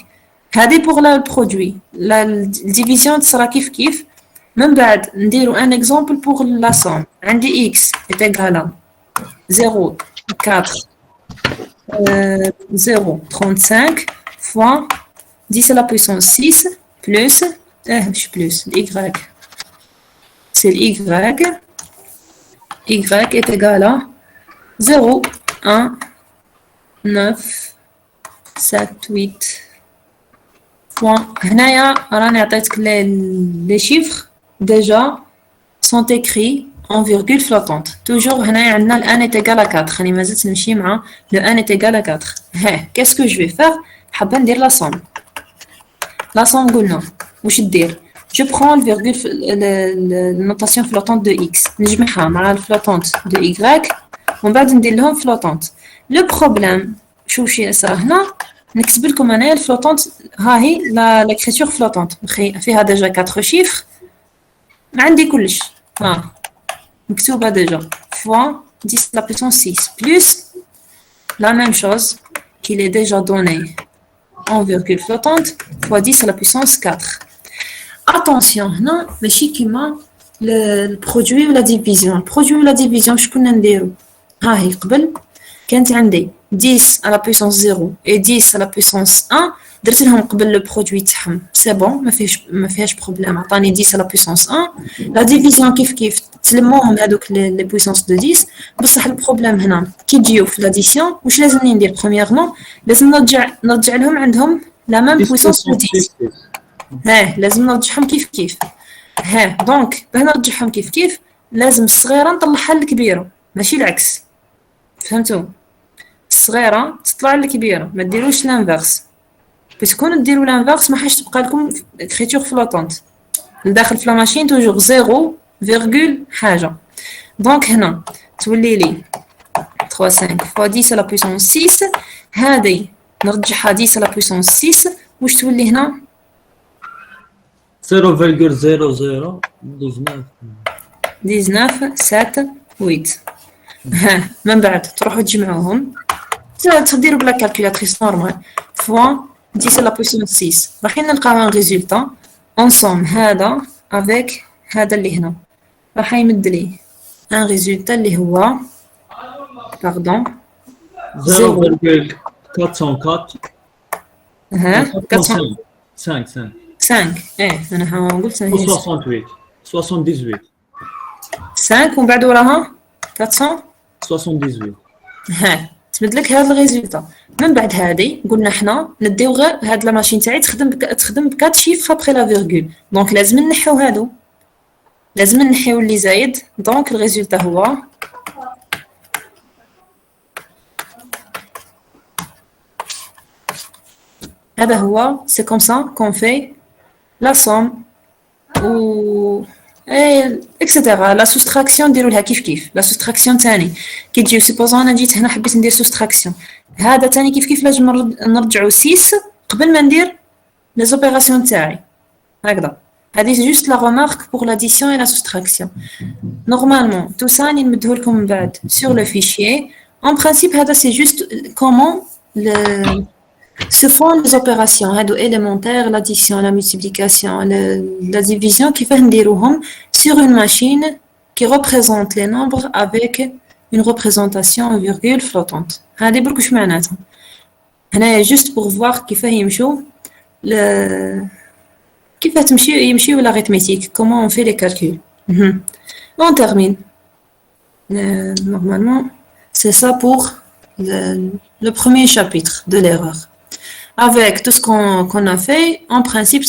هذه بوغ لا برودوي لا الديفيزيون تصرا كيف من بعد نديرو ان اكزامبل بوغ لا سوم عندي اكس ايغال 0 4 0,35 fois 10 à la puissance 6 plus, y. C'est y. Y est égal à 0, 1, 9, 7, 8 fois. هنايا راني عطيتك les chiffres déjà sont écrits en virgule flottante. Toujours, هنايا عندنا ال 1 est égal à 4. خليني ما زلت نمشي مع le 1 est égal à 4. Qu'est-ce que je vais faire? حابة ندير la somme. La somme قلنا واش دير؟ Je prends le virgule la notation flottante de x. نجمعها مع الفلوتونت de y ومن بعد ندير لهم flottante. Le problème شو صار هنا نكتب لكم أنا الفلوتونت ها هي l'écriture flottante. فيها déjà 4 chiffres. ما عندي كلش. مكتوبة déjà fois 10 à la puissance 6 plus la même chose qu'il est déjà donné en virgule flottante fois 10 à la puissance 4. Attention, هنا ماشي كيما البرودوي ولا ديفيزيون. البرودوي ولا ديفيزيون واش كنا نديرو؟ ها هي قبل كانت عندي 10 à la puissance 0 et 10 à la puissance 1 درت لهم قبل لو برودوي تاعهم سي بون ما فيهاش بروبليم عطاني 10 على بويسونس 1 لا ديفيزيون كيف تلموهم هذوك لي بويسونس دو 10 بصح البروبليم هنا كي تجيو في لاديسيون واش لازمني ندير برومييرمون لازم نرجع لهم عندهم لا ميم بويسونس دو 10 لازم نرجعهم كيف دونك باه نرجعهم كيف لازم الصغيره نطلعها للكبيره ماشي العكس فهمتوا الصغيره تطلع للكبيره ما ديروش لانفيرس بس كون ديروا لانفيرس ما حاش تبقى لكم كريتور فلوتونت لداخل في لا ماشين توجور 0 فيرغول حاجه دونك هنا تولي لي 3 فوا 10 على بويسونس 6 هذه نرجعها 10 على بويسونس 6 واش تولي هنا 0,00 19 7 8 من بعد تروحوا تجمعوهم تديروا بلا كالكولاتريس نورمال فوا 10 à la puissance 6 راح نلقاو ان ريزولتا اون سوم هذا افيك هذا اللي هنا راح يمد لي ان ريزولتا اللي هو باردون 0,404 5 انا قلت 68 5 ومن بعد وراها 478 تمد لك هذا الريزولتا من بعد هذه قلنا حنا نديو غير هاد لا ماشين تاعي تخدم ب 4 شيفر ابري لا فيرغول دونك لازم نحيو هادو لازم نحيو اللي زايد دونك الريزولتا هو هذا هو سي كوم سا كون في لا سوم و اكسيتيرا لا سوستراكسيون نديرو لها كيف لا سوستراكسيون ثاني كي تجيو سيبوزون انا جيت هنا حبيت ندير سوستراكسيون هذا ثاني كيف لازم نرجعو 6 قبل ما ندير لي زوبيراسيون تاعي هكذا هذه جوست لا ريمارك بور لاديسيون اي لا سوستراكسيون نورمالمون تو سا راني نمدهو لكم من بعد سور لو فيشيي اون برانسيب هذا سي جوست كومون se font les opérations élémentaires, l'addition, la multiplication, la division qui fait نديروهم sur une machine qui représente les nombres avec une représentation en virgule flottante. هذه برك واش معناتها هنايا juste pour voir كيفاه يمشوا كيفاه يمشيو l'arithmétique, comment on fait les calculs. On termine. Normalement, c'est ça pour le premier chapitre de l'erreur. Avec tout ce qu'on a fait, en principe,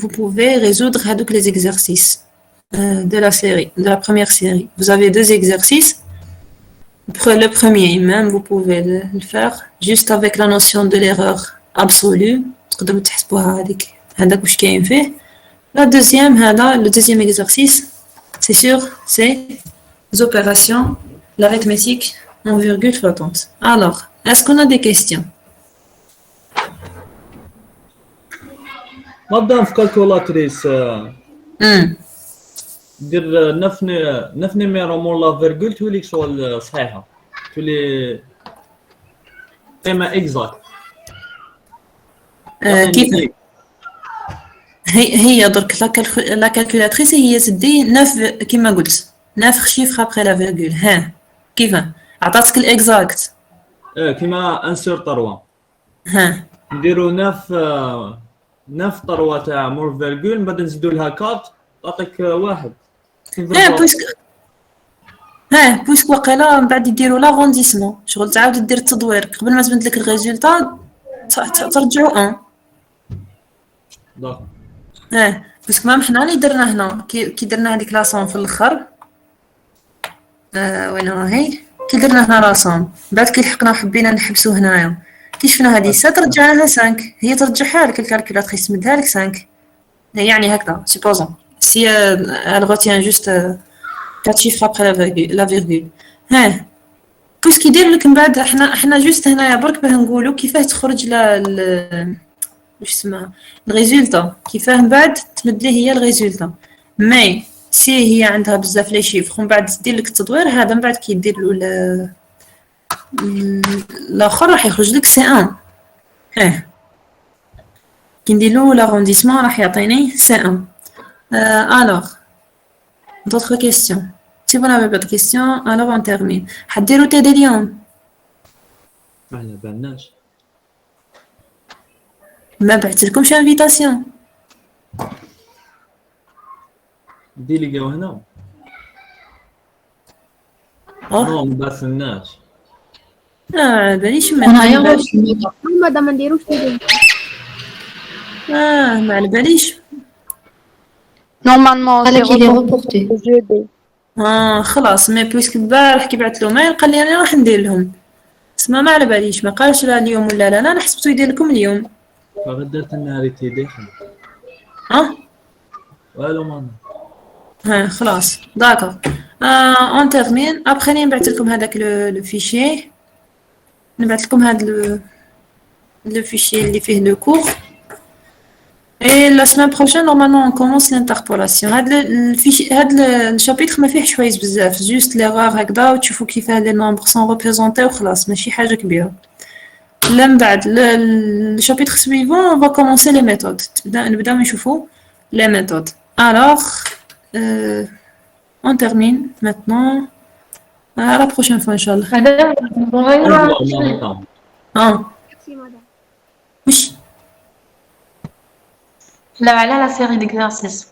vous pouvez résoudre les exercices de la série, de la première série. Vous avez 2 exercices. Le premier, même, vous pouvez le faire juste avec la notion de l'erreur absolue. La deuxième, le deuxième exercice, c'est sûr, c'est les opérations, l'arithmétique en virgule flottante. Alors, est-ce qu'on a des questions? نبدا في كالكولاتريس دير نف نيميرو مور لا فيرغول تولي شغل صحيحه تولي قيمه اكزاكت كيف هي درك لا كالكولاتريس هي تدي 9 كيما قلت 9 شيفر ابري لا فيرغول. ها كيف عطاتك الاكزاكت كيما انسير طروا ها نديرو 9 طروا تاع مور فيرغول من بعد نزيدو لها 4 تعطيك 1. بويسك واقيلا من بعد يديروا لاغونديسمون شغل تعاود دير التدوير قبل ما تبان لك الريزولطا ترجعوا 1. داك باسكو ما حنا اللي درنا هنا كي درنا هذيك لاصون في الاخر وين راهي كي درنا هنا لاصون بعد كي لحقنا حبينا نحبسو هنايا كي شفنا هذه 7 ترجع لها 5 هي ترجعها لك الكالكولاتريس تمدها لك 5 يعني هكذا سيبوزون سي elle retient juste 4 chiffres après la virgule. ها كيفاش كيدير لك من بعد احنا جوست هنايا برك باه نقولوا كيفاه تخرج واش اسمها الريزولطا كيفاه من بعد تمد ليه هي الريزولطا مي سي هي عندها بزاف لي شيفر ومن بعد تدير لك التدوير هذا من بعد كي يدير له الاخر راح يخرج لك سي 1. كي ندير له لارونديسمون راح يعطيني سي 1. alors d'autres questions? Si vous n'avez pas de questions, alors on termine. حديروا تادي اليوم ما على بالناش ما بعثلكمش انفيتاسيون ديليغاو هنا ما بعثلناش باليش أنا ما ماذا ما نديروش ديالي ما على باليش Normalement, قال لك c'est il est reporté reporté. jeudi. خلاص مي بويسك البارح كي بعث له ميل قال لي انا راح ندير لهم اسمع ما على باليش ما قالش لا اليوم ولا لا انا حسبته يدير لكم اليوم فغدرت النهار تيديخل والو مانا خلاص داكور اون تيرمين ابخي نبعث لكم هذاك لو فيشي نبعث لكم هذا لو فيشي اللي فيه لو كور. Et la semaine prochaine, normalement, on commence l'interpolation. Le chapitre ما فيهش حوايج بزاف. Juste l'erreur هكذا وتشوفوا كيفاه les nombres sont représentés وخلاص ماشي حاجة كبيرة. من بعد le chapitre suivant, on va commencer les méthodes. نبداو نشوفوا les méthodes. Alors, on termine maintenant. À la prochaine fois, Inch'Allah. Madame, Merci, madame. وش لا على لا سيري ديكزارسيس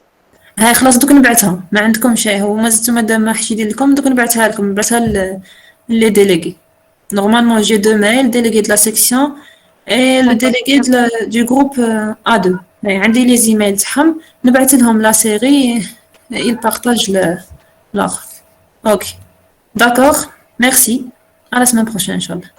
هاي خلاص دوك نبعثها ما عندكم شيء هو مازلتو مادام ما حش يدير لكم دوك نبعثها لكم نبعثها لي ديليغي نورمالمون جي دو ميل ديليغي دو لا سيكسيون اي لو ديليغي دو جروب A2 هاي عندي لي زيميل تاعهم نبعث لهم لا سيري il partage l'offre. Ok d'accord merci à la semaine prochaine inchallah.